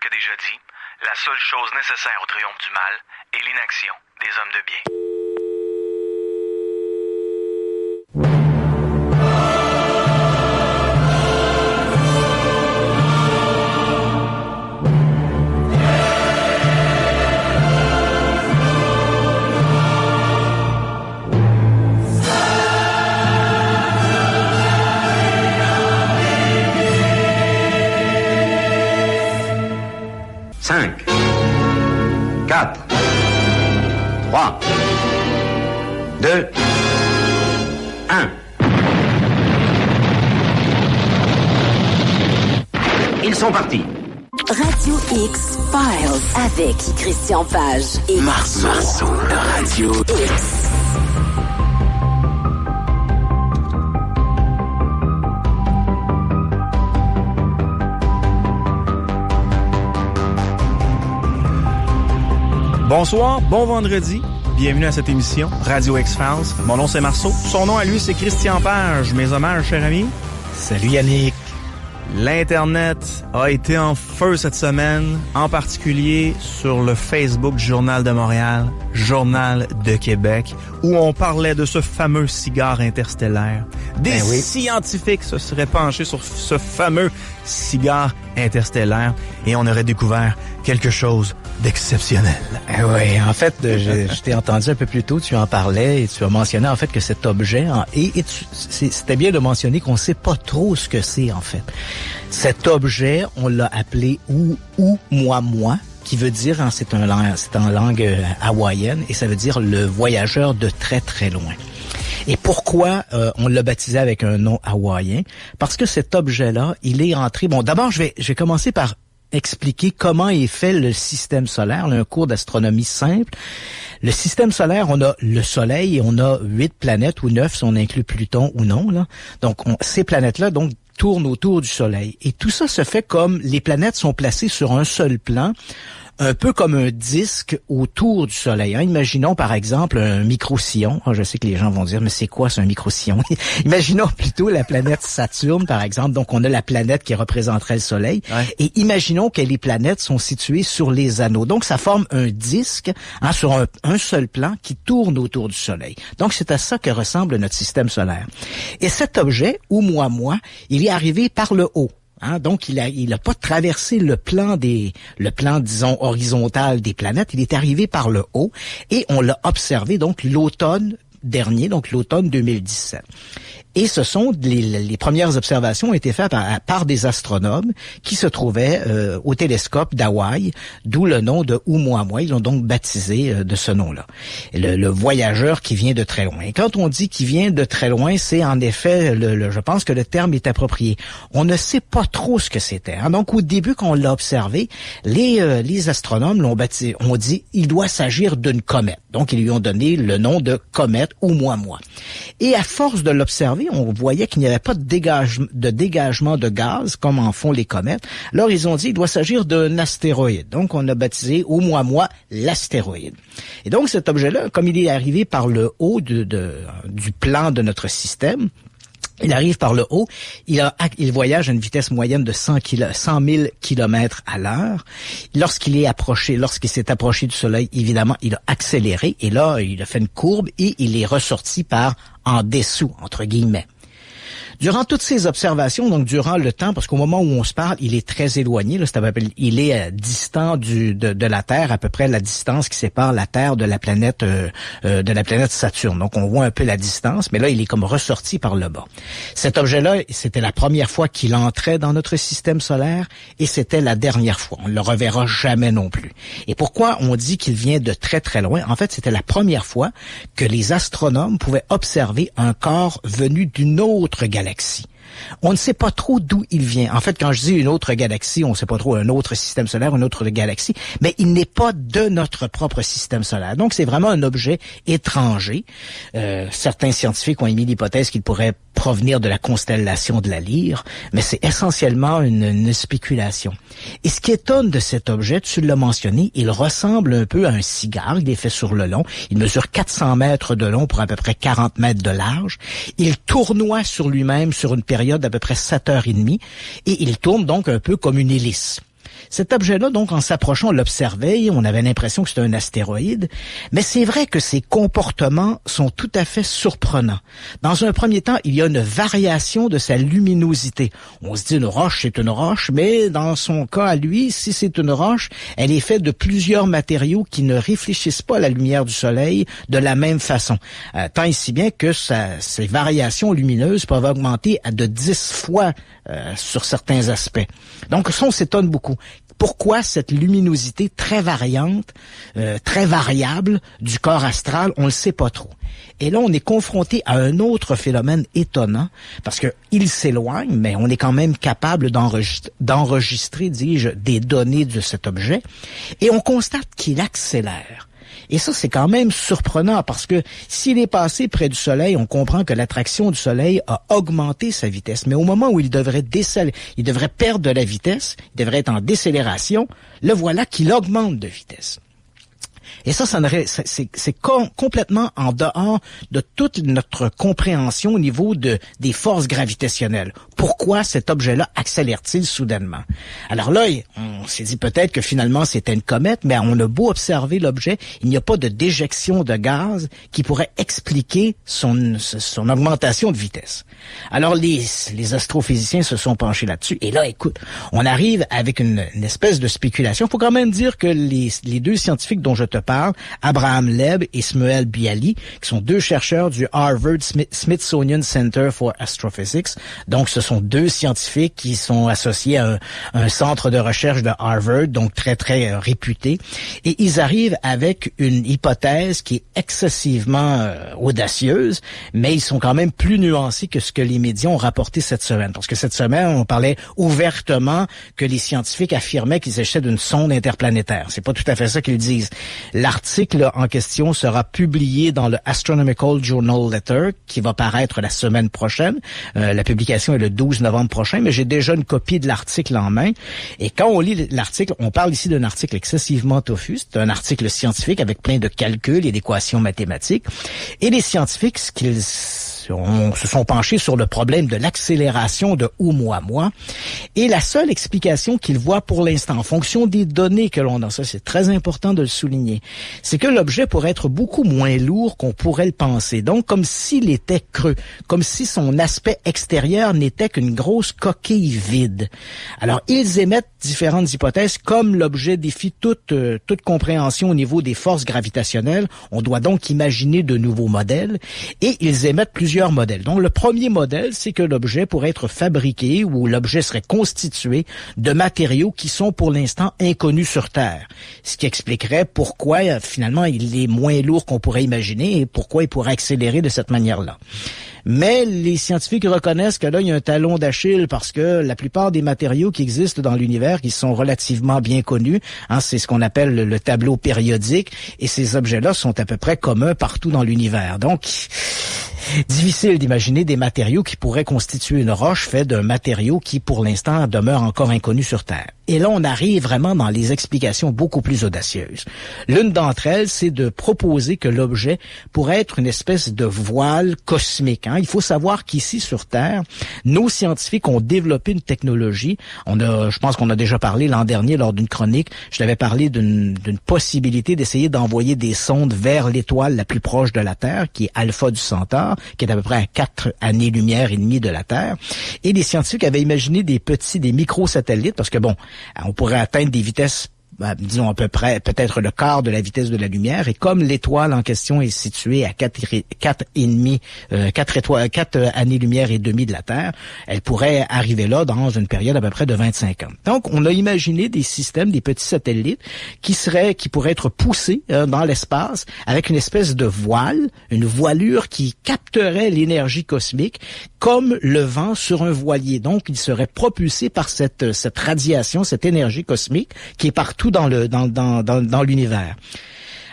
presque déjà dit, la seule chose nécessaire au triomphe du mal est l'inaction des hommes de bien. Cinq, 4, 3, 2, 1. Ils sont partis. Radio X-Files avec Christian Page et Marceau de Radio X. Bonsoir, bon vendredi. Bienvenue à cette émission Radio X-Files. Mon nom c'est Marceau. Son nom à lui c'est Christian Page. Mes hommages, cher ami. Salut Yannick. L'Internet a été en feu cette semaine, en particulier sur le Facebook du Journal de Montréal, Journal de Québec, où on parlait de ce fameux cigare interstellaire. Des scientifiques se seraient penchés sur ce fameux cigare interstellaire et on aurait découvert quelque chose d'exceptionnel. Oui, en fait, je t'ai entendu un peu plus tôt, tu en parlais et tu as mentionné en fait que cet objet, c'était bien de mentionner qu'on sait pas trop ce que c'est en fait. Cet objet, on l'a appelé ou moi, qui veut dire, c'est en langue hawaïenne et ça veut dire le voyageur de très très loin. Et pourquoi on l'a baptisé avec un nom hawaïen? Parce que cet objet-là, il est entré... Bon, d'abord, je vais commencer par expliquer comment est fait le système solaire, un cours d'astronomie simple. Le système solaire, on a le Soleil et on a 8 planètes ou 9 si on inclut Pluton ou non, là. Donc, ces planètes-là, donc, tournent autour du Soleil. Et tout ça se fait comme les planètes sont placées sur un seul plan, un peu comme un disque autour du Soleil. Imaginons par exemple un micro-sillon. Je sais que les gens vont dire, mais c'est quoi c'est un micro-sillon? Imaginons plutôt la planète Saturne par exemple. Donc on a la planète qui représenterait le Soleil. Ouais. Et imaginons que les planètes sont situées sur les anneaux. Donc ça forme un disque sur un seul plan qui tourne autour du Soleil. Donc c'est à ça que ressemble notre système solaire. Et cet objet, ou moi, il est arrivé par le haut. Donc il a pas traversé le plan disons horizontal des planètes, il est arrivé par le haut et on l'a observé donc l'automne dernier, donc l'automne 2017. Et ce sont les premières observations ont été faites par des astronomes qui se trouvaient au télescope d'Hawaï, d'où le nom de Oumuamua. Ils l'ont donc baptisé de ce nom-là. Le voyageur qui vient de très loin. Et quand on dit qu'il vient de très loin, c'est en effet, je pense que le terme est approprié. On ne sait pas trop ce que c'était. Donc au début, quand on l'a observé, les astronomes l'ont baptisé. On dit il doit s'agir d'une comète. Donc ils lui ont donné le nom de comète Oumuamua. Et à force de l'observer, on voyait qu'il n'y avait pas de dégagement de gaz, comme en font les comètes. Alors, ils ont dit qu'il doit s'agir d'un astéroïde. Donc, on a baptisé Oumuamua l'astéroïde. Et donc, cet objet-là, comme il est arrivé par le haut du plan de notre système, il arrive par le haut, il voyage à une vitesse moyenne de 100 000 km à l'heure. Lorsqu'il s'est approché du Soleil, évidemment, il a accéléré et là, il a fait une courbe et il est ressorti en dessous, entre guillemets. Durant toutes ces observations, donc durant le temps, parce qu'au moment où on se parle, il est très éloigné, là, il est distant de la Terre, à peu près la distance qui sépare la Terre de la planète Saturne. Donc on voit un peu la distance, mais là il est comme ressorti par le bas. Cet objet-là, c'était la première fois qu'il entrait dans notre système solaire et c'était la dernière fois. On ne le reverra jamais non plus. Et pourquoi on dit qu'il vient de très très loin? En fait, c'était la première fois que les astronomes pouvaient observer un corps venu d'une autre galaxie. On ne sait pas trop d'où il vient. En fait, quand je dis une autre galaxie, on ne sait pas trop un autre système solaire, une autre galaxie, mais il n'est pas de notre propre système solaire. Donc, c'est vraiment un objet étranger. Certains scientifiques ont émis l'hypothèse qu'il pourrait provenir de la constellation de la Lyre, mais c'est essentiellement une spéculation. Et ce qui étonne de cet objet, tu l'as mentionné, il ressemble un peu à un cigare. Il est fait sur le long. Il mesure 400 mètres de long pour à peu près 40 mètres de large. Il tournoie sur lui-même sur une période d'à peu près 7 heures et demie et il tourne donc un peu comme une hélice. Cet objet-là, donc, en s'approchant, on l'observait et on avait l'impression que c'était un astéroïde. Mais c'est vrai que ses comportements sont tout à fait surprenants. Dans un premier temps, il y a une variation de sa luminosité. On se dit une roche, c'est une roche, mais dans son cas à lui, si c'est une roche, elle est faite de plusieurs matériaux qui ne réfléchissent pas à la lumière du soleil de la même façon. Tant et si bien que ces variations lumineuses peuvent augmenter à de 10 fois sur certains aspects. Donc ça, on s'étonne beaucoup. Pourquoi cette luminosité très variante, très variable du corps astral, on le sait pas trop. Et là, on est confronté à un autre phénomène étonnant, parce que il s'éloigne, mais on est quand même capable d'enregistrer, dis-je, des données de cet objet, et on constate qu'il accélère. Et ça, c'est quand même surprenant parce que s'il est passé près du Soleil, on comprend que l'attraction du Soleil a augmenté sa vitesse. Mais au moment où il devrait perdre de la vitesse, il devrait être en décélération, le voilà qu'il augmente de vitesse. Et ça c'est complètement en dehors de toute notre compréhension au niveau des forces gravitationnelles. Pourquoi cet objet-là accélère-t-il soudainement? Alors là, on s'est dit peut-être que finalement c'était une comète, mais on a beau observer l'objet, il n'y a pas de déjection de gaz qui pourrait expliquer son augmentation de vitesse. Alors les astrophysiciens se sont penchés là-dessus, et là, écoute, on arrive avec une espèce de spéculation. Il faut quand même dire que les deux scientifiques dont je te parle, Abraham Leb et Shmuel Bialy, qui sont deux chercheurs du Harvard Smithsonian Center for Astrophysics. Donc, ce sont deux scientifiques qui sont associés à un centre de recherche de Harvard, donc très, très réputé. Et ils arrivent avec une hypothèse qui est excessivement audacieuse, mais ils sont quand même plus nuancés que ce que les médias ont rapporté cette semaine. Parce que cette semaine, on parlait ouvertement que les scientifiques affirmaient qu'ils s'agissait d'une sonde interplanétaire. C'est pas tout à fait ça qu'ils disent. L'article en question sera publié dans le Astronomical Journal Letter qui va paraître la semaine prochaine. La publication est le 12 novembre prochain, mais j'ai déjà une copie de l'article en main. Et quand on lit l'article, on parle ici d'un article excessivement touffu. C'est un article scientifique avec plein de calculs et d'équations mathématiques. Et les scientifiques, se sont penchés sur le problème de l'accélération de Oumuamua. Et la seule explication qu'ils voient pour l'instant, en fonction des données que l'on a, ça c'est très important de le souligner, c'est que l'objet pourrait être beaucoup moins lourd qu'on pourrait le penser. Donc, comme s'il était creux, comme si son aspect extérieur n'était qu'une grosse coquille vide. Alors, ils émettent différentes hypothèses, comme l'objet défie toute compréhension au niveau des forces gravitationnelles. On doit donc imaginer de nouveaux modèles, et ils émettent plusieurs modèles. Donc, le premier modèle, c'est que l'objet pourrait être fabriqué ou l'objet serait constitué de matériaux qui sont pour l'instant inconnus sur Terre. Ce qui expliquerait pourquoi, finalement, il est moins lourd qu'on pourrait imaginer et pourquoi il pourrait accélérer de cette manière-là. Mais les scientifiques reconnaissent que là, il y a un talon d'Achille parce que la plupart des matériaux qui existent dans l'univers, qui sont relativement bien connus, c'est ce qu'on appelle le tableau périodique, et ces objets-là sont à peu près communs partout dans l'univers. Donc, difficile d'imaginer des matériaux qui pourraient constituer une roche faite d'un matériau qui, pour l'instant, demeure encore inconnu sur Terre. Et là, on arrive vraiment dans les explications beaucoup plus audacieuses. L'une d'entre elles, c'est de proposer que l'objet pourrait être une espèce de voile cosmique. Il faut savoir qu'ici, sur Terre, nos scientifiques ont développé une technologie. Je pense qu'on a déjà parlé l'an dernier lors d'une chronique. Je l'avais parlé d'une possibilité d'essayer d'envoyer des sondes vers l'étoile la plus proche de la Terre, qui est Alpha du Centaure, qui est à peu près à 4 années-lumière et demie de la Terre. Et les scientifiques avaient imaginé des microsatellites, parce que on pourrait atteindre des vitesses, disons à peu près, peut-être le quart de la vitesse de la lumière, et comme l'étoile en question est située à 4 années-lumière et demie de la Terre, elle pourrait arriver là dans une période à peu près de 25 ans. Donc, on a imaginé des systèmes, des petits satellites qui pourraient être poussés dans l'espace avec une espèce de voile, une voilure qui capterait l'énergie cosmique comme le vent sur un voilier. Donc, il serait propulsé par cette radiation, cette énergie cosmique qui est partout dans l'univers.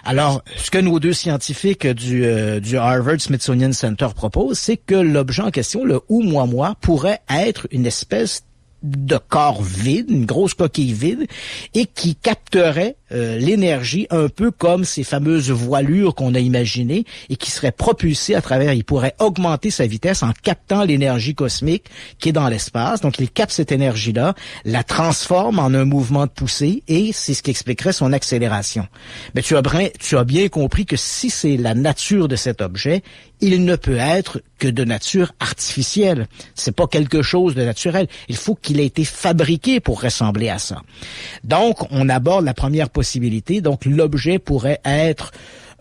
Alors, ce que nos deux scientifiques du Harvard Smithsonian Center proposent, c'est que l'objet en question, le Oumuamua, pourrait être une espèce de corps vide, une grosse coquille vide, et qui capterait l'énergie un peu comme ces fameuses voilures qu'on a imaginées et qui serait propulsé à travers, il pourrait augmenter sa vitesse en captant l'énergie cosmique qui est dans l'espace. Donc, il capte cette énergie-là, la transforme en un mouvement de poussée et c'est ce qui expliquerait son accélération. Mais tu as bien compris que si c'est la nature de cet objet, il ne peut être que de nature artificielle. C'est pas quelque chose de naturel. Il faut qu'il ait été fabriqué pour ressembler à ça. Donc, on aborde la première possibilité. Donc, l'objet pourrait être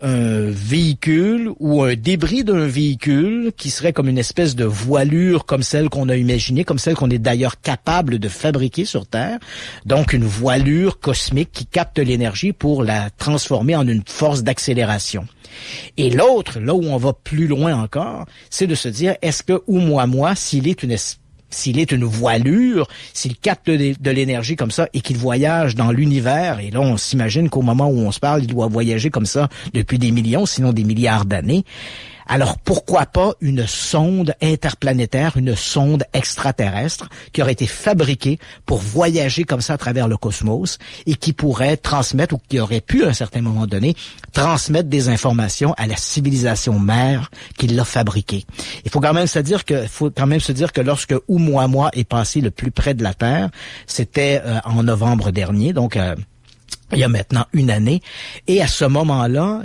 un véhicule ou un débris d'un véhicule qui serait comme une espèce de voilure comme celle qu'on a imaginée, comme celle qu'on est d'ailleurs capable de fabriquer sur Terre. Donc, une voilure cosmique qui capte l'énergie pour la transformer en une force d'accélération. Et l'autre, là où on va plus loin encore, c'est de se dire, est-ce que Oumuamua, s'il est une voilure, s'il capte de l'énergie comme ça et qu'il voyage dans l'univers, et là on s'imagine qu'au moment où on se parle, il doit voyager comme ça depuis des millions, sinon des milliards d'années, alors pourquoi pas une sonde interplanétaire, une sonde extraterrestre qui aurait été fabriquée pour voyager comme ça à travers le cosmos et qui pourrait transmettre, ou qui aurait pu à un certain moment donné, transmettre des informations à la civilisation mère qui l'a fabriquée. Il faut quand même se dire que lorsque Oumuamua est passé le plus près de la Terre, c'était en novembre dernier, donc il y a maintenant une année, et à ce moment-là,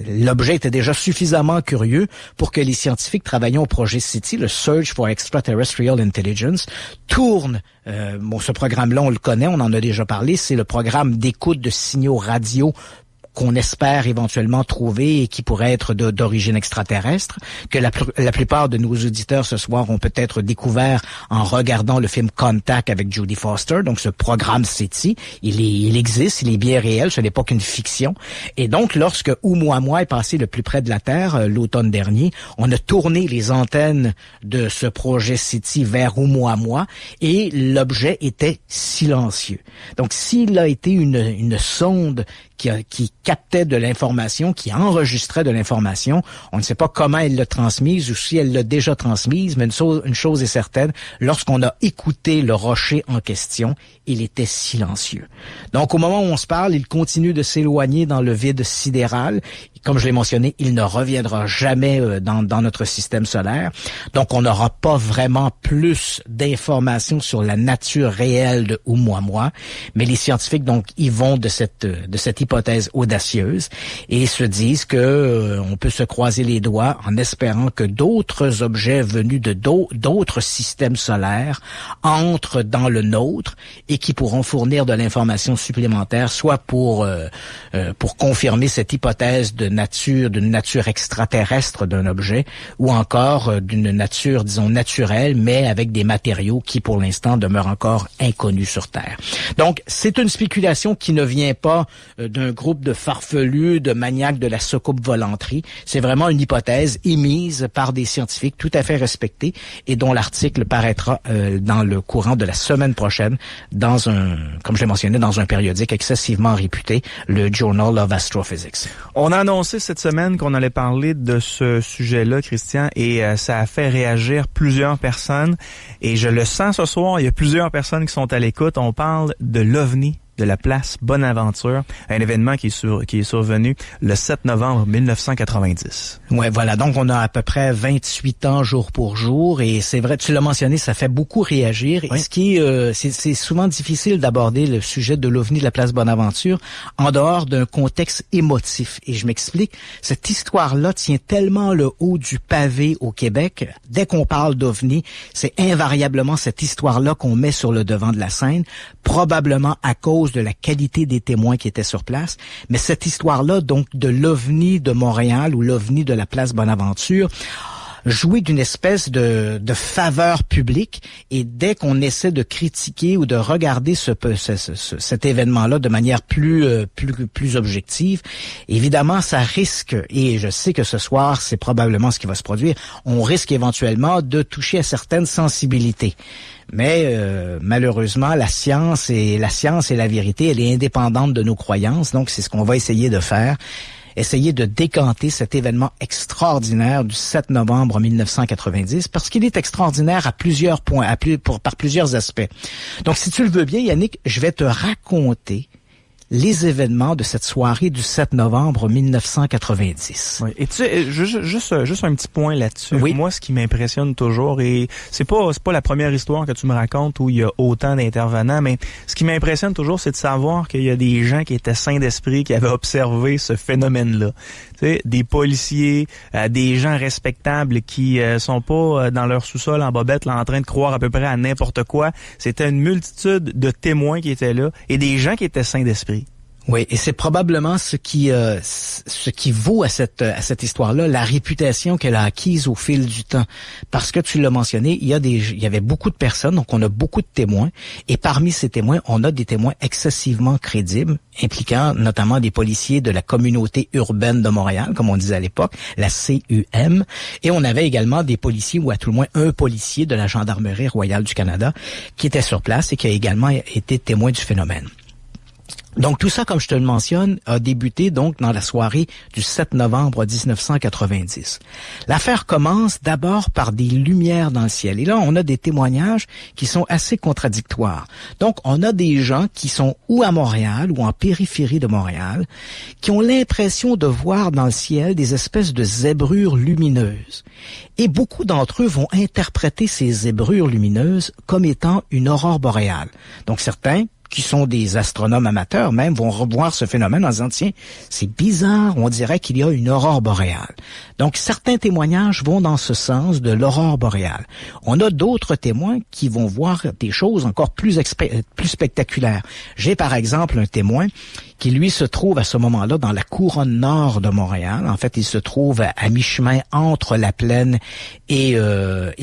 l'objet était déjà suffisamment curieux pour que les scientifiques travaillant au projet SETI, le Search for Extraterrestrial Intelligence, tournent. Ce programme-là, on le connaît, on en a déjà parlé, c'est le programme d'écoute de signaux radio qu'on espère éventuellement trouver et qui pourrait être d'origine extraterrestre, que la plupart de nos auditeurs ce soir ont peut-être découvert en regardant le film Contact avec Jodie Foster. Donc ce programme SETI, il existe, il est bien réel, ce n'est pas qu'une fiction. Et donc lorsque Oumuamua est passé le plus près de la Terre l'automne dernier, on a tourné les antennes de ce projet SETI vers Oumuamua et l'objet était silencieux. Donc s'il a été une sonde qui captait de l'information, qui enregistrait de l'information. On ne sait pas comment elle l'a transmise ou si elle l'a déjà transmise, mais une chose est certaine, lorsqu'on a écouté le rocher en question, il était silencieux. Donc au moment où on se parle, il continue de s'éloigner dans le vide sidéral. Comme je l'ai mentionné, il ne reviendra jamais dans notre système solaire. Donc on n'aura pas vraiment plus d'informations sur la nature réelle de Oumuamua, mais les scientifiques donc y vont de cette hypothèse audacieuse et se disent que on peut se croiser les doigts en espérant que d'autres objets venus de d'autres systèmes solaires entrent dans le nôtre et qui pourront fournir de l'information supplémentaire, soit pour confirmer cette hypothèse d'une nature extraterrestre d'un objet, ou encore d'une nature, disons, naturelle, mais avec des matériaux qui, pour l'instant, demeurent encore inconnus sur Terre. Donc, c'est une spéculation qui ne vient pas d'un groupe de farfelus, de maniaques de la soucoupe volanterie. C'est vraiment une hypothèse émise par des scientifiques tout à fait respectés et dont l'article paraîtra dans le courant de la semaine prochaine dans comme je l'ai mentionné, dans un périodique excessivement réputé, le Journal of Astrophysics. On a annoncé cette semaine qu'on allait parler de ce sujet-là, Christian, et ça a fait réagir plusieurs personnes. Et je le sens ce soir, il y a plusieurs personnes qui sont à l'écoute. On parle de l'OVNI de la place Bonaventure, un événement qui est survenu le 7 novembre 1990. Ouais, voilà. Donc, on a à peu près 28 ans jour pour jour. Et c'est vrai, tu l'as mentionné, ça fait beaucoup réagir. Oui. Et ce qui c'est souvent difficile d'aborder le sujet de l'OVNI de la place Bonaventure en dehors d'un contexte émotif. Et je m'explique. Cette histoire-là tient tellement le haut du pavé au Québec. Dès qu'on parle d'OVNI, c'est invariablement cette histoire-là qu'on met sur le devant de la scène, probablement à cause de la qualité des témoins qui étaient sur place. Mais cette histoire-là, donc, de l'OVNI de Montréal ou l'OVNI de la place Bonaventure, jouer d'une espèce de faveur publique, et dès qu'on essaie de critiquer ou de regarder cet événement-là de manière plus objective, évidemment, ça risque, et je sais que ce soir, c'est probablement ce qui va se produire, on risque éventuellement de toucher à certaines sensibilités. Mais malheureusement, la science et la vérité, elle est indépendante de nos croyances, donc c'est ce qu'on va essayer de faire. essayer de décanter cet événement extraordinaire du 7 novembre 1990, parce qu'il est extraordinaire à plusieurs points, par plusieurs aspects. Donc, si tu le veux bien, Yannick, je vais te raconter les événements de cette soirée du 7 novembre 1990. Oui. Et tu sais, juste un petit point là-dessus. Oui. Moi, ce qui m'impressionne toujours, et c'est pas la première histoire que tu me racontes où il y a autant d'intervenants, mais ce qui m'impressionne toujours, c'est de savoir qu'il y a des gens qui étaient sains d'esprit, qui avaient observé ce phénomène-là. Tu sais, des policiers, des gens respectables qui sont pas dans leur sous-sol en bobette, là, en train de croire à peu près à n'importe quoi. C'était une multitude de témoins qui étaient là et des gens qui étaient sains d'esprit. Oui, et c'est probablement ce qui vaut à cette histoire-là la réputation qu'elle a acquise au fil du temps. Parce que tu l'as mentionné, il y avait beaucoup de personnes, donc on a beaucoup de témoins, et parmi ces témoins, on a des témoins excessivement crédibles, impliquant notamment des policiers de la communauté urbaine de Montréal, comme on disait à l'époque, la CUM, et on avait également des policiers, ou à tout le moins un policier de la Gendarmerie royale du Canada, qui était sur place et qui a également été témoin du phénomène. Donc tout ça, comme je te le mentionne, a débuté donc dans la soirée du 7 novembre 1990. L'affaire commence d'abord par des lumières dans le ciel. Et là, on a des témoignages qui sont assez contradictoires. Donc, on a des gens qui sont ou à Montréal ou en périphérie de Montréal, qui ont l'impression de voir dans le ciel des espèces de zébrures lumineuses. Et beaucoup d'entre eux vont interpréter ces zébrures lumineuses comme étant une aurore boréale. Donc certains, qui sont des astronomes amateurs même, vont revoir ce phénomène en disant, tiens, c'est bizarre, on dirait qu'il y a une aurore boréale. Donc, certains témoignages vont dans ce sens de l'aurore boréale. On a d'autres témoins qui vont voir des choses encore plus spectaculaires. J'ai par exemple un témoin qui, lui, se trouve à ce moment-là dans la couronne nord de Montréal. En fait, il se trouve à mi-chemin entre la Plaine et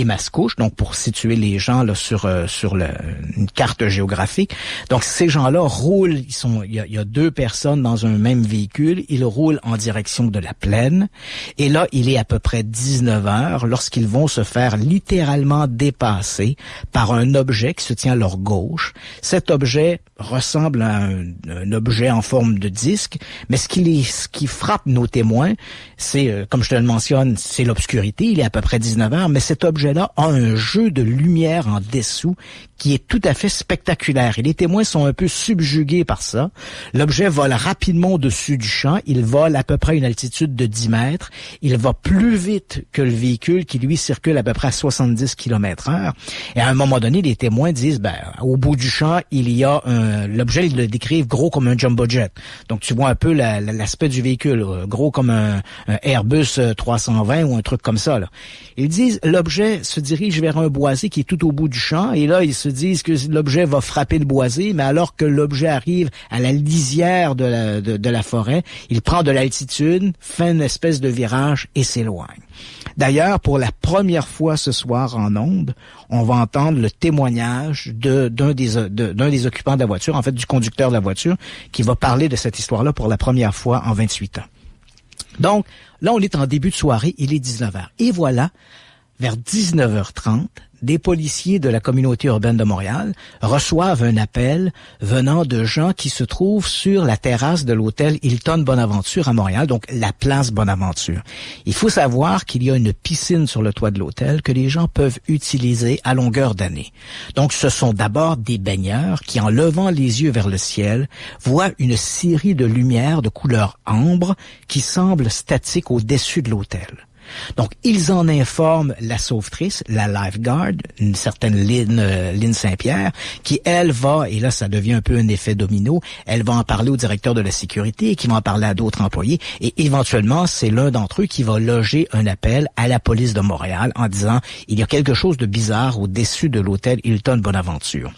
Mascouche, donc pour situer les gens là sur une carte géographique. Donc, ces gens-là roulent, il y a deux personnes dans un même véhicule, ils roulent en direction de la Plaine, et là, il est à peu près 19 heures lorsqu'ils vont se faire littéralement dépasser par un objet qui se tient à leur gauche. Cet objet ressemble à un objet en forme de disque, mais ce qui frappe nos témoins, c'est, comme je te le mentionne, c'est l'obscurité, il est à peu près 19 heures, mais cet objet-là a un jeu de lumière en dessous qui est tout à fait spectaculaire. Et les témoins sont un peu subjugués par ça. L'objet vole rapidement au-dessus du champ. Il vole à peu près à une altitude de 10 mètres. Il va plus vite que le véhicule qui, lui, circule à peu près à 70 km/h. Et à un moment donné, les témoins disent, au bout du champ, il y a l'objet, ils le décrivent gros comme un jumbo jet. Donc, tu vois un peu l'aspect du véhicule, gros comme un Airbus 320 ou un truc comme ça, là. Ils disent, l'objet se dirige vers un boisé qui est tout au bout du champ, et là, ils se disent que l'objet va frapper le boisé, mais alors que l'objet arrive à la lisière de la forêt, il prend de l'altitude, fait une espèce de virage et s'éloigne. D'ailleurs, pour la première fois ce soir en ondes, on va entendre le témoignage d'un des occupants de la voiture, en fait du conducteur de la voiture, qui va parler de cette histoire-là pour la première fois en 28 ans. Donc, là, on est en début de soirée, il est 19h. Et voilà, vers 19h30, des policiers de la communauté urbaine de Montréal reçoivent un appel venant de gens qui se trouvent sur la terrasse de l'hôtel Hilton Bonaventure à Montréal, donc la place Bonaventure. Il faut savoir qu'il y a une piscine sur le toit de l'hôtel que les gens peuvent utiliser à longueur d'année. Donc ce sont d'abord des baigneurs qui, en levant les yeux vers le ciel, voient une série de lumières de couleur ambre qui semblent statiques au-dessus de l'hôtel. Donc, ils en informent la sauvetrice, la lifeguard, une certaine Lynn Saint-Pierre, qui, elle, va, et là, ça devient un peu un effet domino, elle va en parler au directeur de la sécurité, qui va en parler à d'autres employés, et éventuellement, c'est l'un d'entre eux qui va loger un appel à la police de Montréal en disant, il y a quelque chose de bizarre au-dessus de l'hôtel Hilton Bonaventure.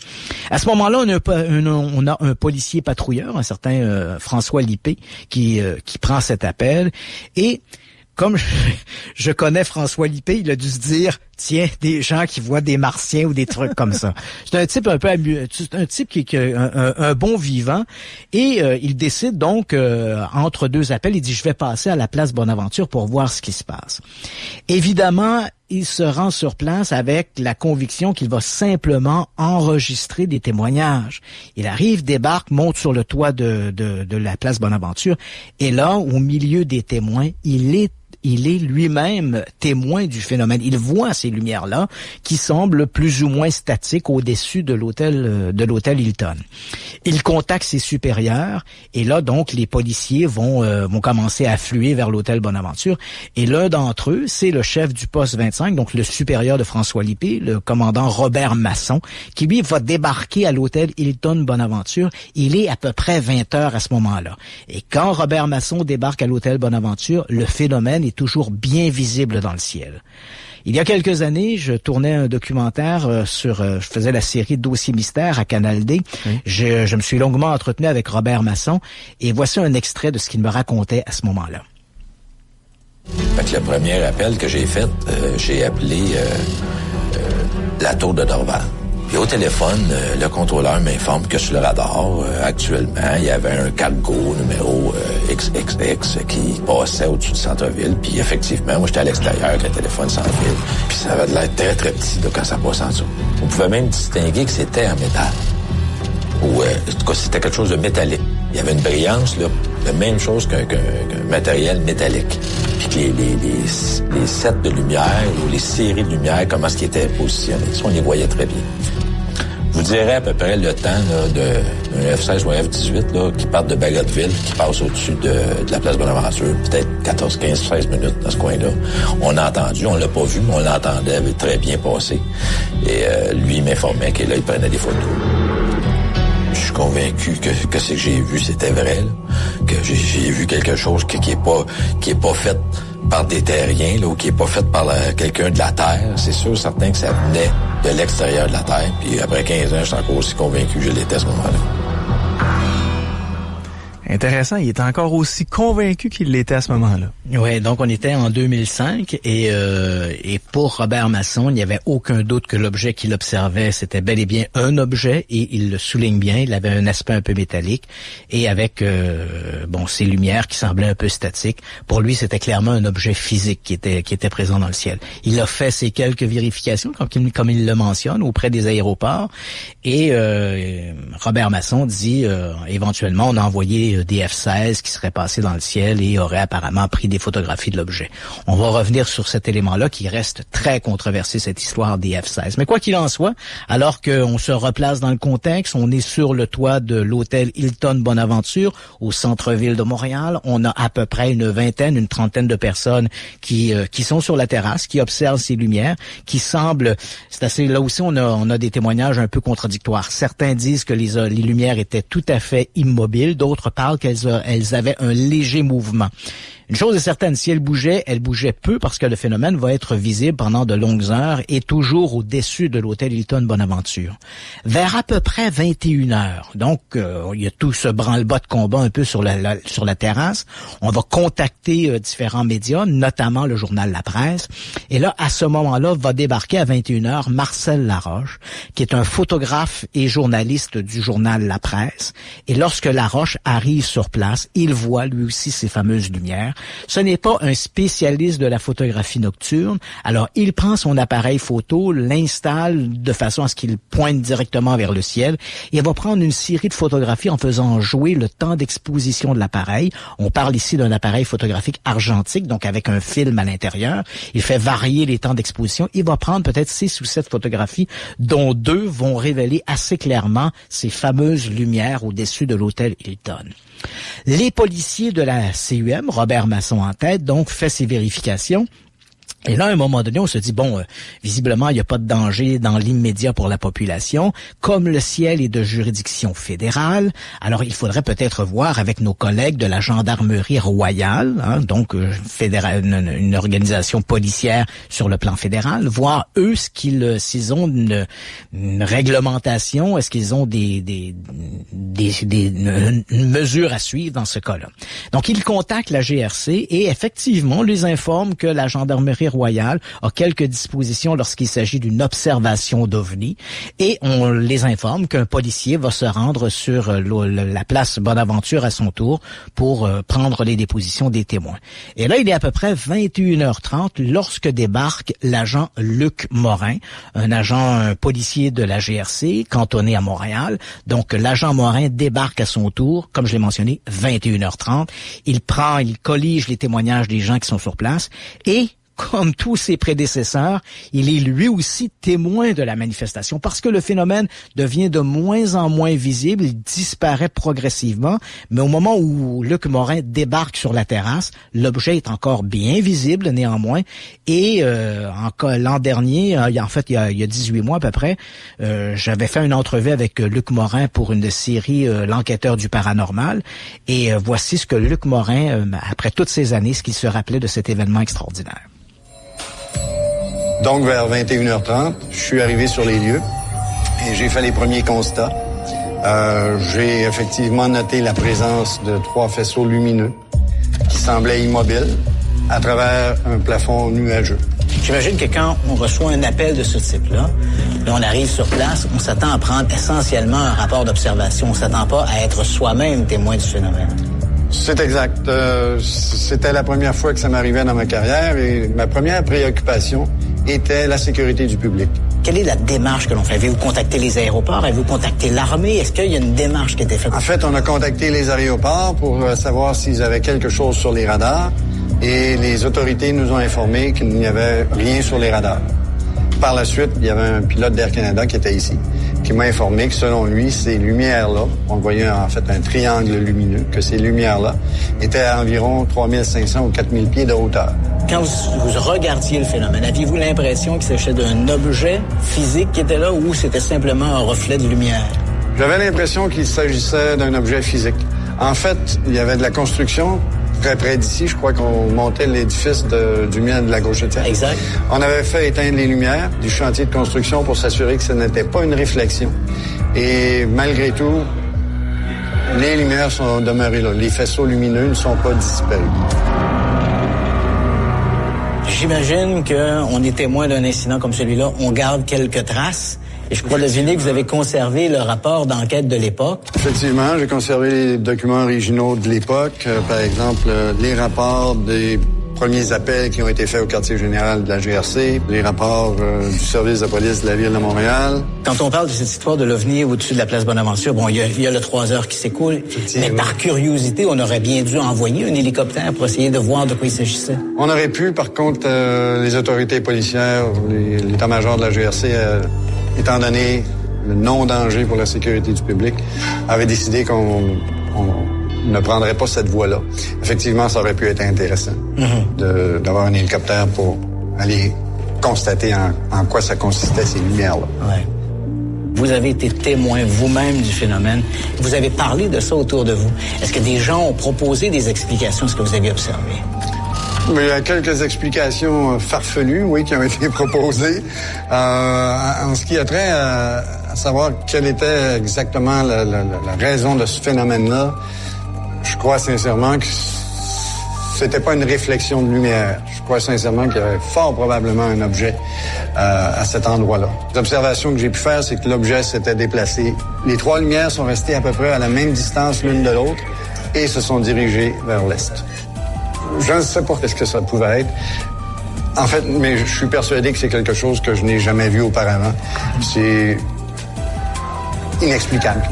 À ce moment-là, on a un policier patrouilleur, un certain François Lippé, qui prend cet appel, et comme je connais François Lippé, il a dû se dire, tient des gens qui voient des martiens ou des trucs comme ça. C'est un type un peu c'est un type qui est un bon vivant et il décide donc entre deux appels, il dit je vais passer à la place Bonaventure pour voir ce qui se passe. Évidemment, il se rend sur place avec la conviction qu'il va simplement enregistrer des témoignages. Il arrive, débarque, monte sur le toit de la place Bonaventure et là, au milieu des témoins, il est lui-même témoin du phénomène. Il voit ces lumières-là qui semblent plus ou moins statiques au-dessus de l'hôtel Hilton. Il contacte ses supérieurs et là, donc, les policiers vont commencer à affluer vers l'hôtel Bonaventure. Et l'un d'entre eux, c'est le chef du poste 25, donc le supérieur de François Lippé, le commandant Robert Masson, qui lui va débarquer à l'hôtel Hilton Bonaventure. Il est à peu près 20 heures à ce moment-là. Et quand Robert Masson débarque à l'hôtel Bonaventure, le phénomène est toujours bien visible dans le ciel. Il y a quelques années, je tournais un documentaire je faisais la série Dossier mystère à Canal D. Oui. Je me suis longuement entretenu avec Robert Masson et voici un extrait de ce qu'il me racontait à ce moment-là. Fait que le premier appel que j'ai fait, j'ai appelé la tour de Dorval. Et au téléphone, le contrôleur m'informe que sur le radar, actuellement, il y avait un cargo numéro XXX qui passait au-dessus du centre-ville. Puis effectivement, moi, j'étais à l'extérieur avec le téléphone sans fil. Puis ça avait l'air très, très petit là, quand ça passe en dessous. On pouvait même distinguer que c'était en métal. Ou en tout cas, c'était quelque chose de métallique. Il y avait une brillance, là, la même chose qu'un matériel métallique. Puis que les sets de lumière ou les séries de lumière, comment est-ce qu'ils étaient positionnés, ça, on les voyait très bien. Je vous dirais à peu près le temps là, d'un F-16 ou un F-18 là, qui partent de Bagotville, qui passe au-dessus de la place Bonaventure, peut-être 14, 15, 16 minutes dans ce coin-là. On a entendu, on l'a pas vu, mais on l'entendait, avait très bien passé. Et lui m'informait que là, il prenait des photos. Je suis convaincu que ce que j'ai vu, c'était vrai, là. Que j'ai vu quelque chose qui est pas fait par des terriens, là, ou qui est pas fait par quelqu'un de la Terre. C'est sûr, certain que ça venait de l'extérieur de la Terre. Puis après 15 ans, je suis encore aussi convaincu que je l'étais à ce moment-là. Intéressant, il était encore aussi convaincu qu'il l'était à ce moment-là. Oui, donc on était en 2005 et pour Robert Masson, il n'y avait aucun doute que l'objet qu'il observait, c'était bel et bien un objet et il le souligne bien, il avait un aspect un peu métallique et avec ces lumières qui semblaient un peu statiques. Pour lui, c'était clairement un objet physique qui était présent dans le ciel. Il a fait ces quelques vérifications comme il le mentionne auprès des aéroports et Robert Masson dit éventuellement on a envoyé des F-16 qui seraient passés dans le ciel et auraient apparemment pris des photographies de l'objet. On va revenir sur cet élément-là qui reste très controversé, cette histoire des F-16. Mais quoi qu'il en soit, alors qu'on se replace dans le contexte, on est sur le toit de l'hôtel Hilton Bonaventure au centre-ville de Montréal. On a à peu près une trentaine de personnes qui sont sur la terrasse, qui observent ces lumières, qui semblent, c'est assez, là aussi on a des témoignages un peu contradictoires. Certains disent que les lumières étaient tout à fait immobiles, d'autres parlent qu'elles avaient un léger mouvement. Une chose est certaine, si elle bougeait peu parce que le phénomène va être visible pendant de longues heures et toujours au-dessus de l'hôtel Hilton Bonaventure. Vers à peu près 21 heures, donc il y a tout ce branle-bas de combat un peu sur la terrasse. On va contacter différents médias, notamment le journal La Presse. Et là, à ce moment-là, va débarquer à 21 heures Marcel Laroche, qui est un photographe et journaliste du journal La Presse. Et lorsque Laroche arrive sur place, il voit lui aussi ces fameuses lumières. Ce n'est pas un spécialiste de la photographie nocturne. Alors, il prend son appareil photo, l'installe de façon à ce qu'il pointe directement vers le ciel et va prendre une série de photographies en faisant jouer le temps d'exposition de l'appareil. On parle ici d'un appareil photographique argentique, donc avec un film à l'intérieur. Il fait varier les temps d'exposition. Il va prendre peut-être 6 ou 7 photographies, dont 2 vont révéler assez clairement ces fameuses lumières au-dessus de l'hôtel Hilton. Les policiers de la CUM, Robert Masson en tête, donc fait ses vérifications. Et là, à un moment donné, on se dit, visiblement, il n'y a pas de danger dans l'immédiat pour la population. Comme le ciel est de juridiction fédérale, alors il faudrait peut-être voir avec nos collègues de la gendarmerie royale, donc une organisation policière sur le plan fédéral, voir eux s'ils ont une réglementation, est-ce qu'ils ont une mesure à suivre dans ce cas-là. Donc, ils contactent la GRC et effectivement, on les informe que la gendarmerie royale a quelques dispositions lorsqu'il s'agit d'une observation d'OVNI et on les informe qu'un policier va se rendre sur la place Bonaventure à son tour pour prendre les dépositions des témoins. Et là, il est à peu près 21h30 lorsque débarque l'agent Luc Morin, un policier de la GRC cantonné à Montréal. Donc, l'agent Morin débarque à son tour, comme je l'ai mentionné, 21h30. Il collige les témoignages des gens qui sont sur place et comme tous ses prédécesseurs, il est lui aussi témoin de la manifestation parce que le phénomène devient de moins en moins visible, il disparaît progressivement, mais au moment où Luc Morin débarque sur la terrasse, l'objet est encore bien visible néanmoins et l'an dernier, il y a 18 mois à peu près, j'avais fait une entrevue avec Luc Morin pour une série L'enquêteur du paranormal et voici ce que Luc Morin, après toutes ces années, ce qu'il se rappelait de cet événement extraordinaire. Donc, vers 21h30, je suis arrivé sur les lieux et j'ai fait les premiers constats. J'ai effectivement noté la présence de 3 faisceaux lumineux qui semblaient immobiles à travers un plafond nuageux. J'imagine que quand on reçoit un appel de ce type-là, et on arrive sur place, on s'attend à prendre essentiellement un rapport d'observation. On s'attend pas à être soi-même témoin du phénomène. C'est exact. C'était la première fois que ça m'arrivait dans ma carrière et ma première préoccupation était la sécurité du public. Quelle est la démarche que l'on fait? Avez-vous contacté les aéroports? Avez-vous contacté l'armée? Est-ce qu'il y a une démarche qui a été faite? En fait, on a contacté les aéroports pour savoir s'ils avaient quelque chose sur les radars et les autorités nous ont informé qu'il n'y avait rien sur les radars. Par la suite, il y avait un pilote d'Air Canada qui était ici, qui m'a informé que selon lui, ces lumières-là, on voyait en fait un triangle lumineux, que ces lumières-là étaient à environ 3500 ou 4000 pieds de hauteur. Quand vous regardiez le phénomène, aviez-vous l'impression qu'il s'agissait d'un objet physique qui était là ou c'était simplement un reflet de lumière? J'avais l'impression qu'il s'agissait d'un objet physique. En fait, il y avait de la construction très près d'ici. Je crois qu'on montait l'édifice du mine de la Gauchetière. Exact. On avait fait éteindre les lumières du chantier de construction pour s'assurer que ce n'était pas une réflexion. Et malgré tout, les lumières sont demeurées là. Les faisceaux lumineux ne sont pas disparus. J'imagine qu'on est témoin d'un incident comme celui-là. On garde quelques traces. Et je crois deviner que vous avez conservé le rapport d'enquête de l'époque. Effectivement, j'ai conservé les documents originaux de l'époque. Par exemple, les rapports des premiers appels qui ont été faits au quartier général de la GRC, les rapports du service de police de la Ville de Montréal. Quand on parle de cette histoire de l'OVNI au-dessus de la place Bonaventure, bon, il y a le 3 heures qui s'écoule. Mais par curiosité, on aurait bien dû envoyer un hélicoptère pour essayer de voir de quoi il s'agissait. On aurait pu, par contre, les autorités policières, l'état-major de la GRC, étant donné le non-danger pour la sécurité du public, avait décidé qu'on ne prendrait pas cette voie-là. Effectivement, ça aurait pu être intéressant d'avoir un hélicoptère pour aller constater en quoi ça consistait, ces lumières-là. Ouais. Vous avez été témoin vous-même du phénomène. Vous avez parlé de ça autour de vous. Est-ce que des gens ont proposé des explications à ce que vous avez observé? Il y a quelques explications farfelues, oui, qui ont été proposées. En ce qui a trait à savoir quelle était exactement la raison de ce phénomène-là, je crois sincèrement que c'était pas une réflexion de lumière. Je crois sincèrement qu'il y avait fort probablement un objet à cet endroit-là. Les observations que j'ai pu faire, c'est que l'objet s'était déplacé. Les 3 lumières sont restées à peu près à la même distance l'une de l'autre et se sont dirigées vers l'est. Je ne sais pas ce que ça pouvait être. En fait, mais je suis persuadé que c'est quelque chose que je n'ai jamais vu auparavant. C'est inexplicable.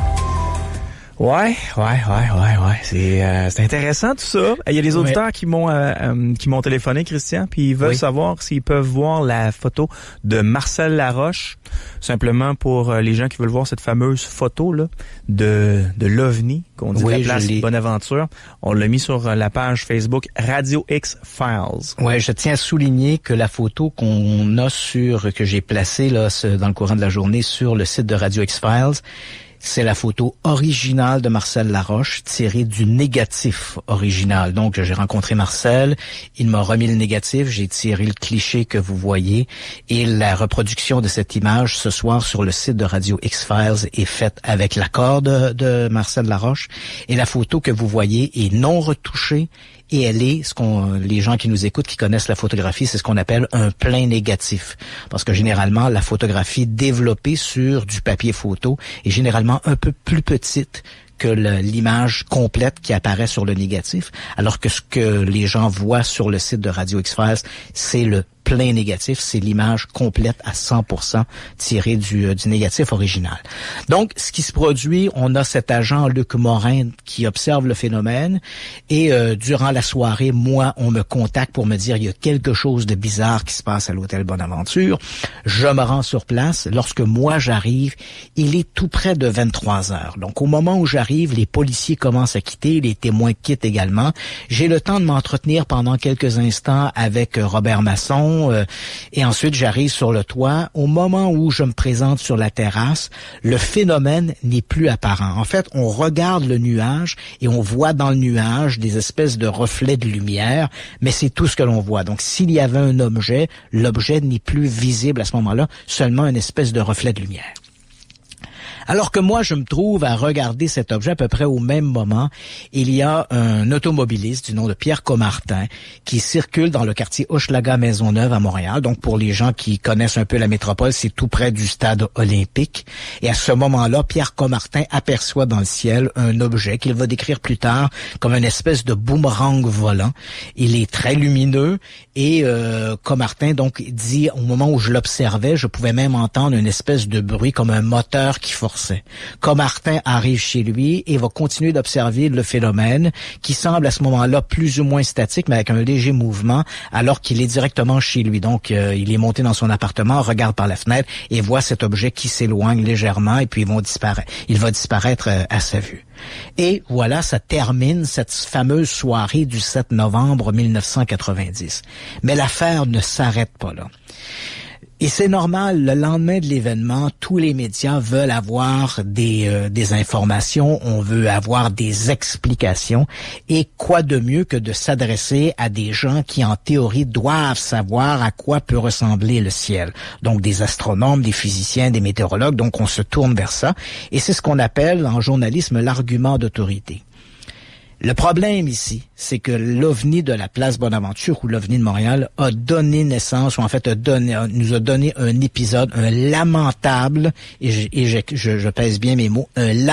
Ouais. C'est intéressant tout ça. Il y a des auditeurs qui m'ont téléphoné, Christian, puis ils veulent savoir s'ils peuvent voir la photo de Marcel Laroche, simplement pour les gens qui veulent voir cette fameuse photo là de l'OVNI qu'on dit de la place Bonaventure. On l'a mis sur la page Facebook Radio X Files. Ouais, je tiens à souligner que la photo que j'ai placée là dans le courant de la journée sur le site de Radio X Files, c'est la photo originale de Marcel Laroche tirée du négatif original. Donc, j'ai rencontré Marcel, il m'a remis le négatif, j'ai tiré le cliché que vous voyez et la reproduction de cette image ce soir sur le site de Radio X-Files est faite avec l'accord de Marcel Laroche et la photo que vous voyez est non retouchée et elle est les gens qui nous écoutent, qui connaissent la photographie, c'est ce qu'on appelle un plein négatif. Parce que généralement, la photographie développée sur du papier photo est généralement un peu plus petite que l'image complète qui apparaît sur le négatif, alors que ce que les gens voient sur le site de Radio X-Files, c'est le plein négatif, c'est l'image complète à 100% tirée du négatif original. Donc, ce qui se produit, on a cet agent Luc Morin qui observe le phénomène et durant la soirée, moi, on me contacte pour me dire il y a quelque chose de bizarre qui se passe à l'hôtel Bonaventure. Je me rends sur place. Lorsque moi j'arrive, il est tout près de 23 heures. Donc, au moment où j'arrive, les policiers commencent à quitter, les témoins quittent également. J'ai le temps de m'entretenir pendant quelques instants avec Robert Masson, et ensuite j'arrive sur le toit. Au moment où je me présente sur la terrasse, le phénomène n'est plus apparent. En fait, on regarde le nuage et on voit dans le nuage des espèces de reflets de lumière, mais c'est tout ce que l'on voit. Donc, s'il y avait un objet, l'objet n'est plus visible à ce moment-là, seulement une espèce de reflet de lumière. Alors que moi, je me trouve à regarder cet objet à peu près au même moment, il y a un automobiliste du nom de Pierre Comartin qui circule dans le quartier Hochelaga-Maisonneuve à Montréal. Donc, pour les gens qui connaissent un peu la métropole, c'est tout près du stade olympique. Et à ce moment-là, Pierre Comartin aperçoit dans le ciel un objet qu'il va décrire plus tard comme une espèce de boomerang volant. Il est très lumineux et Comartin donc dit, au moment où je l'observais, je pouvais même entendre une espèce de bruit comme un moteur qui forçait. Comartin arrive chez lui et va continuer d'observer le phénomène qui semble à ce moment-là plus ou moins statique, mais avec un léger mouvement, alors qu'il est directement chez lui. Donc, il est monté dans son appartement, regarde par la fenêtre et voit cet objet qui s'éloigne légèrement et puis il va disparaître à sa vue. Et voilà, ça termine cette fameuse soirée du 7 novembre 1990. Mais l'affaire ne s'arrête pas là. Et c'est normal, le lendemain de l'événement, tous les médias veulent avoir des informations, on veut avoir des explications. Et quoi de mieux que de s'adresser à des gens qui, en théorie, doivent savoir à quoi peut ressembler le ciel. Donc, des astronomes, des physiciens, des météorologues. Donc, on se tourne vers ça. Et c'est ce qu'on appelle, en journalisme, l'argument d'autorité. Le problème ici, c'est que l'OVNI de la place Bonaventure ou l'OVNI de Montréal a donné naissance, ou en fait nous a donné un épisode, un lamentable, et je pèse bien mes mots, une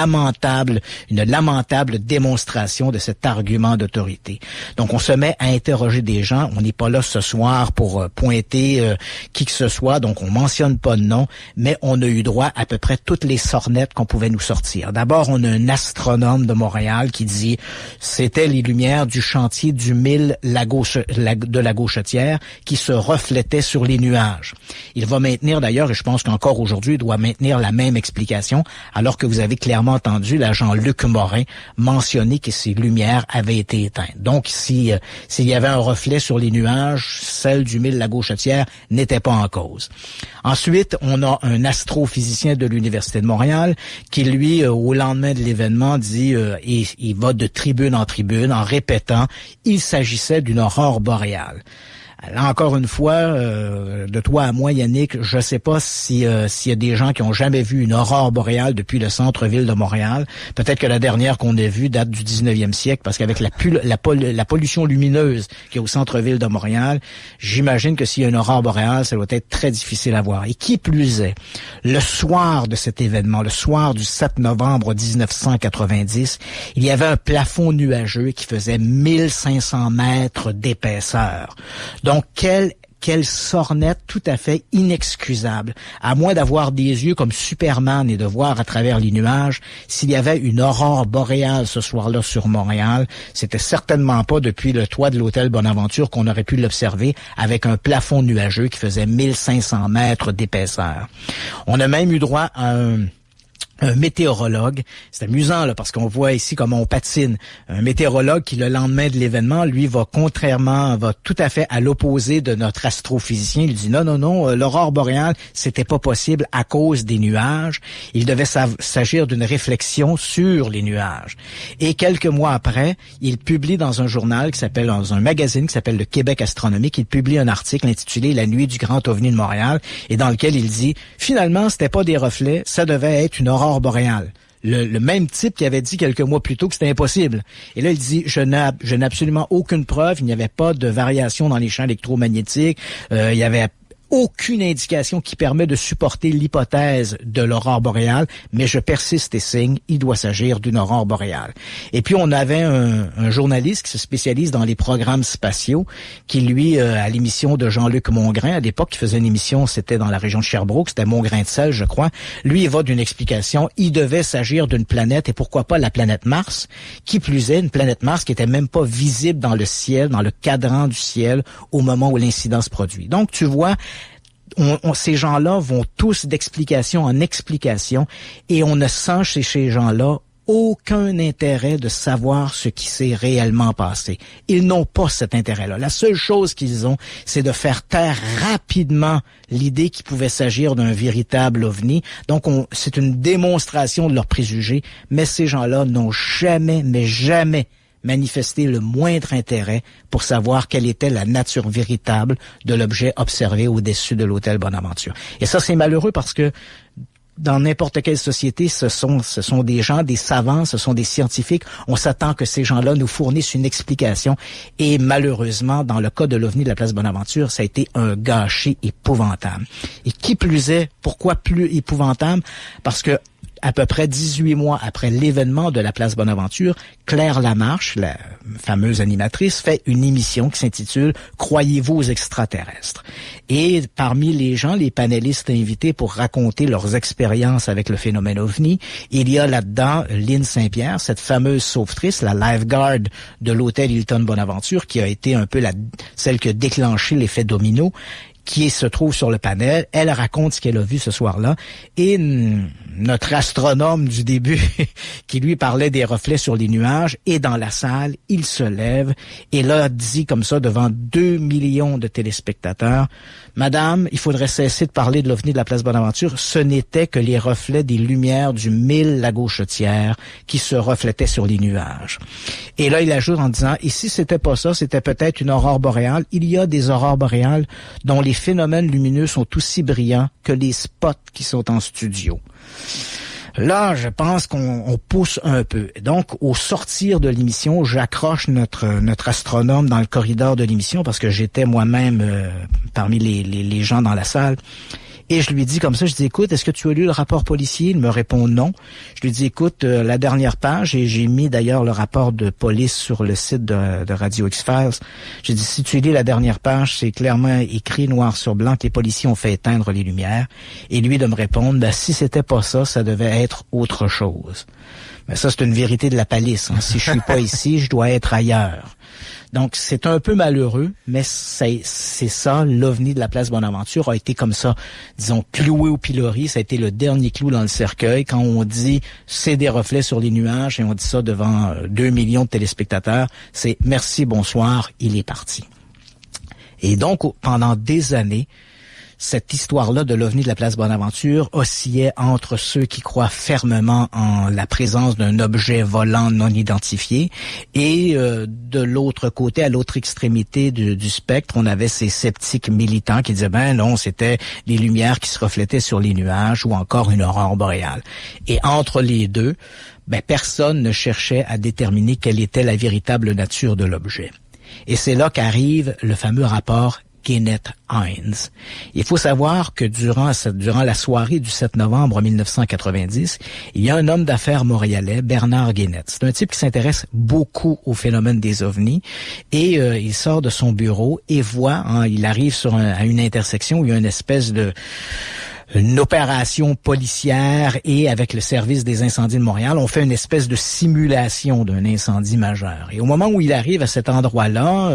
lamentable démonstration de cet argument d'autorité. Donc on se met à interroger des gens, on n'est pas là ce soir pour pointer qui que ce soit, donc on mentionne pas de nom, mais on a eu droit à peu près toutes les sornettes qu'on pouvait nous sortir. D'abord, on a un astronome de Montréal qui dit c'était les lumières du chantier du mille de la Gauchetière qui se reflétaient sur les nuages. Il va maintenir d'ailleurs, et je pense qu'encore aujourd'hui, il doit maintenir la même explication, alors que vous avez clairement entendu l'agent Luc Morin mentionner que ces lumières avaient été éteintes. Donc, s'il y avait un reflet sur les nuages, celle du mille de la Gauchetière n'était pas en cause. Ensuite, on a un astrophysicien de l'Université de Montréal qui, lui, au lendemain de l'événement, dit, il va de tribune en tribune en répétant, il s'agissait d'une aurore boréale. Là, encore une fois, de toi à moi, Yannick, je sais pas s'il y a des gens qui ont jamais vu une aurore boréale depuis le centre-ville de Montréal. Peut-être que la dernière qu'on a vue date du 19e siècle, parce qu'avec la pollution lumineuse qu'il y a au centre-ville de Montréal, j'imagine que s'il y a une aurore boréale, ça doit être très difficile à voir. Et qui plus est, le soir de cet événement, le soir du 7 novembre 1990, il y avait un plafond nuageux qui faisait 1500 mètres d'épaisseur. Donc, quelle sornette tout à fait inexcusable. À moins d'avoir des yeux comme Superman et de voir à travers les nuages, s'il y avait une aurore boréale ce soir-là sur Montréal, c'était certainement pas depuis le toit de l'hôtel Bonaventure qu'on aurait pu l'observer avec un plafond nuageux qui faisait 1500 mètres d'épaisseur. On a même eu droit à un météorologue. C'est amusant là parce qu'on voit ici comment on patine. Un météorologue qui le lendemain de l'événement, lui, va tout à fait à l'opposé de notre astrophysicien. Il dit non, l'aurore boréale, c'était pas possible à cause des nuages. Il devait s'agir d'une réflexion sur les nuages. Et quelques mois après, il publie dans un magazine qui s'appelle le Québec astronomique, il publie un article intitulé La nuit du grand ovni de Montréal et dans lequel il dit finalement, c'était pas des reflets, ça devait être une aurore boréale. le même type qui avait dit quelques mois plus tôt que c'était impossible. Et là, il dit, je n'ai absolument aucune preuve, il n'y avait pas de variation dans les champs électromagnétiques, il y avait aucune indication qui permet de supporter l'hypothèse de l'aurore boréale, mais je persiste et signe, il doit s'agir d'une aurore boréale. Et puis on avait un journaliste qui se spécialise dans les programmes spatiaux, qui lui, à l'émission de Jean-Luc Mongrain, à l'époque, qui faisait une émission, c'était dans la région de Sherbrooke, c'était Mongrain de Sel, je crois, lui, il va d'une explication, il devait s'agir d'une planète, et pourquoi pas la planète Mars, qui plus est, une planète Mars qui était même pas visible dans le ciel, dans le cadran du ciel, au moment où l'incident se produit. Donc, tu vois, ces gens-là vont tous d'explication en explication et on ne sent chez ces gens-là aucun intérêt de savoir ce qui s'est réellement passé. Ils n'ont pas cet intérêt-là. La seule chose qu'ils ont, c'est de faire taire rapidement l'idée qu'il pouvait s'agir d'un véritable ovni. Donc, c'est une démonstration de leurs préjugés, mais ces gens-là n'ont jamais, mais jamais manifester le moindre intérêt pour savoir quelle était la nature véritable de l'objet observé au-dessus de l'hôtel Bonaventure. Et ça, c'est malheureux parce que dans n'importe quelle société, ce sont des gens, des savants, ce sont des scientifiques. On s'attend que ces gens-là nous fournissent une explication. Et malheureusement, dans le cas de l'OVNI de la place Bonaventure, ça a été un gâchis épouvantable. Et qui plus est, pourquoi plus épouvantable? Parce que à peu près 18 mois après l'événement de la place Bonaventure, Claire Lamarche, la fameuse animatrice, fait une émission qui s'intitule « Croyez-vous aux extraterrestres ?» Et parmi les gens, les panélistes invités pour raconter leurs expériences avec le phénomène OVNI, il y a là-dedans Lynn Saint-Pierre, cette fameuse sauvetrice, la lifeguard de l'hôtel Hilton Bonaventure, qui a été un peu celle qui a déclenché l'effet domino, qui se trouve sur le panel. Elle raconte ce qu'elle a vu ce soir-là. Et notre astronome du début, qui lui parlait des reflets sur les nuages, est dans la salle, il se lève, et là, dit comme ça, devant 2 millions de téléspectateurs, « Madame, il faudrait cesser de parler de l'OVNI de la place Bonaventure. Ce n'était que les reflets des lumières du mille la gauchetière qui se reflétaient sur les nuages. » Et là, il ajoute en disant, « Et si c'était pas ça, c'était peut-être une aurore boréale. Il y a des aurores boréales dont les phénomènes lumineux sont aussi brillants que les spots qui sont en studio. » Là, je pense qu'on pousse un peu. Donc, au sortir de l'émission, j'accroche notre astronome dans le corridor de l'émission parce que j'étais moi-même parmi les gens dans la salle. Et je lui dis comme ça, je dis, écoute, est-ce que tu as lu le rapport policier? Il me répond non. Je lui dis, écoute, la dernière page, et j'ai mis d'ailleurs le rapport de police sur le site de Radio X-Files. J'ai dit, si tu lis la dernière page, c'est clairement écrit noir sur blanc que les policiers ont fait éteindre les lumières. Et lui de me répondre, ben, si c'était pas ça, ça devait être autre chose. Mais ça, c'est une vérité de la palisse. Hein. Si je suis pas ici, je dois être ailleurs. Donc, c'est un peu malheureux, mais c'est ça, l'OVNI de la place Bonaventure a été comme ça, disons, cloué au pilori. Ça a été le dernier clou dans le cercueil. Quand on dit « c'est des reflets sur les nuages » et on dit ça devant 2 millions de téléspectateurs, c'est « merci, bonsoir, il est parti ». Et donc, pendant des années, cette histoire-là de l'OVNI de la place Bonaventure oscillait entre ceux qui croient fermement en la présence d'un objet volant non identifié et de l'autre côté, à l'autre extrémité du spectre, on avait ces sceptiques militants qui disaient ben non, c'était les lumières qui se reflétaient sur les nuages ou encore une aurore boréale. Et entre les deux, ben personne ne cherchait à déterminer quelle était la véritable nature de l'objet. Et c'est là qu'arrive le fameux rapport Guénette-Hines. Il faut savoir que durant la soirée du 7 novembre 1990, il y a un homme d'affaires montréalais, Bernard Guénette. C'est un type qui s'intéresse beaucoup au phénomène des ovnis et il sort de son bureau et voit, il arrive à une intersection où il y a une espèce une opération policière et avec le service des incendies de Montréal, on fait une espèce de simulation d'un incendie majeur. Et au moment où il arrive à cet endroit-là,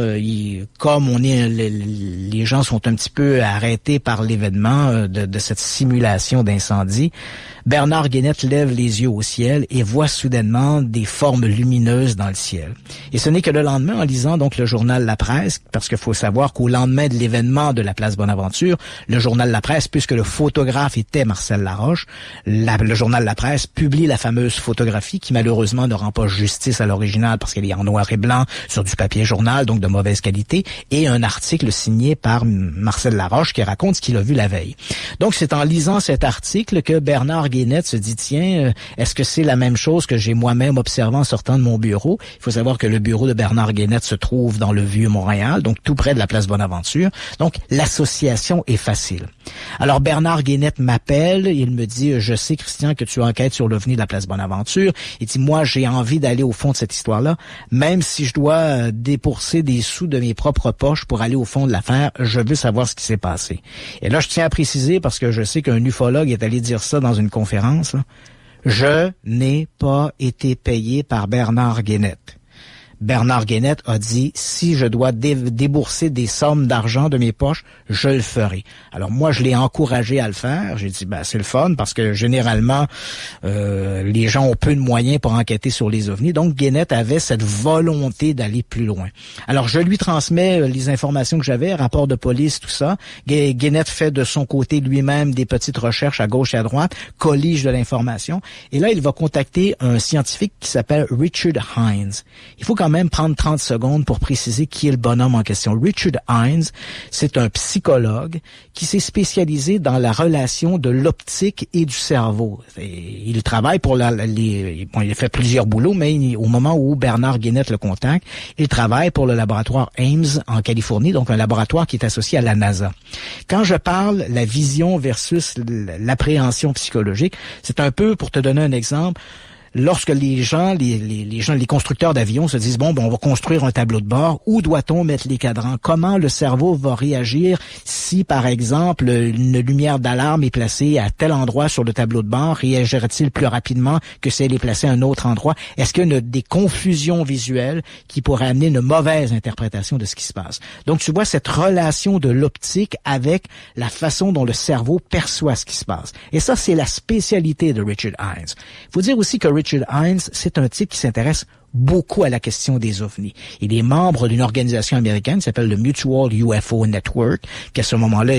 comme les gens sont un petit peu arrêtés par l'événement de cette simulation d'incendie, Bernard Guénette lève les yeux au ciel et voit soudainement des formes lumineuses dans le ciel. Et ce n'est que le lendemain, en lisant donc le journal La Presse, parce qu'il faut savoir qu'au lendemain de l'événement de la place Bonaventure, le journal La Presse, puisque le photographe était Marcel Laroche, le journal La Presse publie la fameuse photographie qui malheureusement ne rend pas justice à l'original parce qu'elle est en noir et blanc sur du papier journal, donc de mauvaise qualité, et un article signé par Marcel Laroche qui raconte ce qu'il a vu la veille. Donc c'est en lisant cet article que Bernard Guénette se dit, tiens, est-ce que c'est la même chose que j'ai moi-même observé en sortant de mon bureau? Il faut savoir que le bureau de Bernard Guénette se trouve dans le Vieux-Montréal, donc tout près de la place Bonaventure. Donc, l'association est facile. Alors, Bernard Guénette m'appelle, il me dit, je sais, Christian, que tu enquêtes sur l'OVNI de la place Bonaventure. Il dit, moi, j'ai envie d'aller au fond de cette histoire-là, même si je dois débourser des sous de mes propres poches pour aller au fond de l'affaire, je veux savoir ce qui s'est passé. Et là, je tiens à préciser, parce que je sais qu'un ufologue est allé dire ça dans une conférence, là, je n'ai pas été payé par Bernard Guénette. Bernard Guénette a dit, si je dois débourser des sommes d'argent de mes poches, je le ferai. Alors moi, je l'ai encouragé à le faire. J'ai dit, c'est le fun parce que généralement, les gens ont peu de moyens pour enquêter sur les ovnis. Donc, Guénette avait cette volonté d'aller plus loin. Alors, je lui transmets les informations que j'avais, rapport de police, tout ça. Guénette fait de son côté lui-même des petites recherches à gauche et à droite, collige de l'information. Et là, il va contacter un scientifique qui s'appelle Richard Hines. Il faut quand même prendre 30 secondes pour préciser qui est le bonhomme en question. Richard Hines, c'est un psychologue qui s'est spécialisé dans la relation de l'optique et du cerveau. Et il travaille pour il a fait plusieurs boulots, mais au moment où Bernard Guénette le contacte, il travaille pour le laboratoire Ames en Californie, donc un laboratoire qui est associé à la NASA. Quand je parle la vision versus l'appréhension psychologique, c'est un peu, pour te donner un exemple, lorsque les constructeurs d'avions se disent, on va construire un tableau de bord, où doit-on mettre les cadrans? Comment le cerveau va réagir si, par exemple, une lumière d'alarme est placée à tel endroit sur le tableau de bord? Réagira-t-il plus rapidement que si elle est placée à un autre endroit? Est-ce qu'il y a des confusions visuelles qui pourraient amener une mauvaise interprétation de ce qui se passe? Donc, tu vois cette relation de l'optique avec la façon dont le cerveau perçoit ce qui se passe. Et ça, c'est la spécialité de Richard Hines. Il faut dire aussi que Richard Hines, c'est un type qui s'intéresse beaucoup à la question des ovnis. Il est membre d'une organisation américaine qui s'appelle le Mutual UFO Network, qui à ce moment-là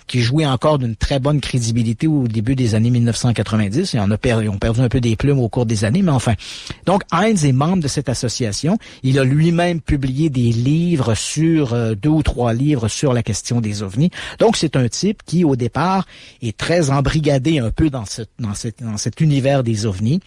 qui jouait encore d'une très bonne crédibilité au début des années 1990. Ils ont perdu un peu des plumes au cours des années, mais enfin. Donc, Hines est membre de cette association. Il a lui-même publié des livres sur 2 ou 3 livres sur la question des ovnis. Donc, c'est un type qui, au départ, est très embrigadé un peu dans cet univers des ovnis.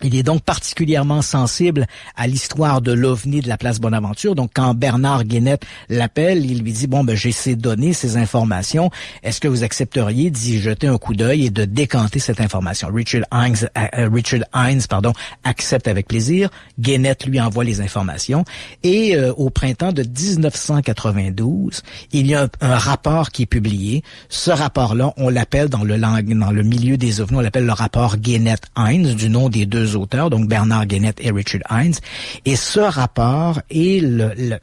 Il est donc particulièrement sensible à l'histoire de l'OVNI de la place Bonaventure. Donc, quand Bernard Guénette l'appelle, il lui dit, j'ai ces données, ces informations. Est-ce que vous accepteriez d'y jeter un coup d'œil et de décanter cette information? Richard Hines, accepte avec plaisir. Guénette lui envoie les informations. Et au printemps de 1992, il y a un rapport qui est publié. Ce rapport-là, on l'appelle dans le milieu des OVNI, on l'appelle le rapport Guénette-Hines, du nom des deux auteurs, donc Bernard Guénette et Richard Hines. Et ce rapport est la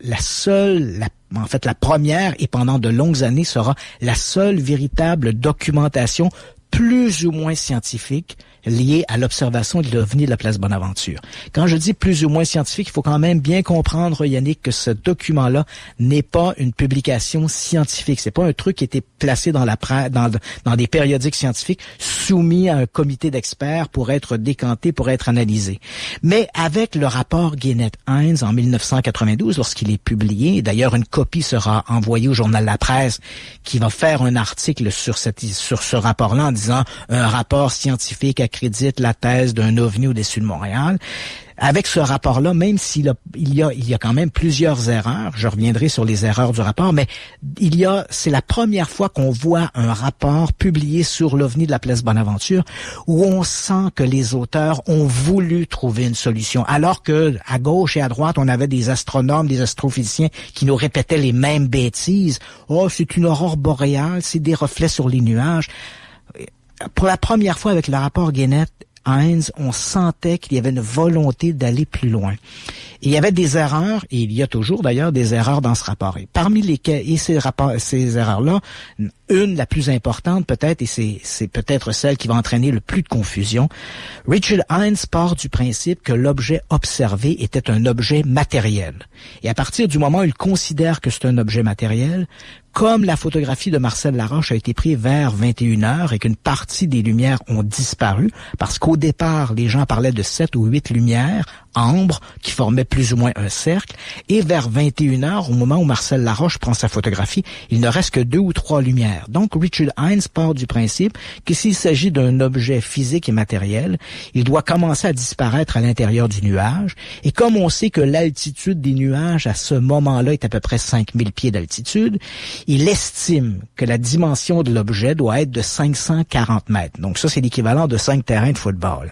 première et pendant de longues années sera la seule véritable documentation plus ou moins scientifique liée à l'observation de l'OVNI de la place Bonaventure. Quand je dis plus ou moins scientifique, il faut quand même bien comprendre, Yannick, que ce document-là n'est pas une publication scientifique. C'est pas un truc qui a été placé dans la presse, dans des périodiques scientifiques, soumis à un comité d'experts pour être décanté, pour être analysé. Mais avec le rapport Guénette-Hines en 1992, lorsqu'il est publié, d'ailleurs une copie sera envoyée au journal La Presse, qui va faire un article sur ce rapport-là en disant un rapport scientifique accrédite la thèse d'un OVNI au-dessus de Montréal. Avec ce rapport-là, même s'il y a quand même plusieurs erreurs, je reviendrai sur les erreurs du rapport, mais c'est la première fois qu'on voit un rapport publié sur l'OVNI de la place Bonaventure où on sent que les auteurs ont voulu trouver une solution, alors que à gauche et à droite, on avait des astronomes, des astrophysiciens qui nous répétaient les mêmes bêtises. Oh, c'est une aurore boréale, c'est des reflets sur les nuages. Pour la première fois avec le rapport Guénette-Hines, on sentait qu'il y avait une volonté d'aller plus loin. Et il y avait des erreurs, et il y a toujours d'ailleurs des erreurs dans ce rapport. Et parmi ces erreurs-là, une, la plus importante peut-être, et c'est peut-être celle qui va entraîner le plus de confusion, Richard Hines part du principe que l'objet observé était un objet matériel. Et à partir du moment où il considère que c'est un objet matériel, comme la photographie de Marcel Laroche a été prise vers 21h et qu'une partie des lumières ont disparu, parce qu'au départ, les gens parlaient de 7 ou 8 lumières, ambre qui formait plus ou moins un cercle. Et vers 21h, au moment où Marcel Laroche prend sa photographie, il ne reste que 2 ou 3 lumières. Donc, Richard Hines part du principe que s'il s'agit d'un objet physique et matériel, il doit commencer à disparaître à l'intérieur du nuage. Et comme on sait que l'altitude des nuages à ce moment-là est à peu près 5000 pieds d'altitude, il estime que la dimension de l'objet doit être de 540 mètres. Donc ça, c'est l'équivalent de 5 terrains de football.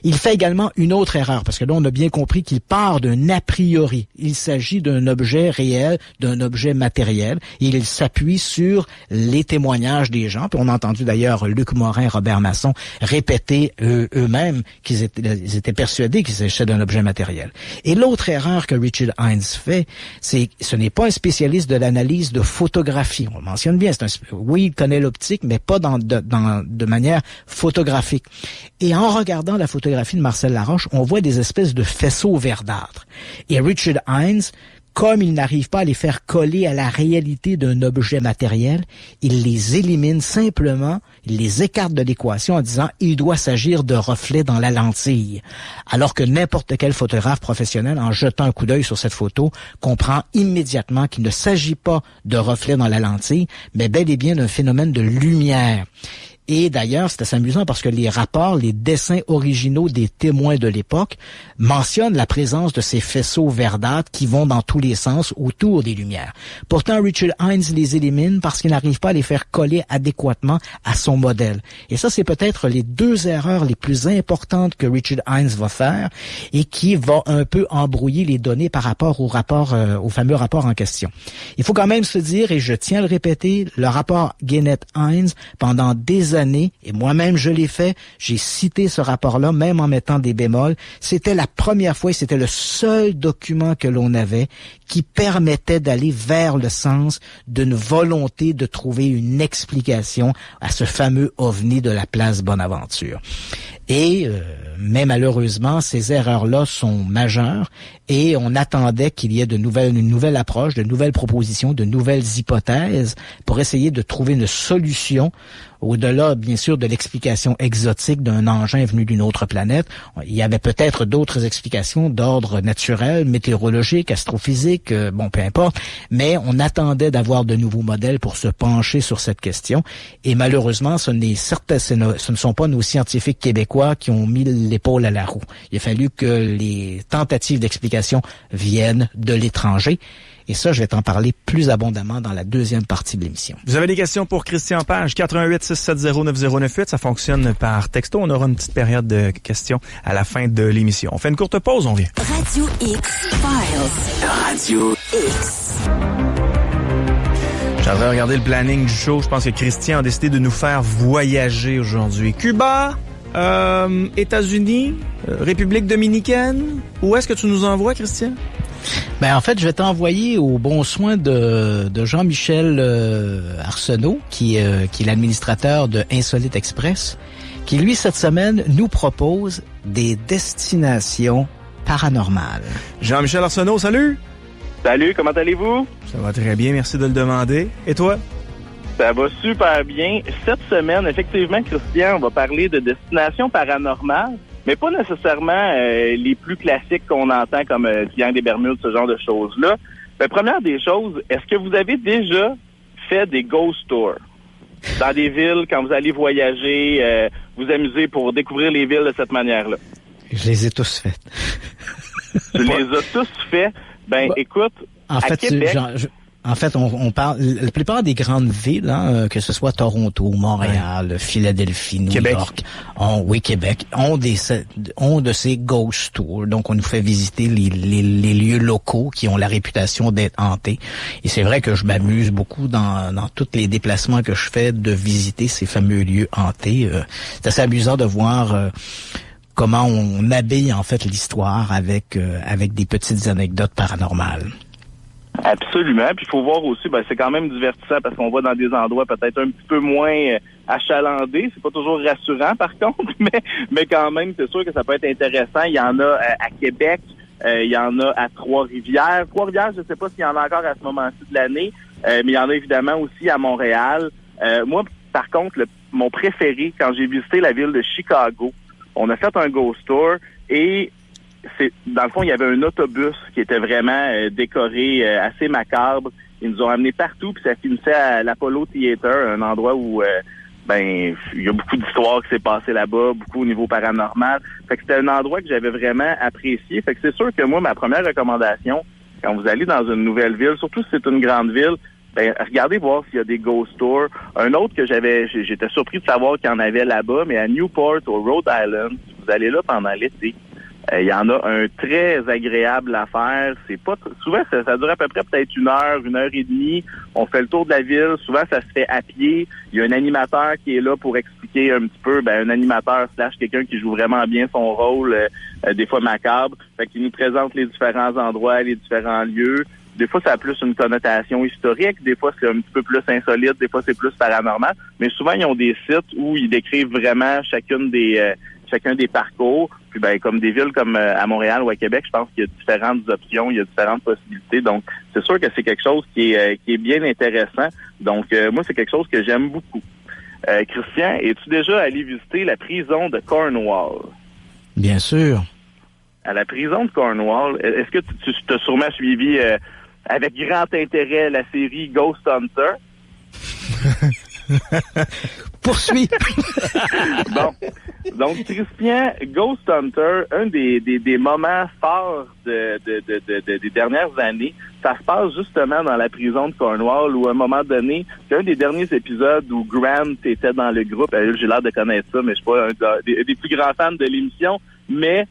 Il fait également une autre erreur, parce que là, on a bien compris qu'il part d'un a priori. Il s'agit d'un objet réel, d'un objet matériel. Et il s'appuie sur les témoignages des gens. Puis on a entendu d'ailleurs Luc Morin, Robert Masson répéter eux-mêmes qu'ils étaient persuadés qu'il s'agissait d'un objet matériel. Et l'autre erreur que Richard Hines fait, c'est ce n'est pas un spécialiste de l'analyse de photographie. On le mentionne bien. Oui, il connaît l'optique, mais pas de manière photographique. Et en regardant la photographie de Marcel Laroche, on voit des espèces de faisceaux verdâtres. Et Richard Hines, comme il n'arrive pas à les faire coller à la réalité d'un objet matériel, il les élimine simplement, il les écarte de l'équation en disant « il doit s'agir de reflets dans la lentille ». Alors que n'importe quel photographe professionnel, en jetant un coup d'œil sur cette photo, comprend immédiatement qu'il ne s'agit pas de reflets dans la lentille, mais bel et bien d'un phénomène de lumière. Et d'ailleurs, c'est assez amusant parce que les rapports, les dessins originaux des témoins de l'époque mentionnent la présence de ces faisceaux verdâtres qui vont dans tous les sens autour des lumières. Pourtant, Richard Hines les élimine parce qu'il n'arrive pas à les faire coller adéquatement à son modèle. Et ça, c'est peut-être les 2 erreurs les plus importantes que Richard Hines va faire et qui va un peu embrouiller les données par rapport au fameux rapport en question. Il faut quand même se dire, et je tiens à le répéter, le rapport Guénette-Hines, pendant des années, et moi-même je l'ai fait, j'ai cité ce rapport-là, même en mettant des bémols, c'était la première fois et c'était le seul document que l'on avait qui permettait d'aller vers le sens d'une volonté de trouver une explication à ce fameux ovni de la place Bonaventure. Et mais malheureusement, ces erreurs-là sont majeures et on attendait qu'il y ait une nouvelle approche, de nouvelles propositions, de nouvelles hypothèses pour essayer de trouver une solution au-delà, bien sûr, de l'explication exotique d'un engin venu d'une autre planète. Il y avait peut-être d'autres explications d'ordre naturel, météorologique, astrophysique, peu importe, mais on attendait d'avoir de nouveaux modèles pour se pencher sur cette question. Et malheureusement, ce ne sont pas nos scientifiques québécois qui ont mis l'épaule à la roue. Il a fallu que les tentatives d'explication viennent de l'étranger. Et ça, je vais t'en parler plus abondamment dans la deuxième partie de l'émission. Vous avez des questions pour Christian Page, 88-670-9098. Ça fonctionne par texto. On aura une petite période de questions à la fin de l'émission. On fait une courte pause, on vient. Radio X Files. Radio X. J'aimerais regarder le planning du show. Je pense que Christian a décidé de nous faire voyager aujourd'hui. Cuba, États-Unis, République dominicaine. Où est-ce que tu nous envoies, Christian? En fait, je vais t'envoyer au bon soin de Jean-Michel Arsenault, qui est l'administrateur de Insolite Express, qui, lui, cette semaine, nous propose des destinations paranormales. Jean-Michel Arsenault, salut! Salut, comment allez-vous? Ça va très bien, merci de le demander. Et toi? Ça va super bien. Cette semaine, effectivement, Christian, on va parler de destinations paranormales, mais pas nécessairement les plus classiques qu'on entend comme Triangle des Bermudes, ce genre de choses-là. Première des choses, est-ce que vous avez déjà fait des ghost tours dans des villes quand vous allez voyager, vous amuser pour découvrir les villes de cette manière-là? Je les ai tous faites. Tu les as tous faits? Écoute, en fait, Québec... En fait, on parle, la plupart des grandes villes, que ce soit Toronto, Montréal, Philadelphie, New York, Québec, ont de ces ghost tours. Donc, on nous fait visiter les lieux locaux qui ont la réputation d'être hantés. Et c'est vrai que je m'amuse beaucoup dans tous les déplacements que je fais de visiter ces fameux lieux hantés. C'est assez amusant de voir comment on habille en fait l'histoire avec des petites anecdotes paranormales. Absolument. Puis il faut voir aussi, c'est quand même divertissant parce qu'on va dans des endroits peut-être un petit peu moins achalandés. C'est pas toujours rassurant par contre, mais quand même, c'est sûr que ça peut être intéressant. Il y en a à Québec, il y en a à Trois-Rivières. Trois-Rivières, je sais pas s'il y en a encore à ce moment-ci de l'année, mais il y en a évidemment aussi à Montréal. Moi, par contre, mon préféré, quand j'ai visité la ville de Chicago, on a fait un ghost tour et dans le fond, il y avait un autobus qui était vraiment décoré, assez macabre. Ils nous ont amenés partout, puis ça finissait à l'Apollo Theater, un endroit où il y a beaucoup d'histoires qui s'est passé là-bas, beaucoup au niveau paranormal. Fait que c'était un endroit que j'avais vraiment apprécié. Fait que c'est sûr que moi, ma première recommandation, quand vous allez dans une nouvelle ville, surtout si c'est une grande ville, regardez voir s'il y a des ghost tours. Un autre que j'étais surpris de savoir qu'il y en avait là-bas, mais à Newport, au Rhode Island, si vous allez là pendant l'été, il y en a un très agréable à faire. C'est pas souvent ça dure à peu près peut-être 1 heure, 1 heure et demie. On fait le tour de la ville. Souvent ça se fait à pied. Il y a un animateur qui est là pour expliquer un petit peu. Un animateur / quelqu'un qui joue vraiment bien son rôle, des fois macabre. Fait qu'il nous présente les différents endroits, les différents lieux. Des fois, ça a plus une connotation historique. Des fois, c'est un petit peu plus insolite. Des fois, c'est plus paranormal. Mais souvent, ils ont des sites où ils décrivent vraiment chacun des parcours. Puis, comme des villes comme à Montréal ou à Québec, je pense qu'il y a différentes options, il y a différentes possibilités. Donc, c'est sûr que c'est quelque chose qui est bien intéressant. Donc, moi, c'est quelque chose que j'aime beaucoup. Christian, es-tu déjà allé visiter la prison de Cornwall? Bien sûr. À la prison de Cornwall, est-ce que tu t'as sûrement suivi avec grand intérêt la série Ghost Hunter? Poursuis. Bon. Donc, Christian, Ghost Hunter, un des moments forts des dernières années, ça se passe justement dans la prison de Cornwall où, à un moment donné, c'est un des derniers épisodes où Grant était dans le groupe. J'ai l'air de connaître ça, mais je suis pas un des plus grands fans de l'émission, mais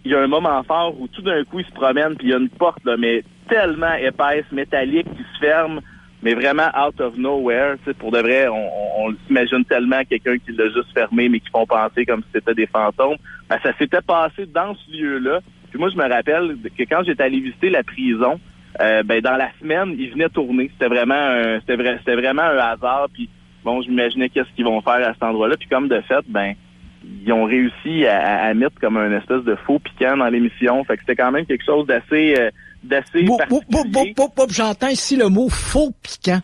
il y a un moment fort où tout d'un coup, il se promène puis il y a une porte, là, mais tellement épaisse, métallique, qui se ferme, mais vraiment out of nowhere. Tu sais, pour de vrai, on s'imagine tellement quelqu'un qui l'a juste fermé, mais qui font penser comme si c'était des fantômes. Ça s'était passé dans ce lieu-là. Puis moi, je me rappelle que quand j'étais allé visiter la prison, dans la semaine, ils venaient tourner. C'était vraiment un hasard. Puis bon, je m'imaginais qu'est-ce qu'ils vont faire à cet endroit-là. Puis comme de fait, ils ont réussi à mettre comme un espèce de faux piquant dans l'émission. Fait que c'était quand même quelque chose d'assez particulier. J'entends ici le mot faux piquant.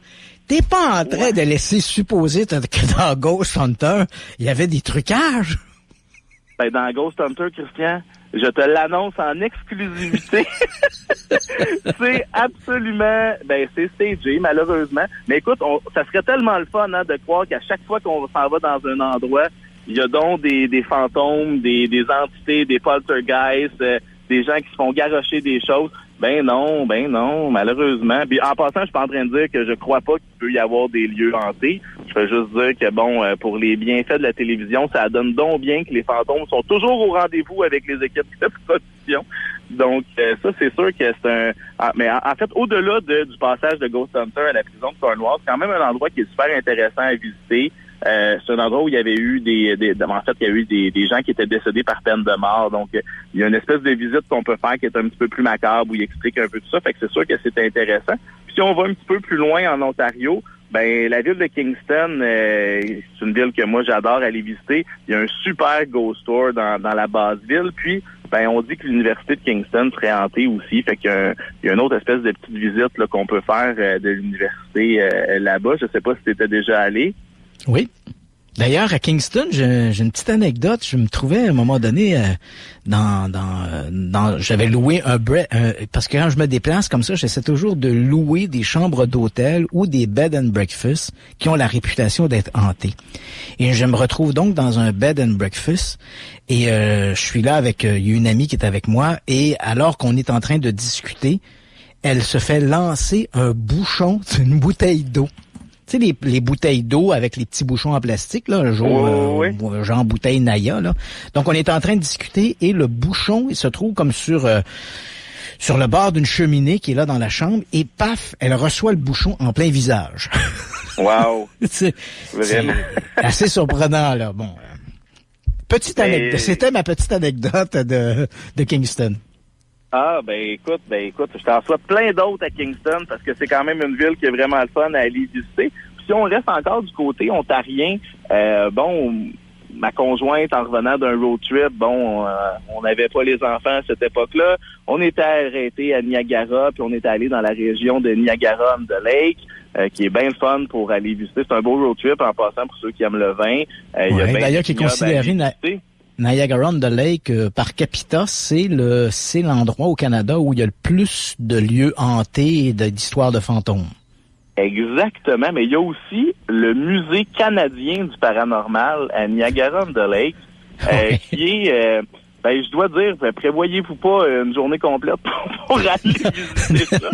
T'es pas en train de laisser supposer que dans Ghost Hunter, il y avait des trucages? Dans Ghost Hunter, Christian, je te l'annonce en exclusivité. C'est absolument, c'est stagé, malheureusement. Mais écoute, ça serait tellement le fun, de croire qu'à chaque fois qu'on s'en va dans un endroit, il y a donc des fantômes, des entités, des poltergeists, des gens qui se font garrocher des choses. Non, malheureusement. Puis en passant, je suis pas en train de dire que je crois pas qu'il peut y avoir des lieux hantés. Je veux juste dire que pour les bienfaits de la télévision, ça donne donc bien que les fantômes sont toujours au rendez-vous avec les équipes de production. Donc ça, c'est sûr que c'est mais en fait, au-delà du passage de Ghost Hunter à la prison de Cornwall, c'est quand même un endroit qui est super intéressant à visiter. C'est un endroit où il y avait eu il y a eu des gens qui étaient décédés par peine de mort. Donc, il y a une espèce de visite qu'on peut faire qui est un petit peu plus macabre, où il explique un peu tout ça. Fait que c'est sûr que c'est intéressant. Puis si on va un petit peu plus loin en Ontario, la ville de Kingston, c'est une ville que moi j'adore aller visiter. Il y a un super ghost tour dans la base ville. Puis, on dit que l'université de Kingston serait hantée aussi. Fait qu'il y a une autre espèce de petite visite là, qu'on peut faire de l'université là-bas. Je sais pas si tu étais déjà allé. Oui. D'ailleurs, à Kingston, j'ai une petite anecdote. Je me trouvais à un moment donné j'avais loué parce que quand je me déplace comme ça, j'essaie toujours de louer des chambres d'hôtel ou des bed and breakfast qui ont la réputation d'être hantés. Et je me retrouve donc dans un bed and breakfast et je suis là avec il y a une amie qui est avec moi et alors qu'on est en train de discuter, elle se fait lancer un bouchon d'une bouteille d'eau. Tu sais, les bouteilles d'eau avec les petits bouchons en plastique, là, genre bouteille Naya, là. Donc, on est en train de discuter et le bouchon, il se trouve comme sur le bord d'une cheminée qui est là dans la chambre et paf, elle reçoit le bouchon en plein visage. Wow! C'est assez surprenant, là. Bon. Petite anecdote. C'était ma petite anecdote de Kingston. Ah, écoute, je t'en souhaite plein d'autres à Kingston parce que c'est quand même une ville qui est vraiment le fun à aller visiter. Puis si on reste encore du côté ontarien, ma conjointe, en revenant d'un road trip, on n'avait pas les enfants à cette époque-là. On était arrêté à Niagara, puis on était allé dans la région de Niagara-on-the-Lake, qui est bien le fun pour aller visiter. C'est un beau road trip en passant pour ceux qui aiment le vin. D'ailleurs, qui est considéré Niagara-on-the-Lake, par capita, c'est l'endroit au Canada où il y a le plus de lieux hantés et d'histoires de fantômes. Exactement, mais il y a aussi le Musée canadien du paranormal à Niagara-on-the-Lake, qui est, je dois dire, prévoyez-vous pas une journée complète pour aller visiter ça.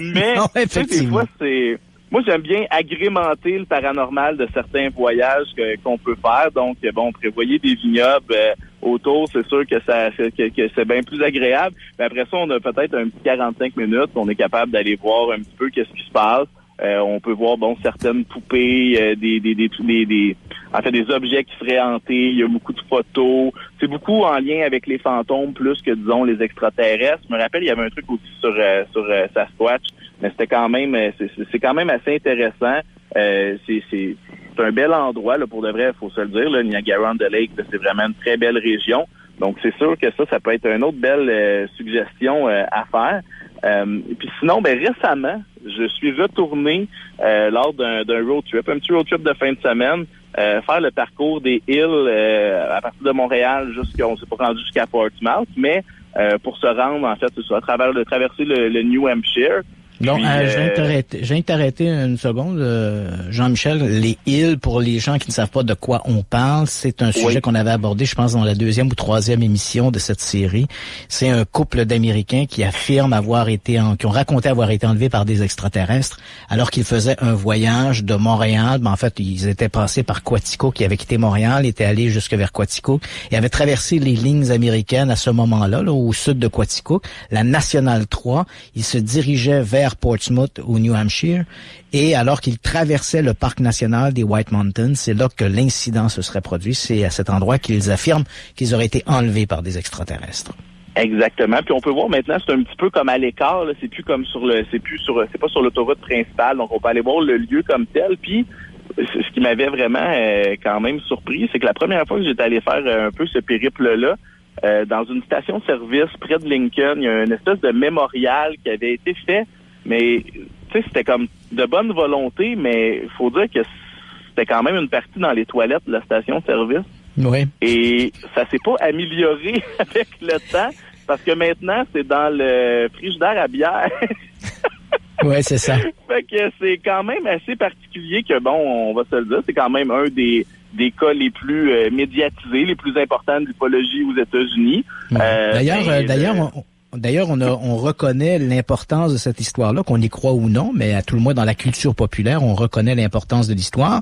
Mais, non, effectivement. Des fois, moi, j'aime bien agrémenter le paranormal de certains voyages qu'on peut faire. Donc, prévoyez des vignobles autour, c'est sûr que c'est bien plus agréable. Mais après ça, on a peut-être un petit 45 minutes. On est capable d'aller voir un petit peu qu'est-ce qui se passe. On peut voir certaines poupées, des objets qui seraient hantés. Il y a beaucoup de photos. C'est beaucoup en lien avec les fantômes plus que, disons, les extraterrestres. Je me rappelle, il y avait un truc aussi sur Sasquatch, mais c'était quand même c'est quand même assez intéressant. C'est un bel endroit là, pour de vrai, il faut se le dire. Là, Niagara-on-the-Lake, c'est vraiment une très belle région. Donc c'est sûr que ça peut être une autre belle suggestion à faire. Et puis sinon, récemment, je suis retourné lors d'un road trip, un petit road trip de fin de semaine, faire le parcours des îles à partir de Montréal on s'est pas rendu jusqu'à Portsmouth, mais pour se rendre, en fait, à travers de traverser le New Hampshire. Non, je viens de t'arrêter une seconde, Jean-Michel. Les îles, pour les gens qui ne savent pas de quoi on parle, c'est un sujet qu'on avait abordé, je pense, dans la 2e ou 3e émission de cette série. C'est un couple d'Américains qui affirment qui ont raconté avoir été enlevés par des extraterrestres alors qu'ils faisaient un voyage de Montréal. En fait, ils étaient passés par Quatico, qui avait quitté Montréal, étaient allés jusque vers Quatico et avaient traversé les lignes américaines à ce moment-là, là, au sud de Quatico, la Nationale 3. Ils se dirigeaient vers Portsmouth au New Hampshire, et alors qu'ils traversaient le parc national des White Mountains, c'est là que l'incident se serait produit. C'est à cet endroit qu'ils affirment qu'ils auraient été enlevés par des extraterrestres. Exactement. Puis on peut voir maintenant, c'est un petit peu comme à l'écart, là. C'est plus comme c'est pas sur l'autoroute principale, donc on peut aller voir le lieu comme tel. Puis ce qui m'avait vraiment quand même surpris, c'est que la première fois que j'étais allé faire un peu ce périple-là, dans une station-service près de Lincoln, il y a une espèce de mémorial qui avait été fait. Mais, tu sais, c'était comme de bonne volonté, mais il faut dire que c'était quand même une partie dans les toilettes de la station-service. Oui. Et ça s'est pas amélioré avec le temps, parce que maintenant, c'est dans le frigidaire à bière. Oui, c'est ça. Fait que c'est quand même assez particulier que, on va se le dire, c'est quand même un des cas les plus médiatisés, les plus importants de l'ufologie aux États-Unis. D'ailleurs, on reconnaît l'importance de cette histoire-là, qu'on y croit ou non, mais à tout le moins dans la culture populaire, on reconnaît l'importance de l'histoire.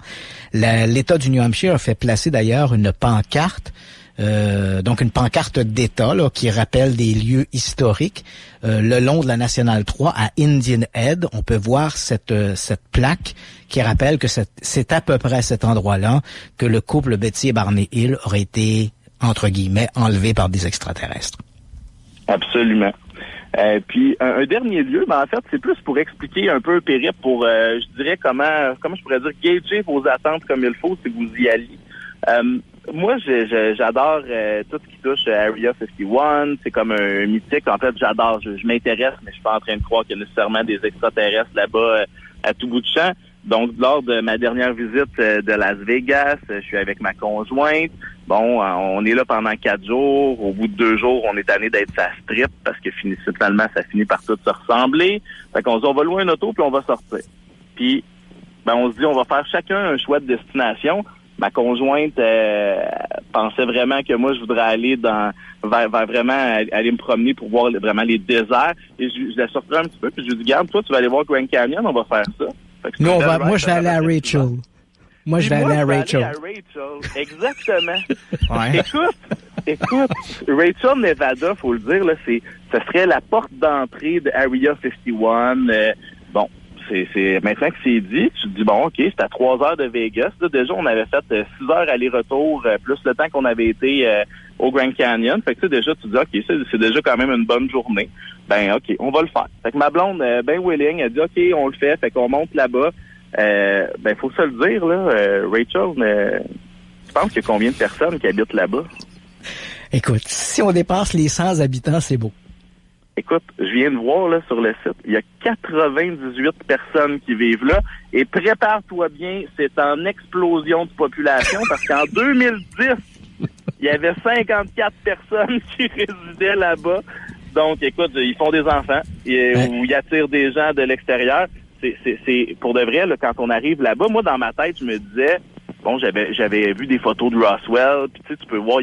L'État du New Hampshire a fait placer d'ailleurs une pancarte, donc une pancarte d'État là, qui rappelle des lieux historiques. Le long de la Nationale 3 à Indian Head, on peut voir cette plaque qui rappelle que c'est à peu près à cet endroit-là que le couple Betty et Barney Hill aurait été, entre guillemets, enlevé par des extraterrestres. Absolument. Puis un dernier lieu, en fait, c'est plus pour expliquer un peu le périple, pour, je dirais, comment je pourrais dire, gager vos attentes comme il faut si vous y allez. Moi, j'adore tout ce qui touche Area 51. C'est comme un mythique. En fait, j'adore. Je m'intéresse, mais je suis pas en train de croire qu'il y a nécessairement des extraterrestres là-bas à tout bout de champ. Donc, lors de ma dernière visite de Las Vegas, je suis avec ma conjointe. On est là pendant 4 jours. Au bout de 2 jours, on est tanné d'être sa strip parce que finalement, ça finit par tout se ressembler. Fait qu'on se dit, on va louer un auto puis on va sortir. Puis, on se dit, on va faire chacun un choix de destination. Ma conjointe pensait vraiment que moi, je voudrais aller vers vraiment aller me promener pour voir vraiment les déserts. Et je la sortirai un petit peu, puis je lui dis, garde, toi, tu vas aller voir Grand Canyon, on va faire ça. Moi, je vais aller à Rachel. Moi, je vais aller à Rachel. Exactement. Ouais. Écoute, Rachel, Nevada, faut le dire, là, ça serait la porte d'entrée de Area 51. C'est maintenant que c'est dit, tu te dis, OK, c'est à 3 heures de Vegas. Là, déjà, on avait fait 6 heures aller-retour, plus le temps qu'on avait été au Grand Canyon. Fait que déjà, tu te dis, OK, c'est déjà quand même une bonne journée. OK, on va le faire. Fait que ma blonde, willing, elle dit, OK, on le fait. Fait qu'on monte là-bas. Faut se le dire, là, Rachel, tu penses qu'il y a combien de personnes qui habitent là-bas? Écoute, si on dépasse les 100 habitants, c'est beau. Écoute, je viens de voir là sur le site, il y a 98 personnes qui vivent là. Et prépare-toi bien, c'est en explosion de population parce qu'en 2010, Il y avait 54 personnes qui résidaient là-bas. Donc, écoute, ils font des enfants ou ils attirent des gens de l'extérieur. C'est pour de vrai, là, quand on arrive là-bas, moi, dans ma tête, je me disais, bon, j'avais vu des photos de Roswell, puis tu peux voir,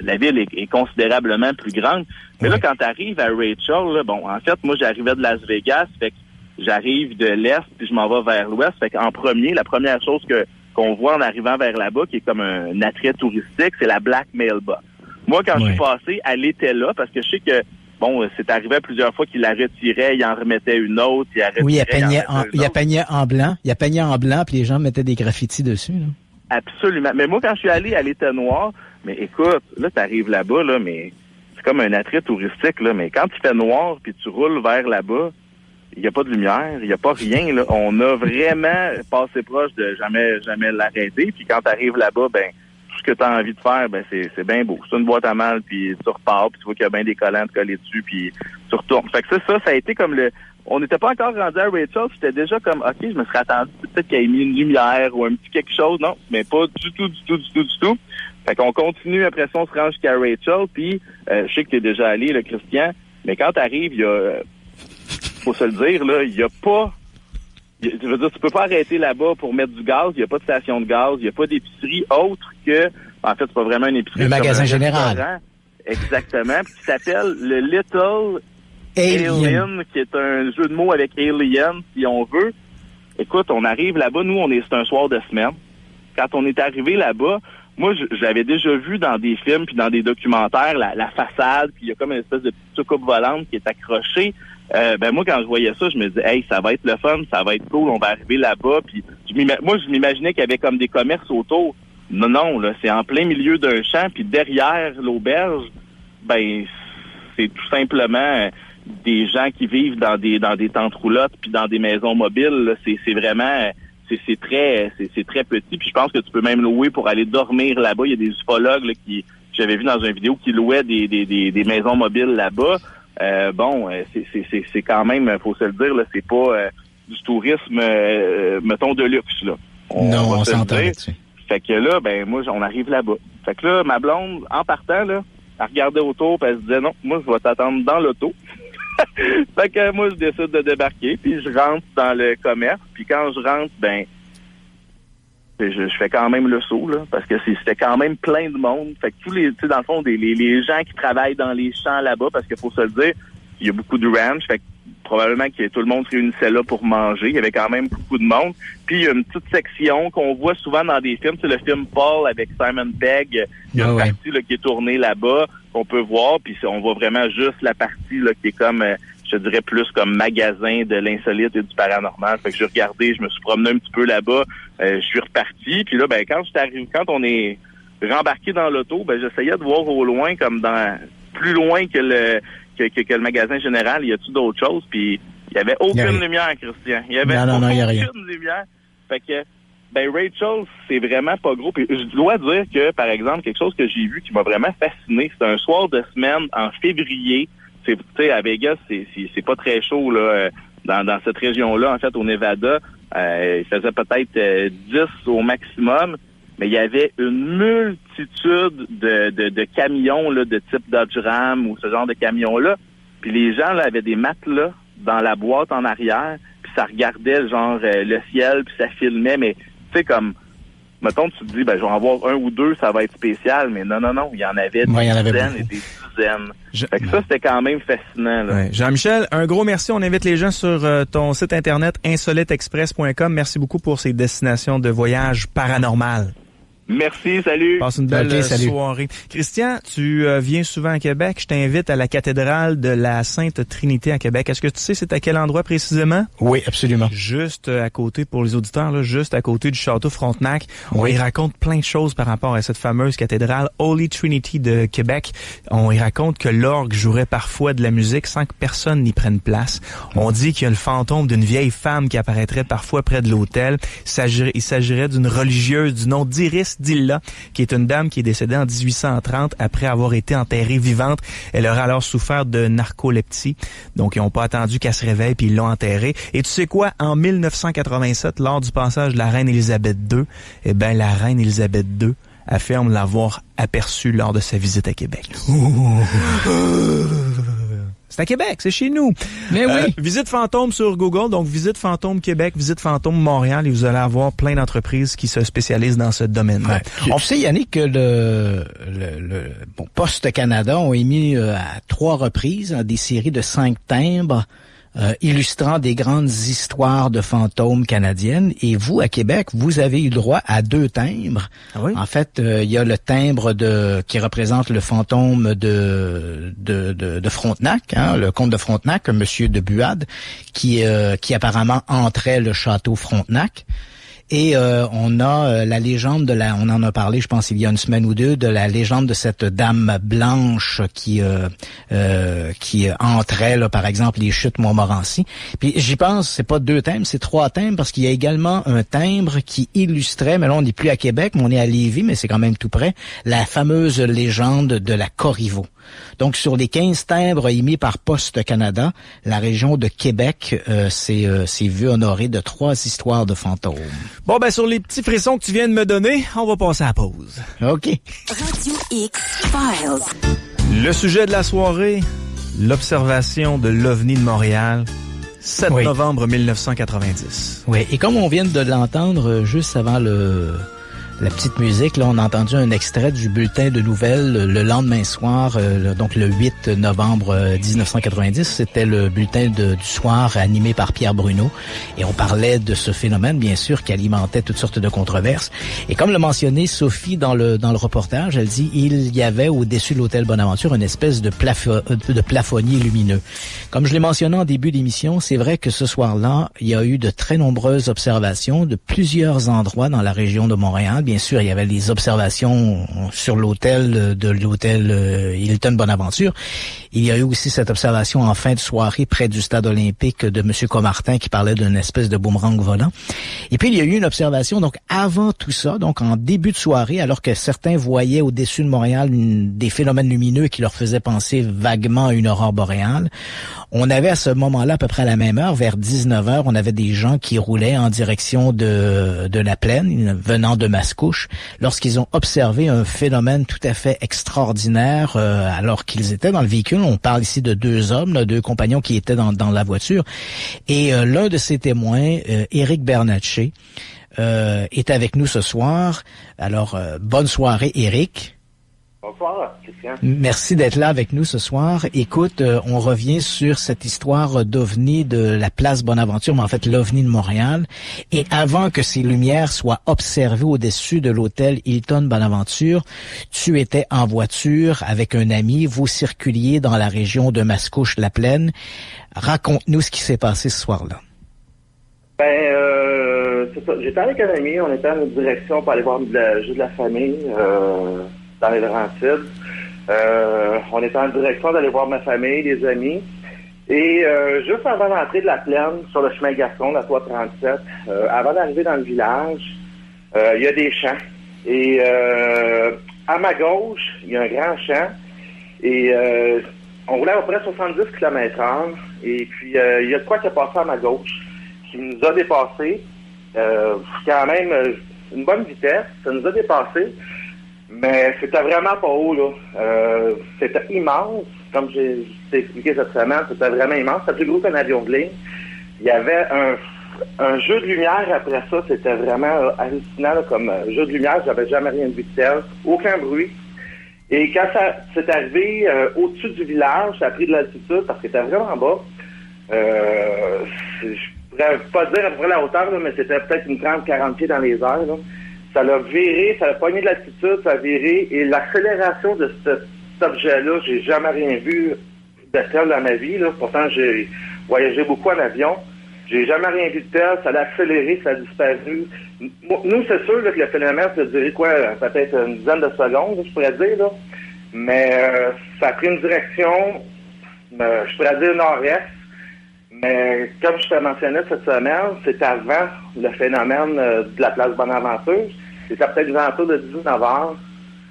la ville est considérablement plus grande. Mais là, quand tu arrives à Rachel, là, bon, en fait, moi, j'arrivais de Las Vegas, fait que j'arrive de l'Est, puis je m'en vais vers l'Ouest. Fait qu'en premier, la première chose qu'on voit en arrivant vers là-bas, qui est comme un attrait touristique, c'est la Black Mailbox. Moi, quand je suis passé, elle était là, parce que je sais que, bon, c'est arrivé plusieurs fois qu'il la retirait, il en remettait une autre, il la retirait, oui, il a peigné en blanc. Il a peigné en blanc, puis les gens mettaient des graffitis dessus, là. Absolument. Mais moi, quand je suis allé, elle était noire. Mais écoute, là, t'arrives là-bas, là, mais c'est comme un attrait touristique, là. Mais quand il fait noir, puis tu roules vers là-bas, il n'y a pas de lumière, il n'y a pas rien, là. On a vraiment passé proche de jamais l'arrêter. Puis quand t'arrives là-bas, ben, tout ce que t'as envie de faire, ben, c'est bien beau. C'est une boîte à mal, puis tu repars, puis tu vois qu'il y a bien des collants de coller dessus, puis tu retournes. Fait que ça a été comme on n'était pas encore rendu à Rachel, c'était déjà comme, OK, je me serais attendu peut-être qu'il y ait mis une lumière ou un petit quelque chose. Non, mais pas du tout. Fait qu'on continue, après ça, on se rend jusqu'à Rachel, puis je sais que t'es déjà allé, le Christian, mais quand t'arrives, il y a, faut se le dire, là, il y a pas, je veux dire, tu peux pas arrêter là-bas pour mettre du gaz, il y a pas de station de gaz, il y a pas d'épicerie autre que, en fait, c'est pas vraiment une épicerie. Le magasin général. Exactement, puis qui s'appelle le Little Alien, qui est un jeu de mots avec Alien, si on veut. Écoute, on arrive là-bas, nous, c'est un soir de semaine. Quand on est arrivé là-bas, moi, j'avais déjà vu dans des films puis dans des documentaires la façade, puis il y a comme une espèce de petite soucoupe volante qui est accrochée. Ben moi, quand je voyais ça, je me disais, hey, ça va être le fun, ça va être cool, on va arriver là-bas. Puis moi, je m'imaginais qu'il y avait comme des commerces autour. Non, là, c'est en plein milieu d'un champ, puis derrière l'auberge, ben c'est tout simplement des gens qui vivent dans des tentes roulottes puis dans des maisons mobiles. Là. C'est vraiment c'est très petit. Puis je pense que tu peux même louer pour aller dormir là-bas. Il y a des ufologues là, j'avais vu dans une vidéo qui louaient des maisons mobiles là-bas. C'est quand même, faut se le dire, là, c'est pas du tourisme mettons de luxe là. On s'entend là-dessus. Fait que là, ben moi, on arrive là-bas. Fait que là, ma blonde, en partant, là, elle regardait autour, puis elle se disait non, moi je vais t'attendre dans l'auto. Fait que moi, je décide de débarquer, puis je rentre dans le commerce, puis quand je rentre, ben je fais quand même le saut, là, parce que c'était quand même plein de monde. Fait que tous les, tu sais, dans le fond, les gens qui travaillent dans les champs là-bas, parce qu'il faut se le dire, il y a beaucoup de ranch, fait que probablement que tout le monde se réunissait là pour manger. Il y avait quand même beaucoup de monde. Puis il y a une petite section qu'on voit souvent dans des films. C'est le film Paul avec Simon Pegg. Il y a une partie là, qui est tournée là-bas qu'on peut voir. Puis on voit vraiment juste la partie là, qui est comme, je dirais plus comme magasin de l'insolite et du paranormal. Fait que j'ai regardé, je me suis promené un petit peu là-bas. Je suis reparti. Puis là, ben quand on est rembarqué dans l'auto, ben j'essayais de voir au loin, comme plus loin que le magasin général, y a-tu d'autres choses? Puis il y avait aucune lumière, Christian. Il y avait aucune lumière. Fait que ben Rachel, c'est vraiment pas gros. Puis je dois dire que, par exemple, quelque chose que j'ai vu qui m'a vraiment fasciné, c'est un soir de semaine en février. Tu sais, à Vegas, c'est pas très chaud là dans cette région-là, en fait, au Nevada. Il faisait peut-être 10 au maximum. Mais il y avait une multitude de camions là, de type Dodge Ram ou ce genre de camions-là. Puis les gens là avaient des matelas dans la boîte en arrière, puis ça regardait genre le ciel, puis ça filmait. Mais tu sais, comme, mettons, tu te dis, ben je vais en voir un ou deux, ça va être spécial. Mais non, il y en avait des dizaines et des dizaines. Fait que ça, c'était quand même fascinant. Là. Ouais. Jean-Michel, un gros merci. On invite les gens sur ton site internet insoliteexpress.com. Merci beaucoup pour ces destinations de voyage paranormales. Merci, salut. Passe une belle soirée. Christian, tu viens souvent à Québec. Je t'invite à la cathédrale de la Sainte Trinité à Québec. Est-ce que tu sais c'est à quel endroit précisément? Oui, absolument. Juste à côté, pour les auditeurs, là, juste à côté du château Frontenac. On y raconte plein de choses par rapport à cette fameuse cathédrale Holy Trinity de Québec. On y raconte que l'orgue jouerait parfois de la musique sans que personne n'y prenne place. On dit qu'il y a le fantôme d'une vieille femme qui apparaîtrait parfois près de l'autel. Il s'agirait d'une religieuse du nom d'Iris Dilla, qui est une dame qui est décédée en 1830 après avoir été enterrée vivante. Elle aurait alors souffert de narcolepsie. Donc, ils n'ont pas attendu qu'elle se réveille puis ils l'ont enterrée. Et tu sais quoi? En 1987, lors du passage de la reine Élisabeth II, eh ben, la reine Élisabeth II affirme l'avoir aperçu lors de sa visite à Québec. C'est à Québec, c'est chez nous. Mais oui. Visite fantôme sur Google, donc visite fantôme Québec, visite fantôme Montréal, et vous allez avoir plein d'entreprises qui se spécialisent dans ce domaine-là. Ouais. On sait, Yannick, que le Poste Canada ont émis à 3 reprises des séries de 5 timbres illustrant des grandes histoires de fantômes canadiennes. Et vous, à Québec, vous avez eu droit à 2 timbres. Ah oui? En fait, il y a le timbre qui représente le fantôme de Frontenac, hein, le comte de Frontenac, Monsieur de Buade, qui apparemment entrait le château Frontenac. Et on a la légende on en a parlé, je pense, il y a une semaine ou deux, de la légende de cette dame blanche qui entrait, là, par exemple, les chutes Montmorency. Puis j'y pense, c'est pas 2 timbres, c'est 3 timbres, parce qu'il y a également un timbre qui illustrait, mais là on n'est plus à Québec, mais on est à Lévis, mais c'est quand même tout près, la fameuse légende de la Corriveau. Donc, sur les 15 timbres émis par Poste Canada, la région de Québec s'est vue honorée de 3 histoires de fantômes. Bon, ben, sur les petits frissons que tu viens de me donner, on va passer à la pause. OK. Radio X Files. Le sujet de la soirée, l'observation de l'OVNI de Montréal, 7 novembre 1990. Oui, et comme on vient de l'entendre juste avant la petite musique, là, on a entendu un extrait du bulletin de nouvelles le lendemain soir, donc le 8 novembre 1990. C'était le bulletin du soir animé par Pierre Bruno. Et on parlait de ce phénomène, bien sûr, qui alimentait toutes sortes de controverses. Et comme l'a mentionné Sophie dans le reportage, elle dit il y avait au-dessus de l'hôtel Bonaventure une espèce de plafonnier lumineux. Comme je l'ai mentionné en début d'émission, c'est vrai que ce soir-là, il y a eu de très nombreuses observations de plusieurs endroits dans la région de Montréal. Bien sûr, il y avait les observations sur l'hôtel Hilton Bonaventure. Il y a eu aussi cette observation en fin de soirée près du stade olympique de M. Comartin qui parlait d'une espèce de boomerang volant. Et puis, il y a eu une observation donc avant tout ça, donc en début de soirée, alors que certains voyaient au-dessus de Montréal des phénomènes lumineux qui leur faisaient penser vaguement à une aurore boréale. On avait à ce moment-là, à peu près à la même heure, vers 19h, on avait des gens qui roulaient en direction de la plaine, venant de Mascouche, lorsqu'ils ont observé un phénomène tout à fait extraordinaire alors qu'ils étaient dans le véhicule. On parle ici de 2 hommes, 2 compagnons qui étaient dans la voiture. Et l'un de ces témoins, Éric Bernatchez, est avec nous ce soir. Alors, bonne soirée, Éric. Bonsoir, Christian. Merci d'être là avec nous ce soir. Écoute, on revient sur cette histoire d'OVNI de la place Bonaventure, mais en fait l'OVNI de Montréal. Et avant que ces lumières soient observées au-dessus de l'hôtel Hilton Bonaventure, tu étais en voiture avec un ami, vous circuliez dans la région de Mascouche-la-Plaine. Raconte-nous ce qui s'est passé ce soir-là. C'est ça. J'étais avec un ami, on était en une direction pour aller voir juste de la famille. Dans les Laurentides. On était en direction d'aller voir ma famille, des amis. Et juste avant d'entrer de la plaine, sur le chemin Gaston, la 337, avant d'arriver dans le village, il y a des champs. Et à ma gauche, il y a un grand champ. Et on roulait à peu près 70 km/h. Et puis, il y a de quoi qui a passé à ma gauche, qui nous a dépassé. Quand même, une bonne vitesse. Ça nous a dépassé. Mais c'était vraiment pas haut, là. C'était immense. Comme j'ai expliqué cette semaine, c'était vraiment immense. C'était plus gros qu'un avion de ligne. Il y avait un jeu de lumière après ça. C'était vraiment hallucinant, là, comme jeu de lumière. J'avais jamais rien vu de tel. Aucun bruit. Et quand ça s'est arrivé au-dessus du village, ça a pris de l'altitude parce que c'était vraiment bas. Je pourrais pas dire à peu près la hauteur, là, mais c'était peut-être une 30-40 pieds dans les airs, là. Ça l'a viré, ça a pogné de l'altitude, ça a viré. Et l'accélération de cet objet-là, j'ai jamais rien vu de tel dans ma vie, là. Pourtant, j'ai voyagé beaucoup en avion. J'ai jamais rien vu de tel. Ça l'a accéléré, ça a disparu. Nous, c'est sûr là, que le phénomène, ça a duré quoi? Peut-être une dizaine de secondes, je pourrais dire, là. Mais ça a pris une direction, je pourrais dire nord-est. Mais comme je te mentionnais cette semaine, c'est avant le phénomène de la place Bonaventure. C'était peut-être aux alentours de 19h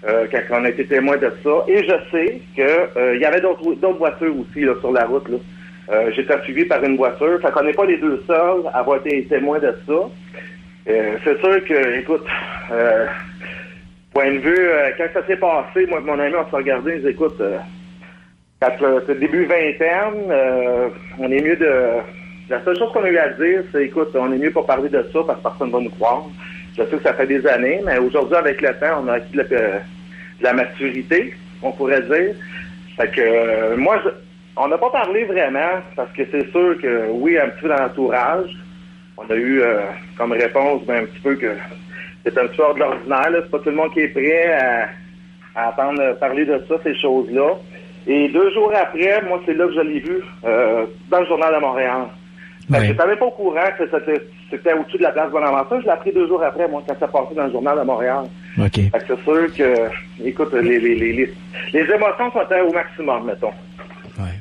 quand on a été témoin de ça. Et je sais que il y avait d'autres voitures aussi là, sur la route. Là. J'étais suivi par une voiture. Fait qu'on n'est pas les deux seuls à avoir été témoins de ça. C'est sûr que, écoute, Point de vue, quand ça s'est passé, moi et mon ami, on s'est regardé, on dit, écoute, quand c'est début vingtaine, on est mieux de... La seule chose qu'on a eu à dire, c'est, écoute, on est mieux pas parler de ça parce que personne va nous croire. Je sais que ça fait des années, mais aujourd'hui, avec le temps, on a acquis de la maturité, on pourrait dire. Fait que, moi, on n'a pas parlé vraiment, parce que c'est sûr que, oui, un petit peu dans l'entourage, on a eu comme réponse, un petit peu que c'est un petit peu hors de l'ordinaire, là. C'est pas tout le monde qui est prêt à entendre parler de ça, ces choses-là. Et 2 jours après, moi, c'est là que je l'ai vu, dans le Journal de Montréal. Fait que je savais pas au courant que c'était au-dessus de la place Bonaventure. Je l'ai appris 2 jours après, moi, quand ça passait dans le Journal de Montréal. OK. Fait que c'est sûr que, écoute, les émotions sont au maximum, mettons. Ouais.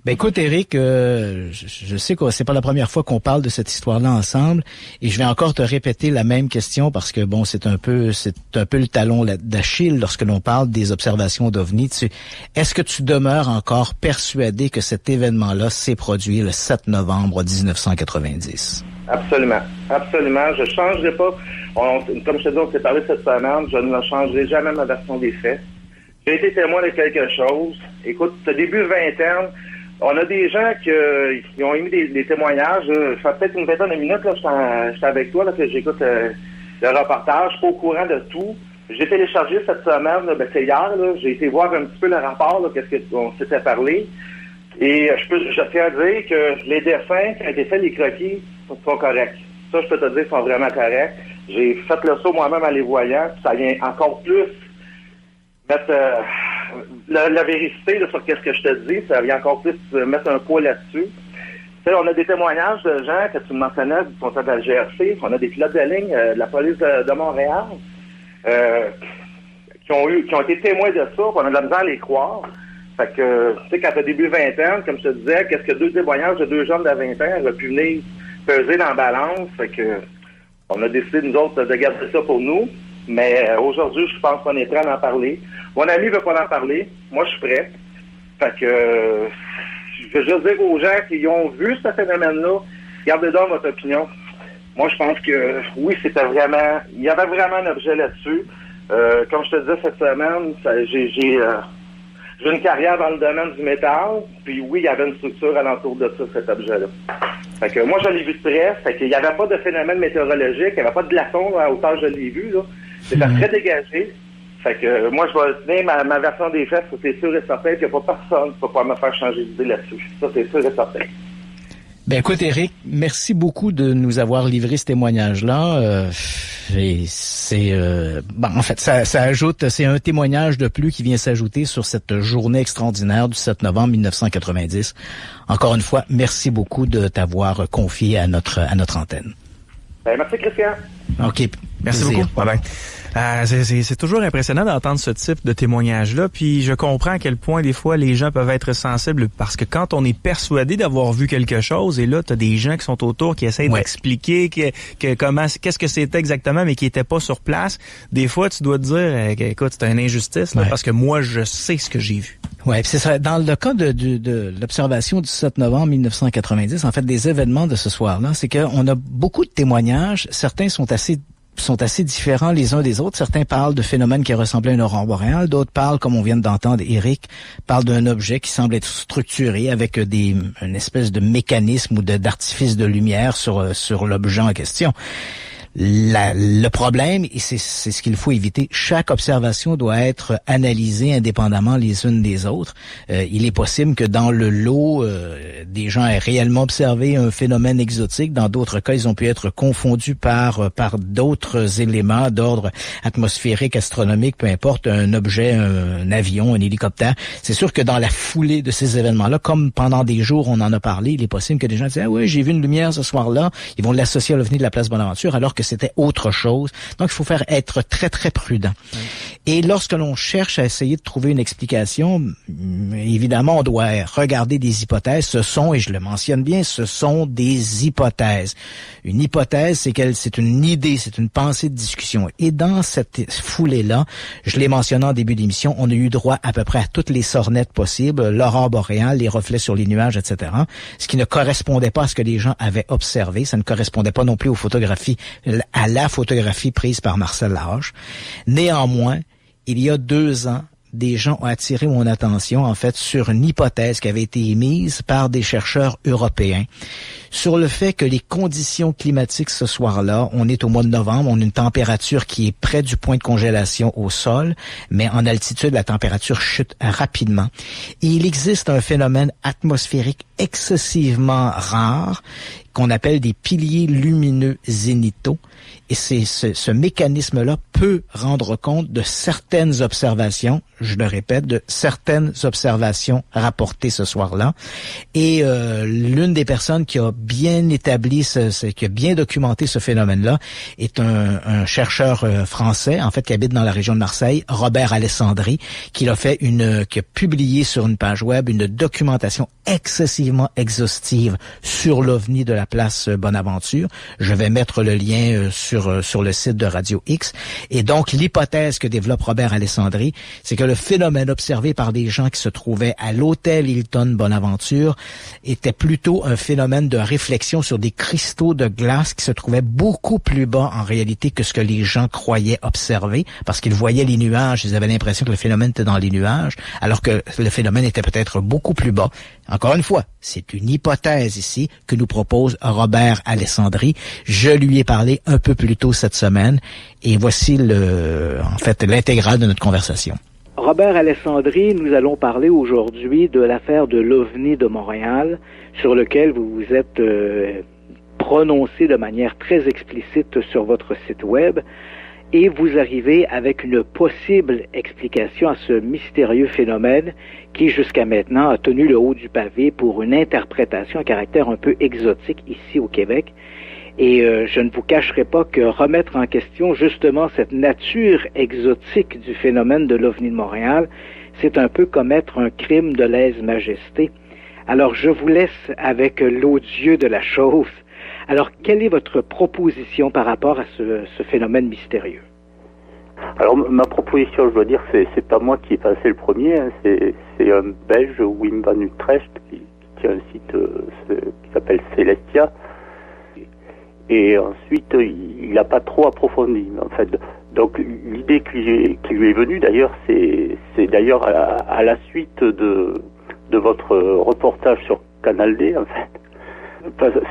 Ben écoute, Éric, je sais que c'est pas la première fois qu'on parle de cette histoire-là ensemble, et je vais encore te répéter la même question parce que bon, c'est un peu le talon d'Achille lorsque l'on parle des observations d'OVNI. Est-ce que tu demeures encore persuadé que cet événement-là s'est produit le 7 novembre 1990? Absolument, absolument. Je changerai pas. Comme je te dis, on s'est parlé cette semaine. Je ne changerai jamais ma version des faits. J'ai été témoin de quelque chose. Écoute, ce début vingtaine. On a des gens qui ont émis des témoignages. Ça fait peut-être une vingtaine de minutes, là, j'étais avec toi, là, que j'écoute le reportage. Je suis pas au courant de tout. J'ai téléchargé cette semaine, c'est hier, là. J'ai été voir un petit peu le rapport, là, qu'est-ce qu'on s'était parlé. Et je tiens à dire que les dessins qui ont été faits, les croquis, sont corrects. Ça, je peux te dire, ils sont vraiment corrects. J'ai fait le saut moi-même en les voyant. Ça vient encore plus mettre la vérité là, sur qu'est-ce que je te dis, ça vient encore plus mettre un poids là-dessus. Tu sais, on a des témoignages de gens que tu me mentionnais du contact de la GRC, on a des pilotes de ligne de la police de Montréal qui ont été témoins de ça, on a de la misère à les croire. Fait que, tu sais, quand t'as début vingtaine, comme je te disais, qu'est-ce que 2 témoignages de 2 jeunes de 20 ans auraient pu venir peser dans la balance? Fait que, on a décidé, nous autres, de garder ça pour nous. Mais aujourd'hui, je pense qu'on est prêt à en parler. Mon ami veut pas en parler. Moi, je suis prêt. Fait que je veux juste dire aux gens qui ont vu ce phénomène-là, gardez donc votre opinion. Moi, je pense que oui, il y avait vraiment un objet là-dessus. Comme je te disais cette semaine, j'ai une carrière dans le domaine du métal. Puis oui, il y avait une structure alentour de ça, cet objet-là. Fait que moi, je l'ai vu de près. Fait qu'il n'y avait pas de phénomène météorologique, il n'y avait pas de glaçon là, à hauteur, je l'ai vu, là. C'était très dégagé. Fait que moi, je vais tenir ma version des faits, c'est sûr et certain qu'il n'y a pas personne qui va pouvoir me faire changer d'idée là-dessus. Ça, c'est sûr et certain. Ben écoute, Éric, merci beaucoup de nous avoir livré ce témoignage-là. Et c'est en fait, ça ajoute, c'est un témoignage de plus qui vient s'ajouter sur cette journée extraordinaire du 7 novembre 1990. Encore une fois, merci beaucoup de t'avoir confié à notre antenne. Ben, merci, Christian. OK. Merci beaucoup. Bye-bye. C'est toujours impressionnant d'entendre ce type de témoignage-là, puis je comprends à quel point des fois les gens peuvent être sensibles, parce que quand on est persuadé d'avoir vu quelque chose, et là t'as des gens qui sont autour qui essayent d'expliquer qu'est-ce que c'était exactement, mais qui étaient pas sur place, des fois tu dois te dire écoute, c'est une injustice là, parce que moi je sais ce que j'ai vu. Ouais, c'est ça. Dans le cas de l'observation du 7 novembre 1990, en fait, des événements de ce soir-là, c'est qu'on a beaucoup de témoignages. Certains sont assez différents les uns des autres. Certains parlent de phénomènes qui ressemblaient à une aurore boréale. D'autres parlent, comme on vient d'entendre, Éric, parlent d'un objet qui semble être structuré avec une espèce de mécanisme ou d'artifice de lumière sur l'objet en question. Le problème, et c'est ce qu'il faut éviter, chaque observation doit être analysée indépendamment les unes des autres. Il est possible que dans le lot, des gens aient réellement observé un phénomène exotique. Dans d'autres cas, ils ont pu être confondus par d'autres éléments d'ordre atmosphérique, astronomique, peu importe, un objet, un avion, un hélicoptère. C'est sûr que dans la foulée de ces événements-là, comme pendant des jours on en a parlé, il est possible que des gens disent « Ah oui, j'ai vu une lumière ce soir-là ». Ils vont l'associer à l'OVNI de la place Bonaventure, alors que c'était autre chose. Donc, il faut être très, très prudent. Oui. Et lorsque l'on cherche à essayer de trouver une explication, évidemment, on doit regarder des hypothèses, se sont, et je le mentionne bien, ce sont des hypothèses. Une hypothèse, c'est une idée, c'est une pensée de discussion. Et dans cette foulée-là, je l'ai mentionné en début d'émission, on a eu droit à peu près à toutes les sornettes possibles, l'aurore boréale, les reflets sur les nuages, etc. Ce qui ne correspondait pas à ce que les gens avaient observé. Ça ne correspondait pas non plus aux photographies, à la photographie prise par Marcel Laroche. Néanmoins, il y a 2 ans, des gens ont attiré mon attention, en fait, sur une hypothèse qui avait été émise par des chercheurs européens sur le fait que les conditions climatiques ce soir-là, on est au mois de novembre, on a une température qui est près du point de congélation au sol, mais en altitude, la température chute rapidement. Et il existe un phénomène atmosphérique excessivement rare qu'on appelle des piliers lumineux zénithaux. Et ce mécanisme-là peut rendre compte de certaines observations, je le répète, de certaines observations rapportées ce soir-là. Et l'une des personnes qui a bien établi, qui a bien documenté ce phénomène-là, est un chercheur français, en fait, qui habite dans la région de Marseille, Robert Alessandri, qui a publié sur une page web une documentation excessivement exhaustive sur l'OVNI de la place Bonaventure. Je vais mettre le lien sur le site de Radio X. Et donc, l'hypothèse que développe Robert Alessandri, c'est que le phénomène observé par des gens qui se trouvaient à l'hôtel Hilton Bonaventure était plutôt un phénomène de réflexion sur des cristaux de glace qui se trouvaient beaucoup plus bas en réalité que ce que les gens croyaient observer, parce qu'ils voyaient les nuages, ils avaient l'impression que le phénomène était dans les nuages, alors que le phénomène était peut-être beaucoup plus bas. Encore une fois, c'est une hypothèse ici que nous propose Robert Alessandri. Je lui ai parlé un peu plus tôt cette semaine et voici l'intégrale de notre conversation. Robert Alessandri, nous allons parler aujourd'hui de l'affaire de l'OVNI de Montréal, sur lequel vous vous êtes prononcé de manière très explicite sur votre site web. Et vous arrivez avec une possible explication à ce mystérieux phénomène qui, jusqu'à maintenant, a tenu le haut du pavé pour une interprétation à caractère un peu exotique ici au Québec. Et je ne vous cacherai pas que remettre en question justement cette nature exotique du phénomène de l'OVNI de Montréal, c'est un peu commettre un crime de lèse-majesté. Alors je vous laisse avec l'odieux de la chose. Alors, quelle est votre proposition par rapport à ce phénomène mystérieux? Alors, ma proposition, je dois dire, c'est pas moi qui ai passé le premier, hein, c'est un Belge, Wim van Utrecht, qui a un site qui s'appelle Celestia. Et ensuite, il n'a pas trop approfondi, en fait. Donc, l'idée qui lui est venue, d'ailleurs, c'est d'ailleurs à la suite de votre reportage sur Canal D, en fait.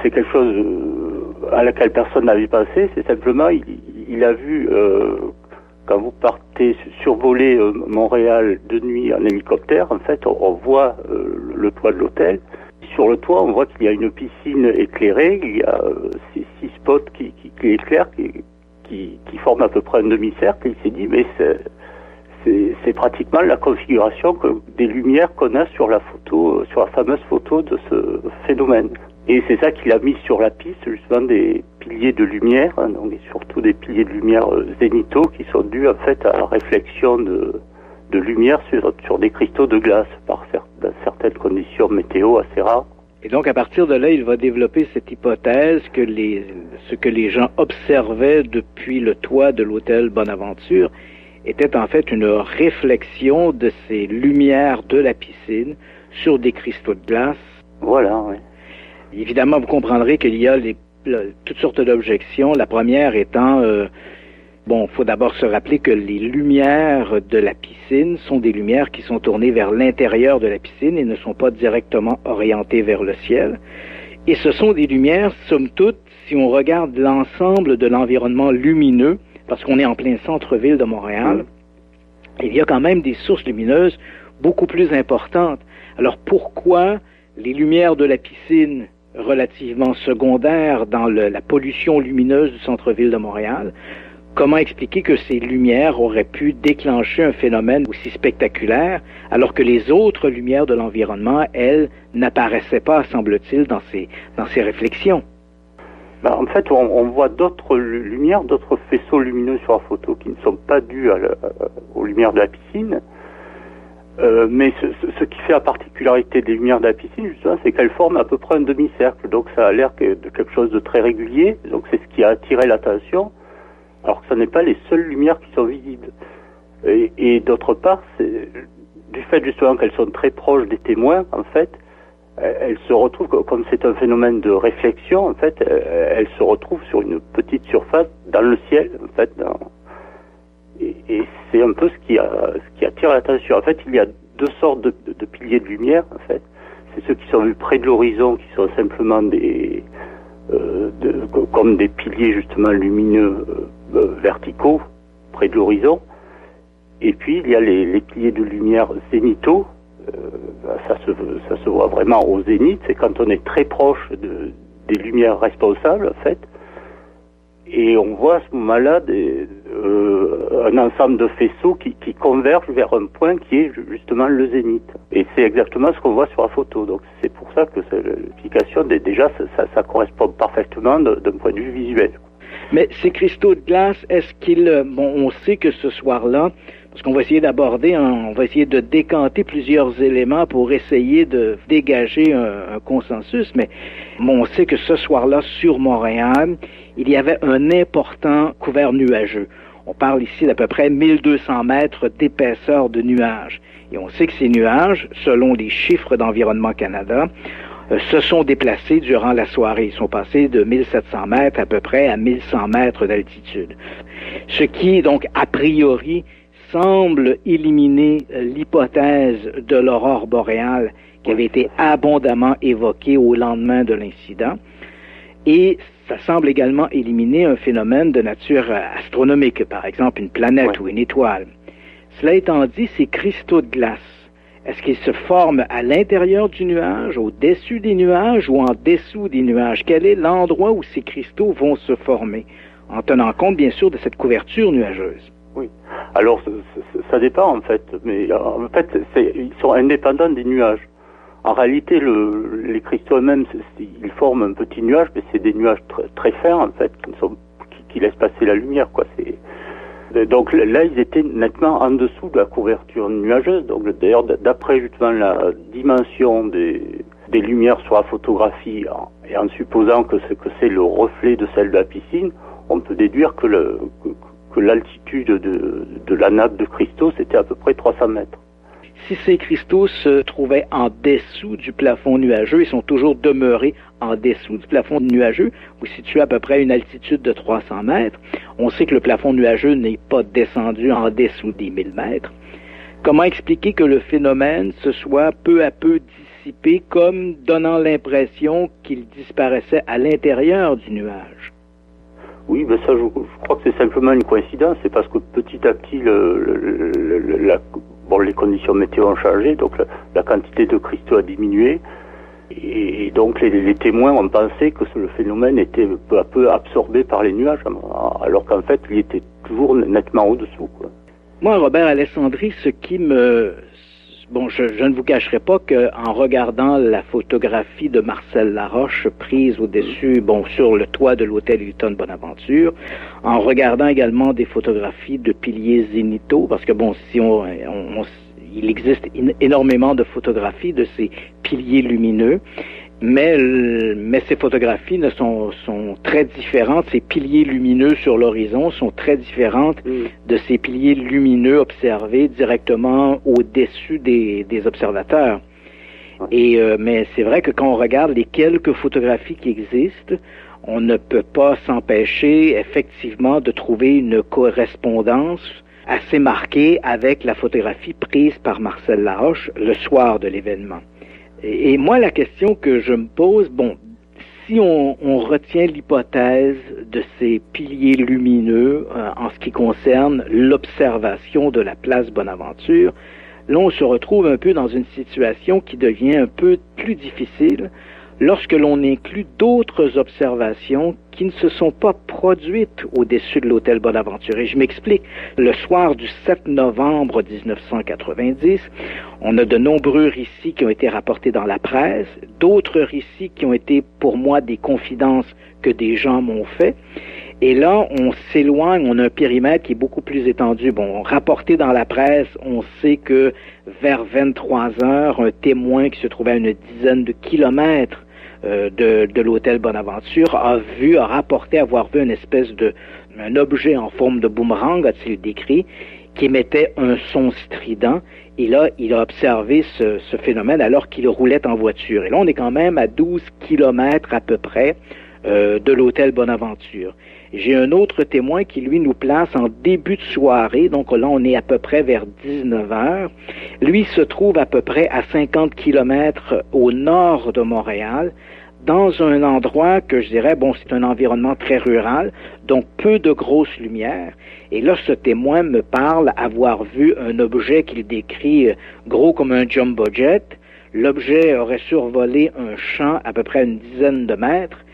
C'est quelque chose à laquelle personne n'avait pensé. C'est simplement, il a vu, quand vous partez survoler Montréal de nuit en hélicoptère, en fait, on voit le toit de l'hôtel. Sur le toit, on voit qu'il y a une piscine éclairée, il y a 6 spots qui éclairent, qui forment à peu près un demi-cercle. Et il s'est dit, mais c'est pratiquement la configuration des lumières qu'on a sur la fameuse photo de ce phénomène. Et c'est ça qu'il a mis sur la piste, justement, des piliers de lumière, hein, donc, et surtout des piliers de lumière zénithaux qui sont dus, en fait, à la réflexion de lumière sur des cristaux de glace dans certaines conditions météo assez rares. Et donc, à partir de là, il va développer cette hypothèse que ce que les gens observaient depuis le toit de l'hôtel Bonaventure était en fait une réflexion de ces lumières de la piscine sur des cristaux de glace. Voilà, oui. Évidemment, vous comprendrez qu'il y a toutes sortes d'objections. La première étant, faut d'abord se rappeler que les lumières de la piscine sont des lumières qui sont tournées vers l'intérieur de la piscine et ne sont pas directement orientées vers le ciel. Et ce sont des lumières, somme toute, si on regarde l'ensemble de l'environnement lumineux, parce qu'on est en plein centre-ville de Montréal, il y a quand même des sources lumineuses beaucoup plus importantes. Alors pourquoi les lumières de la piscine, relativement secondaires dans la pollution lumineuse du centre-ville de Montréal, comment expliquer que ces lumières auraient pu déclencher un phénomène aussi spectaculaire, alors que les autres lumières de l'environnement, elles, n'apparaissaient pas, semble-t-il, dans ces réflexions? En fait, on voit d'autres lumières, d'autres faisceaux lumineux sur la photo qui ne sont pas dus aux lumières de la piscine. Mais ce qui fait la particularité des lumières de la piscine, justement, c'est qu'elles forment à peu près un demi-cercle. Donc ça a l'air de quelque chose de très régulier. Donc c'est ce qui a attiré l'attention, alors que ce n'est pas les seules lumières qui sont visibles. Et d'autre part, du fait justement qu'elles sont très proches des témoins, en fait, elles se retrouvent, comme c'est un phénomène de réflexion, en fait, elles se retrouvent sur une petite surface dans le ciel, en fait, et c'est un peu ce qui attire l'attention. En fait, il y a deux sortes de piliers de lumière, en fait. C'est ceux qui sont vus près de l'horizon, qui sont simplement comme des piliers justement lumineux verticaux près de l'horizon. Et puis il y a les piliers de lumière zénithaux. Ça se voit vraiment au zénith. C'est quand on est très proche des lumières responsables, en fait. Et on voit à ce moment-là un ensemble de faisceaux qui convergent vers un point qui est justement le zénith. Et c'est exactement ce qu'on voit sur la photo. Donc c'est pour ça que l'explication, déjà, ça correspond parfaitement d'un point de vue visuel. Mais ces cristaux de glace, est-ce qu'ils... on sait que ce soir-là, parce qu'on va essayer d'aborder, on va essayer de décanter plusieurs éléments pour essayer de dégager un consensus, mais on sait que ce soir-là, sur Montréal, il y avait un important couvert nuageux. On parle ici d'à peu près 1200 mètres d'épaisseur de nuages. Et on sait que ces nuages, selon les chiffres d'Environnement Canada, se sont déplacés durant la soirée. Ils sont passés de 1700 mètres à peu près à 1100 mètres d'altitude. Ce qui, donc, a priori, semble éliminer l'hypothèse de l'aurore boréale qui avait été abondamment évoquée au lendemain de l'incident. Et ça semble également éliminer un phénomène de nature astronomique, par exemple une planète ou une étoile. Cela étant dit, ces cristaux de glace, est-ce qu'ils se forment à l'intérieur du nuage, au-dessus des nuages ou en dessous des nuages? Quel est l'endroit où ces cristaux vont se former, en tenant compte, bien sûr, de cette couverture nuageuse? Oui. Alors, ça dépend, en fait. Mais en fait, ils sont indépendants des nuages. En réalité, les cristaux eux-mêmes, ils forment un petit nuage, mais c'est des nuages très fins, en fait, qui laissent passer la lumière, quoi. Donc là, ils étaient nettement en dessous de la couverture nuageuse. Donc d'ailleurs, d'après justement la dimension des lumières sur la photographie, et en supposant que c'est le reflet de celle de la piscine, on peut déduire que l'altitude de la nappe de cristaux, c'était à peu près 300 mètres. Si ces cristaux se trouvaient en dessous du plafond nuageux, ils sont toujours demeurés en dessous du plafond nuageux, ou situés à peu près à une altitude de 300 mètres. On sait que le plafond nuageux n'est pas descendu en dessous des 1000 mètres. Comment expliquer que le phénomène se soit peu à peu dissipé, comme donnant l'impression qu'il disparaissait à l'intérieur du nuage? Oui, ben ça, je crois que c'est simplement une coïncidence. C'est parce que petit à petit, les conditions météo ont changé, donc la quantité de cristaux a diminué, et donc les témoins ont pensé que le phénomène était peu à peu absorbé par les nuages, alors qu'en fait, il était toujours nettement au-dessous, quoi. Moi, Robert Alessandri, ce qui me... je ne vous cacherai pas qu'en regardant la photographie de Marcel Laroche prise au-dessus, sur le toit de l'hôtel Hilton Bonaventure, en regardant également des photographies de piliers zénithaux, parce que il existe énormément de photographies de ces piliers lumineux, mais ces photographies sont très différentes. Ces piliers lumineux sur l'horizon sont très différentes de ces piliers lumineux observés directement au-dessus des observateurs. Mais c'est vrai que quand on regarde les quelques photographies qui existent, on ne peut pas s'empêcher effectivement de trouver une correspondance assez marquée avec la photographie prise par Marcel Laroche le soir de l'événement. Et moi, la question que je me pose, si on retient l'hypothèse de ces piliers lumineux en ce qui concerne l'observation de la place Bonaventure, là, on se retrouve un peu dans une situation qui devient un peu plus difficile lorsque l'on inclut d'autres observations qui ne se sont pas produites au-dessus de l'hôtel Bonaventure. Et je m'explique. Le soir du 7 novembre 1990, on a de nombreux récits qui ont été rapportés dans la presse, d'autres récits qui ont été pour moi des confidences que des gens m'ont fait. Et là, on s'éloigne, on a un périmètre qui est beaucoup plus étendu. Bon, rapporté dans la presse, on sait que vers 23 heures, un témoin qui se trouvait à une dizaine de kilomètres de l'hôtel Bonaventure a rapporté avoir vu une espèce un objet en forme de boomerang, a-t-il décrit, qui émettait un son strident. Et là, il a observé ce phénomène alors qu'il roulait en voiture. Et là, on est quand même à 12 kilomètres à peu près de l'hôtel Bonaventure. J'ai un autre témoin qui, lui, nous place en début de soirée. Donc là, on est à peu près vers 19 heures. Lui se trouve à peu près à 50 kilomètres au nord de Montréal, dans un endroit que je dirais, bon, c'est un environnement très rural, donc peu de grosses lumières. Et là, ce témoin me parle avoir vu un objet qu'il décrit gros comme un jumbo jet. L'objet aurait survolé un champ à peu près une dizaine de mètres.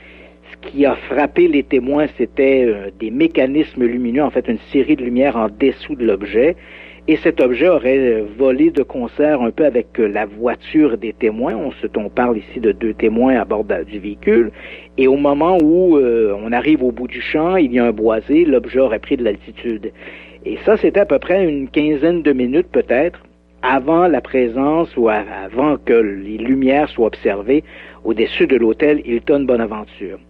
Ce qui a frappé les témoins, c'était des mécanismes lumineux, en fait une série de lumières en dessous de l'objet. Et cet objet aurait volé de concert un peu avec la voiture des témoins. On parle ici de 2 témoins à bord du véhicule. Et au moment où on arrive au bout du champ, il y a un boisé, l'objet aurait pris de l'altitude. Et ça, c'était à peu près une quinzaine de minutes peut-être avant la présence ou avant que les lumières soient observées au-dessus de l'hôtel Hilton Bonaventure.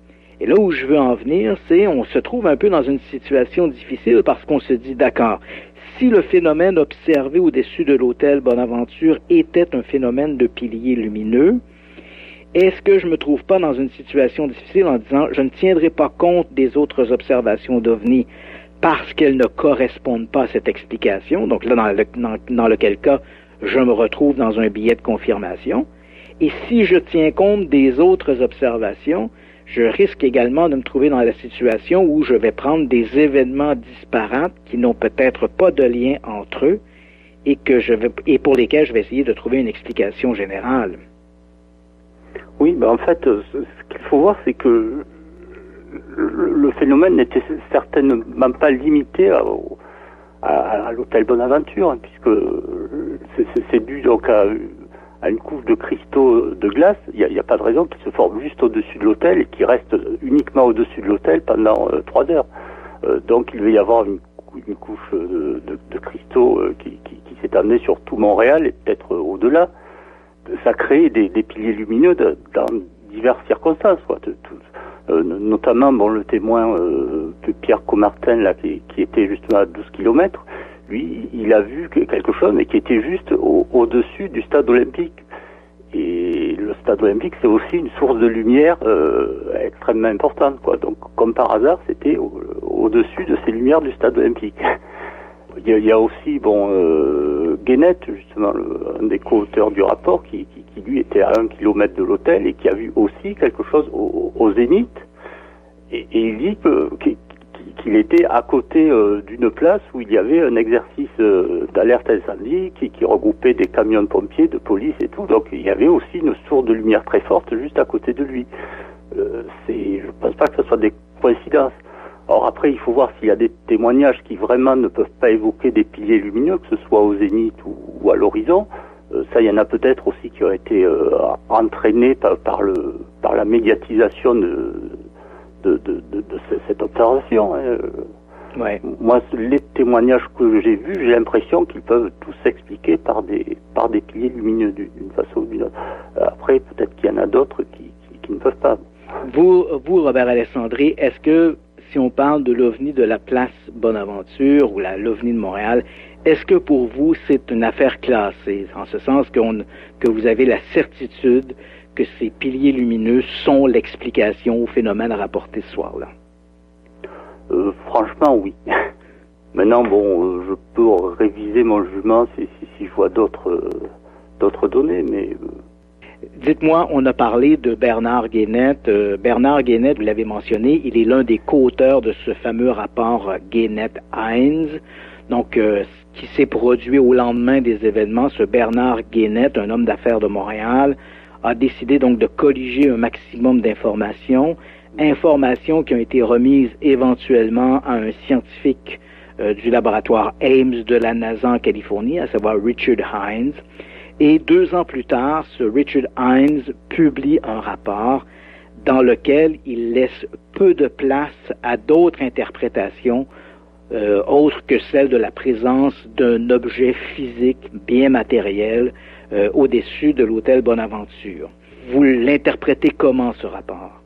Et là où je veux en venir, c'est on se trouve un peu dans une situation difficile parce qu'on se dit, d'accord, si le phénomène observé au-dessus de l'hôtel Bonaventure était un phénomène de piliers lumineux, est-ce que je me trouve pas dans une situation difficile en disant, je ne tiendrai pas compte des autres observations d'OVNI parce qu'elles ne correspondent pas à cette explication, donc là, dans lequel cas, je me retrouve dans un billet de confirmation, et si je tiens compte des autres observations, je risque également de me trouver dans la situation où je vais prendre des événements disparates qui n'ont peut-être pas de lien entre eux et pour lesquels je vais essayer de trouver une explication générale. Oui, en fait, ce qu'il faut voir, c'est que le phénomène n'était certainement pas limité à l'hôtel Bonaventure, hein, puisque c'est dû donc à une couche de cristaux de glace. Il n'y a pas de raison qu'il se forme juste au-dessus de l'hôtel et qu'il reste uniquement au-dessus de l'hôtel pendant 3 heures. Donc il va y avoir une couche de cristaux qui s'est amenée sur tout Montréal et peut-être au-delà. Ça crée des piliers lumineux dans diverses circonstances, quoi. Notamment, le témoin Pierre Comartin, là, qui était justement à 12 kilomètres, lui, il a vu quelque chose, mais qui était juste au-dessus du stade olympique. Et le stade olympique, c'est aussi une source de lumière extrêmement importante, quoi. Donc, comme par hasard, c'était au-dessus de ces lumières du stade olympique. Il y a aussi, Guénette, justement, un des co-auteurs du rapport, qui lui était à 1 kilomètre de l'hôtel et qui a vu aussi quelque chose au zénith. Et il dit qu'il était à côté d'une place où il y avait un exercice d'alerte incendie qui regroupait des camions de pompiers, de police et tout. Donc il y avait aussi une source de lumière très forte juste à côté de lui. Je pense pas que ce soit des coïncidences. Alors après, il faut voir s'il y a des témoignages qui vraiment ne peuvent pas évoquer des piliers lumineux, que ce soit au zénith ou à l'horizon. Ça, il y en a peut-être aussi qui ont été entraînés par la médiatisation de cette observation. Ouais. Moi, les témoignages que j'ai vus, j'ai l'impression qu'ils peuvent tous s'expliquer par des piliers lumineux d'une façon ou d'une autre. Après, peut-être qu'il y en a d'autres qui ne peuvent pas. Vous, Robert Alessandri, est-ce que si on parle de l'OVNI de la place Bonaventure ou l'OVNI de Montréal, est-ce que pour vous c'est une affaire classée, en ce sens que vous avez la certitude que ces piliers lumineux sont l'explication au phénomène rapporté ce soir-là? Franchement, oui. Maintenant, je peux réviser mon jugement si je vois d'autres données, mais... Dites-moi, on a parlé de Bernard Guénette. Bernard Guénette, vous l'avez mentionné, il est l'un des co-auteurs de ce fameux rapport Guénette-Hines, donc qui s'est produit au lendemain des événements. Ce Bernard Guénette, un homme d'affaires de Montréal, a décidé donc de colliger un maximum d'informations qui ont été remises éventuellement à un scientifique du laboratoire Ames de la NASA en Californie, à savoir Richard Hines. Et 2 ans plus tard, ce Richard Hines publie un rapport dans lequel il laisse peu de place à d'autres interprétations autres que celle de la présence d'un objet physique bien matériel au-dessus de l'hôtel Bonaventure. Vous l'interprétez comment, ce rapport?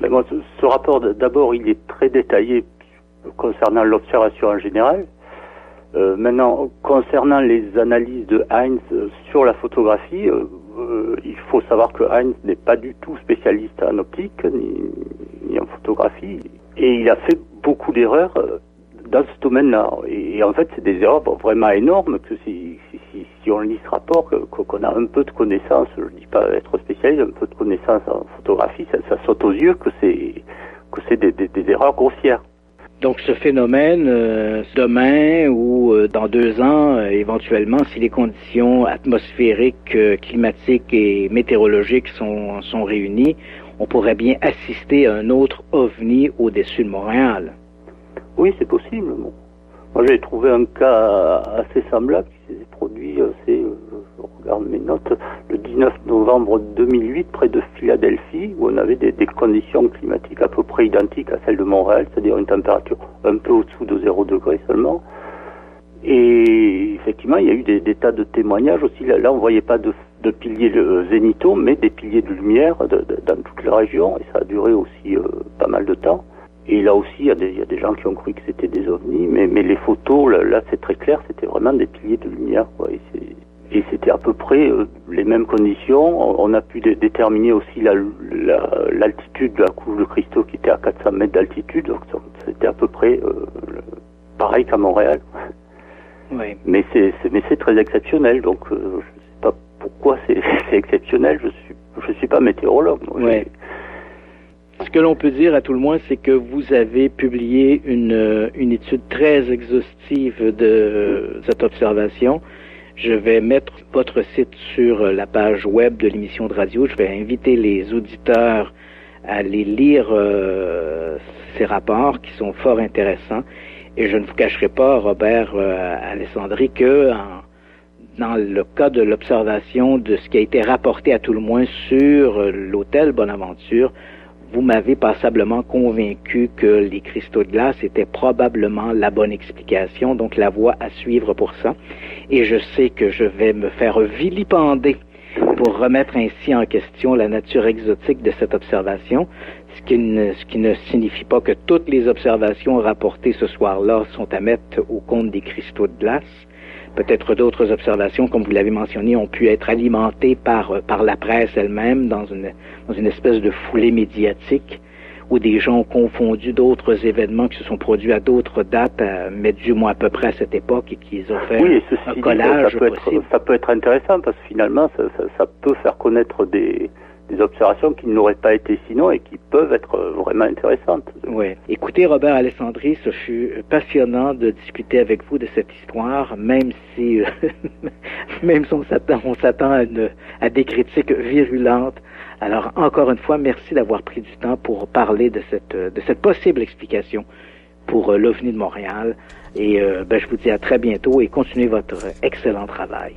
Ben moi, ce rapport, d'abord, il est très détaillé concernant l'observation en général. Maintenant, concernant les analyses de Heinz sur la photographie, il faut savoir que Heinz n'est pas du tout spécialiste en optique ni en photographie, et il a fait beaucoup d'erreurs dans ce domaine-là. Et en fait, c'est des erreurs vraiment énormes que si on lit ce rapport, qu'on a un peu de connaissance, je dis pas être spécialiste, un peu de connaissance en photographie, ça saute aux yeux que c'est des erreurs grossières. Donc ce phénomène, demain ou dans 2 ans, éventuellement, si les conditions atmosphériques, climatiques et météorologiques sont réunies, on pourrait bien assister à un autre OVNI au-dessus de Montréal. Oui, c'est possible. Bon. Moi, j'ai trouvé un cas assez semblable qui s'est produit, je regarde mes notes, le 19 novembre 2008, près de Philadelphie, où on avait des conditions climatiques à peu près identiques à celles de Montréal, c'est-à-dire une température un peu au-dessous de 0 degré seulement. Et effectivement, il y a eu des tas de témoignages aussi. Là, on voyait pas de piliers zénithaux, mais des piliers de lumière dans toute la région, et ça a duré aussi pas mal de temps. Et là aussi, il y a des gens qui ont cru que c'était des ovnis, mais les photos, là c'est très clair, c'était vraiment des piliers de lumière, quoi. Et c'était à peu près les mêmes conditions. On a pu déterminer aussi l'altitude de la couche de cristaux qui était à 400 mètres d'altitude, donc c'était à peu près pareil qu'à Montréal. Oui. Mais c'est très exceptionnel, donc je sais pas pourquoi c'est exceptionnel. Je suis pas météorologue. Ouais. Ce que l'on peut dire à tout le moins, c'est que vous avez publié une étude très exhaustive de cette observation. Je vais mettre votre site sur la page web de l'émission de radio. Je vais inviter les auditeurs à aller lire ces rapports qui sont fort intéressants. Et je ne vous cacherai pas, Robert Alessandri, que dans le cas de l'observation de ce qui a été rapporté à tout le moins sur l'hôtel Bonaventure, vous m'avez passablement convaincu que les cristaux de glace étaient probablement la bonne explication, donc la voie à suivre pour ça. Et je sais que je vais me faire vilipender pour remettre ainsi en question la nature exotique de cette observation, ce qui ne signifie pas que toutes les observations rapportées ce soir-là sont à mettre au compte des cristaux de glace. Peut-être d'autres observations, comme vous l'avez mentionné, ont pu être alimentées par la presse elle-même dans une espèce de foulée médiatique où des gens ont confondu d'autres événements qui se sont produits à d'autres dates, mais du moins à peu près à cette époque, et qu'ils ont fait un collage possible. Ça peut être intéressant parce que finalement, ça peut faire connaître des observations qui n'auraient pas été sinon et qui peuvent être vraiment intéressantes. Oui. Écoutez, Robert Alessandri, ce fut passionnant de discuter avec vous de cette histoire, même si on s'attend à des critiques virulentes. Alors, encore une fois, merci d'avoir pris du temps pour parler de cette possible explication pour l'OVNI de Montréal. Et je vous dis à très bientôt et continuez votre excellent travail.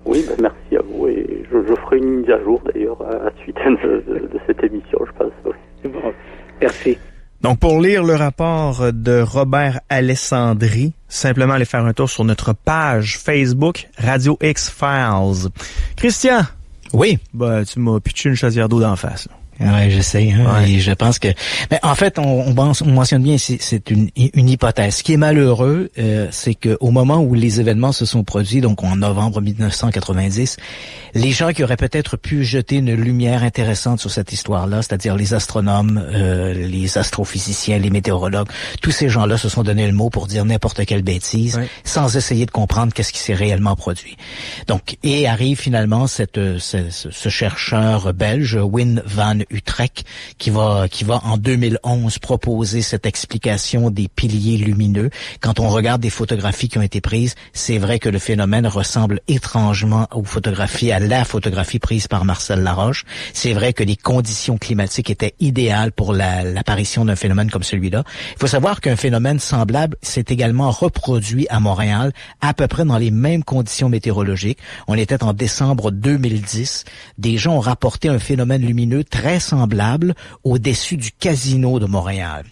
Oui, merci à vous. Et je ferai une mise à jour, d'ailleurs, à la suite de cette émission, je pense. Oui. Bon, merci. Donc, pour lire le rapport de Robert Alessandri, simplement aller faire un tour sur notre page Facebook Radio X-Files. Christian! Oui. Tu m'as pitché une chaudière d'eau d'en face, là. Ouais, j'essaie, Ouais. Et je pense que, mais en fait, on mentionne bien, c'est une hypothèse. Ce qui est malheureux, c'est que au moment où les événements se sont produits, donc en novembre 1990, les gens qui auraient peut-être pu jeter une lumière intéressante sur cette histoire-là, c'est-à-dire les astronomes, les astrophysiciens, les météorologues, tous ces gens-là se sont donné le mot pour dire n'importe quelle bêtise, sans essayer de comprendre qu'est-ce qui s'est réellement produit. Donc, et arrive finalement ce chercheur belge, Wim van Utrecht, qui va en 2011 proposer cette explication des piliers lumineux. Quand on regarde des photographies qui ont été prises, c'est vrai que le phénomène ressemble étrangement à la photographie prise par Marcel Laroche. C'est vrai que les conditions climatiques étaient idéales pour l'apparition d'un phénomène comme celui-là. Il faut savoir qu'un phénomène semblable s'est également reproduit à Montréal, à peu près dans les mêmes conditions météorologiques. On était en décembre 2010. Des gens ont rapporté un phénomène lumineux très vraisemblable au-dessus du casino de Montréal.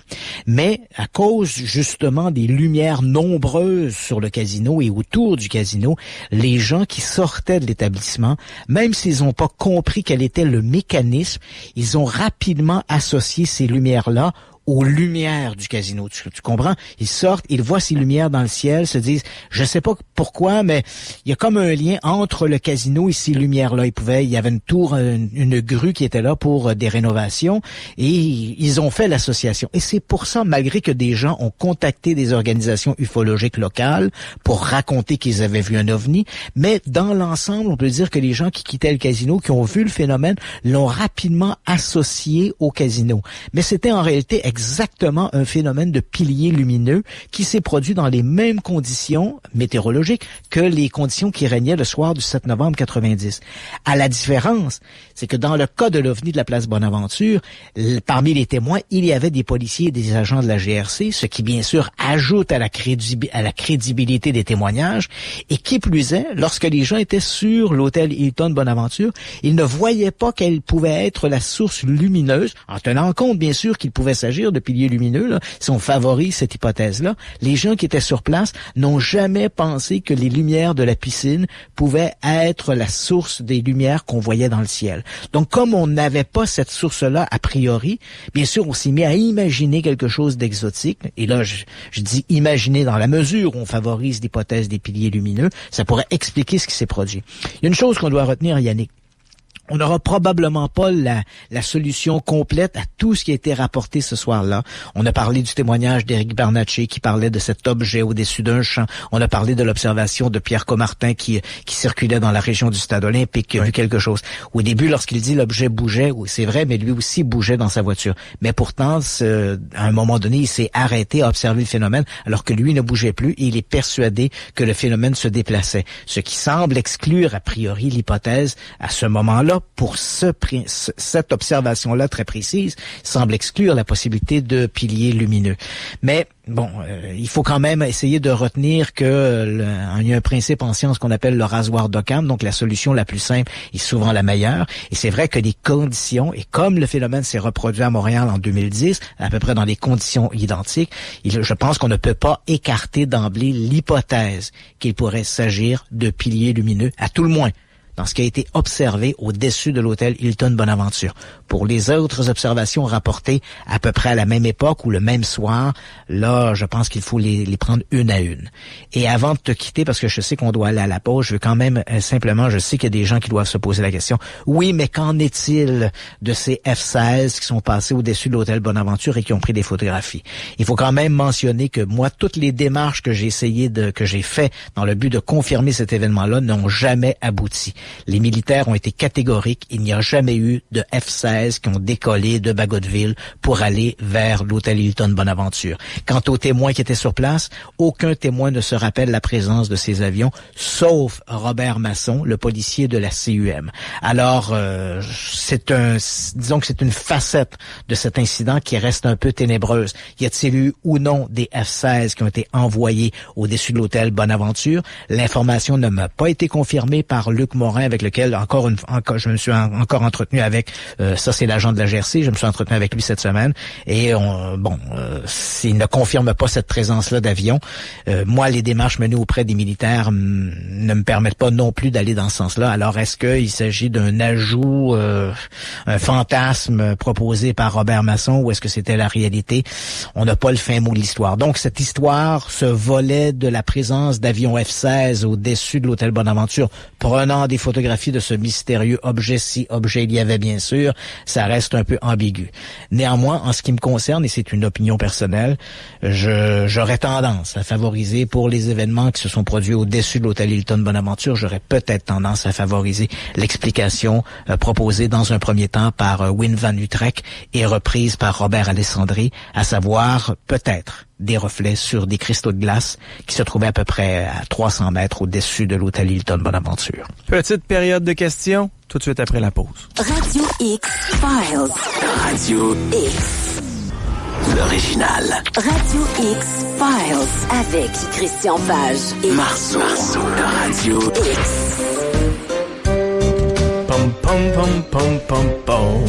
Mais à cause justement des lumières nombreuses sur le casino et autour du casino, les gens qui sortaient de l'établissement, même s'ils n'ont pas compris quel était le mécanisme, ils ont rapidement associé ces lumières-là aux lumières du casino. Tu comprends? Ils sortent, ils voient ces lumières dans le ciel, se disent, je sais pas pourquoi, mais il y a comme un lien entre le casino et ces lumières-là. Il y avait une tour, une grue qui était là pour des rénovations et ils ont fait l'association. Et c'est pour ça, malgré que des gens ont contacté des organisations ufologiques locales pour raconter qu'ils avaient vu un ovni, mais dans l'ensemble, on peut dire que les gens qui quittaient le casino, qui ont vu le phénomène, l'ont rapidement associé au casino. Mais c'était en réalité exactement un phénomène de pilier lumineux qui s'est produit dans les mêmes conditions météorologiques que les conditions qui régnaient le soir du 7 novembre 90. À la différence, c'est que dans le cas de l'OVNI de la place Bonaventure, parmi les témoins, il y avait des policiers et des agents de la GRC, ce qui bien sûr ajoute à la crédibilité des témoignages. Et qui plus est, lorsque les gens étaient sur l'hôtel Hilton Bonaventure, ils ne voyaient pas quelle pouvait être la source lumineuse, en tenant compte bien sûr qu'il pouvait s'agir de piliers lumineux, là, si on favorise cette hypothèse-là. Les gens qui étaient sur place n'ont jamais pensé que les lumières de la piscine pouvaient être la source des lumières qu'on voyait dans le ciel. Donc, comme on n'avait pas cette source-là a priori, bien sûr, on s'est mis à imaginer quelque chose d'exotique. Et là, je dis imaginer dans la mesure où on favorise l'hypothèse des piliers lumineux. Ça pourrait expliquer ce qui s'est produit. Il y a une chose qu'on doit retenir, Yannick. On n'aura probablement pas la solution complète à tout ce qui a été rapporté ce soir-là. On a parlé du témoignage d'Éric Bernatchez qui parlait de cet objet au-dessus d'un champ. On a parlé de l'observation de Pierre Comartin qui circulait dans la région du Stade olympique, qui a vu quelque chose. Au début, lorsqu'il dit l'objet bougeait, oui, c'est vrai, mais lui aussi bougeait dans sa voiture. Mais pourtant, à un moment donné, il s'est arrêté à observer le phénomène alors que lui ne bougeait plus et il est persuadé que le phénomène se déplaçait. Ce qui semble exclure a priori l'hypothèse à ce moment-là pour cette observation-là très précise, semble exclure la possibilité de piliers lumineux. Mais bon, il faut quand même essayer de retenir que il y a un principe en science qu'on appelle le rasoir d'Occam, donc la solution la plus simple est souvent la meilleure. Et c'est vrai que les conditions, et comme le phénomène s'est reproduit à Montréal en 2010, à peu près dans des conditions identiques, je pense qu'on ne peut pas écarter d'emblée l'hypothèse qu'il pourrait s'agir de piliers lumineux, à tout le moins dans ce qui a été observé au-dessus de l'hôtel Hilton Bonaventure. Pour les autres observations rapportées à peu près à la même époque ou le même soir, là, je pense qu'il faut les prendre une à une. Et avant de te quitter, parce que je sais qu'on doit aller à la pause, je veux quand même simplement, je sais qu'il y a des gens qui doivent se poser la question. Oui, mais qu'en est-il de ces F-16 qui sont passés au-dessus de l'hôtel Bonaventure et qui ont pris des photographies? Il faut quand même mentionner que moi, toutes les démarches que j'ai fait dans le but de confirmer cet événement-là n'ont jamais abouti. Les militaires ont été catégoriques. Il n'y a jamais eu de F-16 qui ont décollé de Bagotville pour aller vers l'hôtel Hilton Bonaventure. Quant aux témoins qui étaient sur place, aucun témoin ne se rappelle la présence de ces avions, sauf Robert Masson, le policier de la CUM. Alors, disons que c'est une facette de cet incident qui reste un peu ténébreuse. Y a-t-il eu ou non des F-16 qui ont été envoyés au-dessus de l'hôtel Bonaventure? L'information ne m'a pas été confirmée par Luc Morin, avec lequel je me suis encore entretenu avec, ça c'est l'agent de la GRC, je me suis entretenu avec lui cette semaine, et s'il ne confirme pas cette présence-là d'avion, moi les démarches menées auprès des militaires ne me permettent pas non plus d'aller dans ce sens-là. Alors est-ce qu'il s'agit d'un ajout, un fantasme proposé par Robert Masson, ou est-ce que c'était la réalité? On n'a pas le fin mot de l'histoire. Donc cette histoire, ce volet de la présence d'avions F-16 au-dessus de l'hôtel Bonaventure, prenant des photographies de ce mystérieux objet, si objet il y avait bien sûr, ça reste un peu ambigu. Néanmoins, en ce qui me concerne, et c'est une opinion personnelle, j'aurais tendance à favoriser, pour les événements qui se sont produits au-dessus de l'hôtel Hilton Bonaventure, j'aurais peut-être tendance à favoriser l'explication proposée dans un premier temps par Wim van Utrecht et reprise par Robert Alessandri, à savoir peut-être des reflets sur des cristaux de glace qui se trouvaient à peu près à 300 mètres au-dessus de l'hôtel Hilton Bonaventure. Petite période de questions, tout de suite après la pause. Radio X Files. Radio X. L'original. Radio X Files avec Christian Page et Marceau. Radio X. Pom pom pom pom pom pom.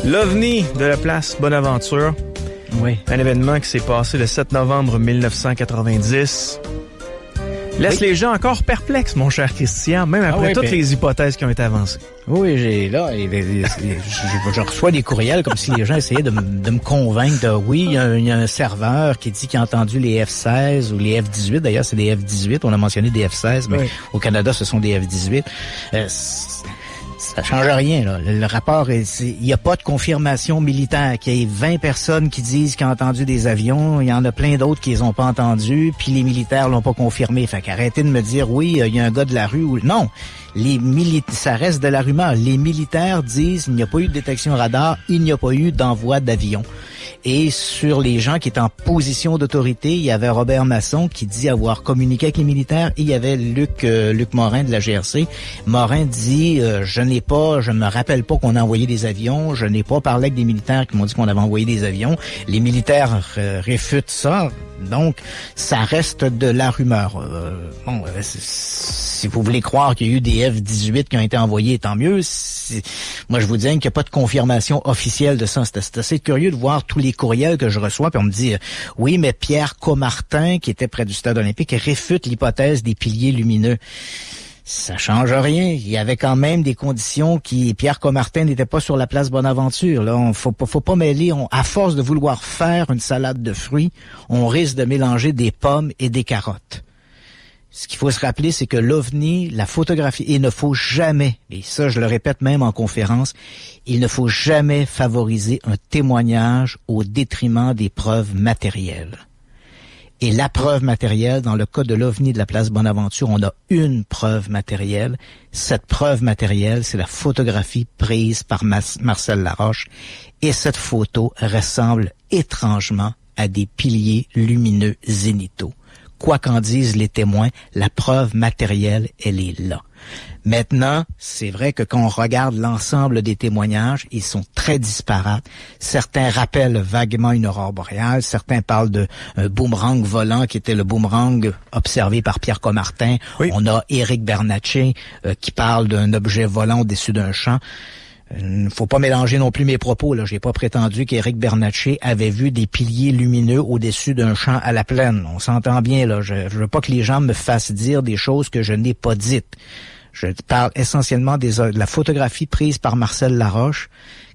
L'OVNI de la place Bonaventure. Oui. Un événement qui s'est passé le 7 novembre 1990. Laisse les gens encore perplexes, mon cher Christian, même après toutes les hypothèses qui ont été avancées. Oui, je reçois des courriels comme si les gens essayaient de me convaincre de oui, il y a un serveur qui dit qu'il a entendu les F-16 ou les F-18. D'ailleurs, c'est des F-18. On a mentionné des F-16, mais au Canada, ce sont des F-18. Ça change rien, là. Le rapport, il n'y a pas de confirmation militaire. Qu'il y ait 20 personnes qui disent qu'ils ont entendu des avions, il y en a plein d'autres qui les ont pas entendus, puis les militaires l'ont pas confirmé. Fait qu'arrêtez de me dire, oui, il y a un gars de la rue ou... Non! Ça reste de la rumeur. Les militaires disent, il n'y a pas eu de détection radar, il n'y a pas eu d'envoi d'avion. Et sur les gens qui étaient en position d'autorité, il y avait Robert Masson qui dit avoir communiqué avec les militaires et il y avait Luc Morin de la GRC. Morin dit, je me rappelle pas qu'on a envoyé des avions, je n'ai pas parlé avec des militaires qui m'ont dit qu'on avait envoyé des avions. Les militaires réfutent ça. Donc, ça reste de la rumeur. Si vous voulez croire qu'il y a eu des F-18 qui ont été envoyés, tant mieux. Moi, je vous dis qu'il n'y a pas de confirmation officielle de ça. C'est assez curieux de voir tous les courriels que je reçois, puis on me dit, oui, mais Pierre Comartin, qui était près du stade olympique, réfute l'hypothèse des piliers lumineux. Ça change rien. Il y avait quand même des conditions Pierre Comartin n'était pas sur la place Bonaventure. Là, faut pas mêler. À force de vouloir faire une salade de fruits, on risque de mélanger des pommes et des carottes. Ce qu'il faut se rappeler, c'est que l'OVNI, la photographie, il ne faut jamais, et ça je le répète même en conférence, il ne faut jamais favoriser un témoignage au détriment des preuves matérielles. Et la preuve matérielle, dans le cas de l'OVNI de la place Bonaventure, on a une preuve matérielle. Cette preuve matérielle, c'est la photographie prise par Marcel Laroche. Et cette photo ressemble étrangement à des piliers lumineux zénithaux. Quoi qu'en disent les témoins, la preuve matérielle, elle est là. Maintenant, c'est vrai que quand on regarde l'ensemble des témoignages, ils sont très disparates. Certains rappellent vaguement une aurore boréale, certains parlent d'un boomerang volant qui était le boomerang observé par Pierre Comartin. Oui. On a Éric Bernatchez qui parle d'un objet volant au-dessus d'un champ. Faut pas mélanger non plus mes propos, là. J'ai pas prétendu qu'Éric Bernatchez avait vu des piliers lumineux au-dessus d'un champ à la plaine. On s'entend bien, là. Je veux pas que les gens me fassent dire des choses que je n'ai pas dites. Je parle essentiellement de la photographie prise par Marcel Laroche.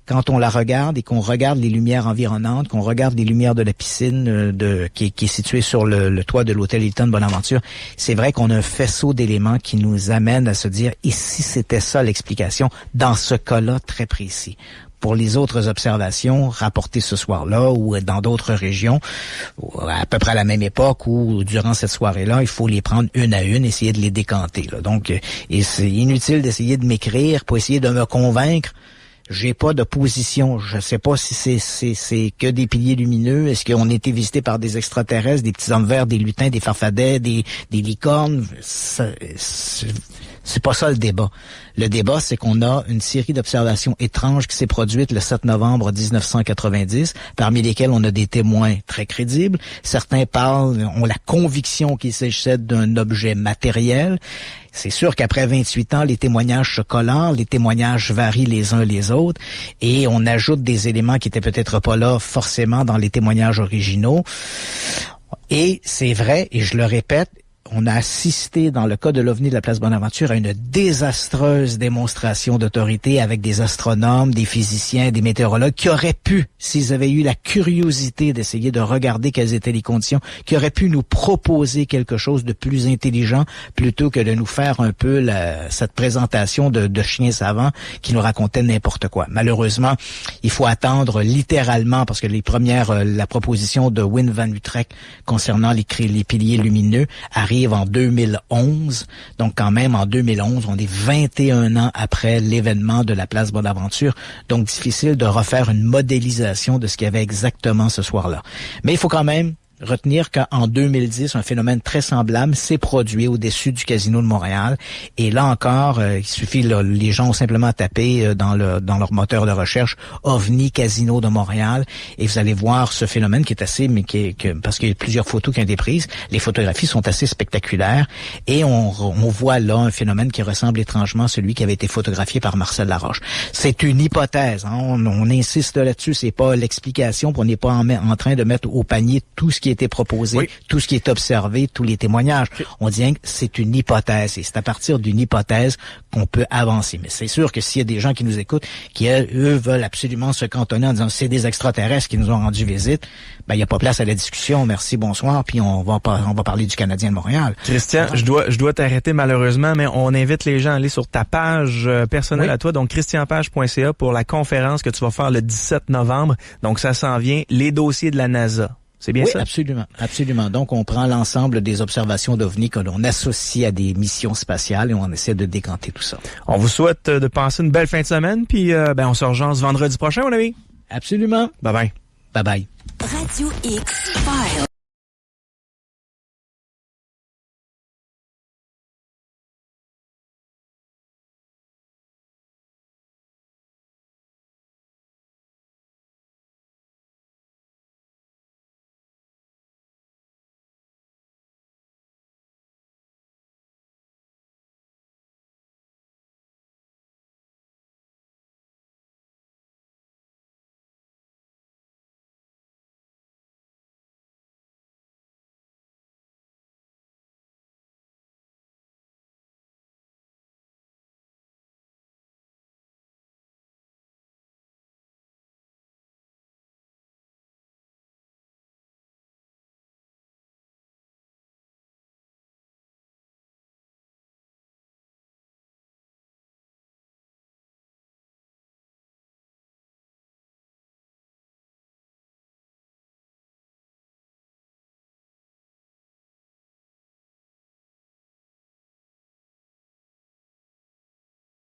Quand on la regarde et qu'on regarde les lumières environnantes, qu'on regarde les lumières de la piscine qui est située sur le toit de l'hôtel Hilton Bonaventure, c'est vrai qu'on a un faisceau d'éléments qui nous amènent à se dire « et si c'était ça l'explication dans ce cas-là très précis ». Pour les autres observations rapportées ce soir-là ou dans d'autres régions, à peu près à la même époque ou durant cette soirée-là, il faut les prendre une à une, essayer de les décanter, là. Donc, et c'est inutile d'essayer de m'écrire pour essayer de me convaincre. J'ai pas de position. Je sais pas si c'est que des piliers lumineux. Est-ce qu'on a été visité par des extraterrestres, des petits hommes verts, des lutins, des farfadets, des licornes? C'est pas ça le débat. Le débat, c'est qu'on a une série d'observations étranges qui s'est produite le 7 novembre 1990, parmi lesquelles on a des témoins très crédibles. Certains ont la conviction qu'il s'agissait d'un objet matériel. C'est sûr qu'après 28 ans, les témoignages se colorent, les témoignages varient les uns les autres, et on ajoute des éléments qui étaient peut-être pas là forcément dans les témoignages originaux. Et c'est vrai, et je le répète, on a assisté, dans le cas de l'OVNI de la place Bonaventure, à une désastreuse démonstration d'autorité avec des astronomes, des physiciens, des météorologues qui auraient pu, s'ils avaient eu la curiosité d'essayer de regarder quelles étaient les conditions, qui auraient pu nous proposer quelque chose de plus intelligent plutôt que de nous faire un peu cette présentation de chiens savants qui nous racontaient n'importe quoi. Malheureusement, il faut attendre littéralement, parce que la proposition de Wim van Utrecht concernant les piliers lumineux arrive en 2011. Donc quand même en 2011, on est 21 ans après l'événement de la place Bonaventure. Donc difficile de refaire une modélisation de ce qu'il y avait exactement ce soir-là. Mais il faut quand même retenir qu'en 2010, un phénomène très semblable s'est produit au-dessus du Casino de Montréal. Et là encore, il suffit, là, les gens ont simplement tapé dans leur moteur de recherche OVNI Casino de Montréal, et vous allez voir ce phénomène qui est assez, parce qu'il y a plusieurs photos qui ont été prises. Les photographies sont assez spectaculaires, et on voit là un phénomène qui ressemble étrangement à celui qui avait été photographié par Marcel Laroche. C'est une hypothèse, hein, on insiste là-dessus, c'est pas l'explication, on n'est pas en train de mettre au panier tout ce qui a été proposé, tout ce qui est observé, tous les témoignages. On dit que c'est une hypothèse, et c'est à partir d'une hypothèse qu'on peut avancer. Mais c'est sûr que s'il y a des gens qui nous écoutent, qui eux veulent absolument se cantonner en disant c'est des extraterrestres qui nous ont rendu visite, ben il n'y a pas place à la discussion. Merci, bonsoir, puis on va parler du Canadien de Montréal. Christian, je dois t'arrêter malheureusement, mais on invite les gens à aller sur ta page personnelle à toi, donc christianpage.ca, pour la conférence que tu vas faire le 17 novembre. Donc ça s'en vient, les dossiers de la NASA. C'est bien ça? Absolument, absolument. Donc, on prend l'ensemble des observations d'OVNI que l'on associe à des missions spatiales et on essaie de décanter tout ça. On vous souhaite de passer une belle fin de semaine, puis on se rejoint vendredi prochain, mon ami. Absolument. Bye bye. Bye bye. Radio X Files.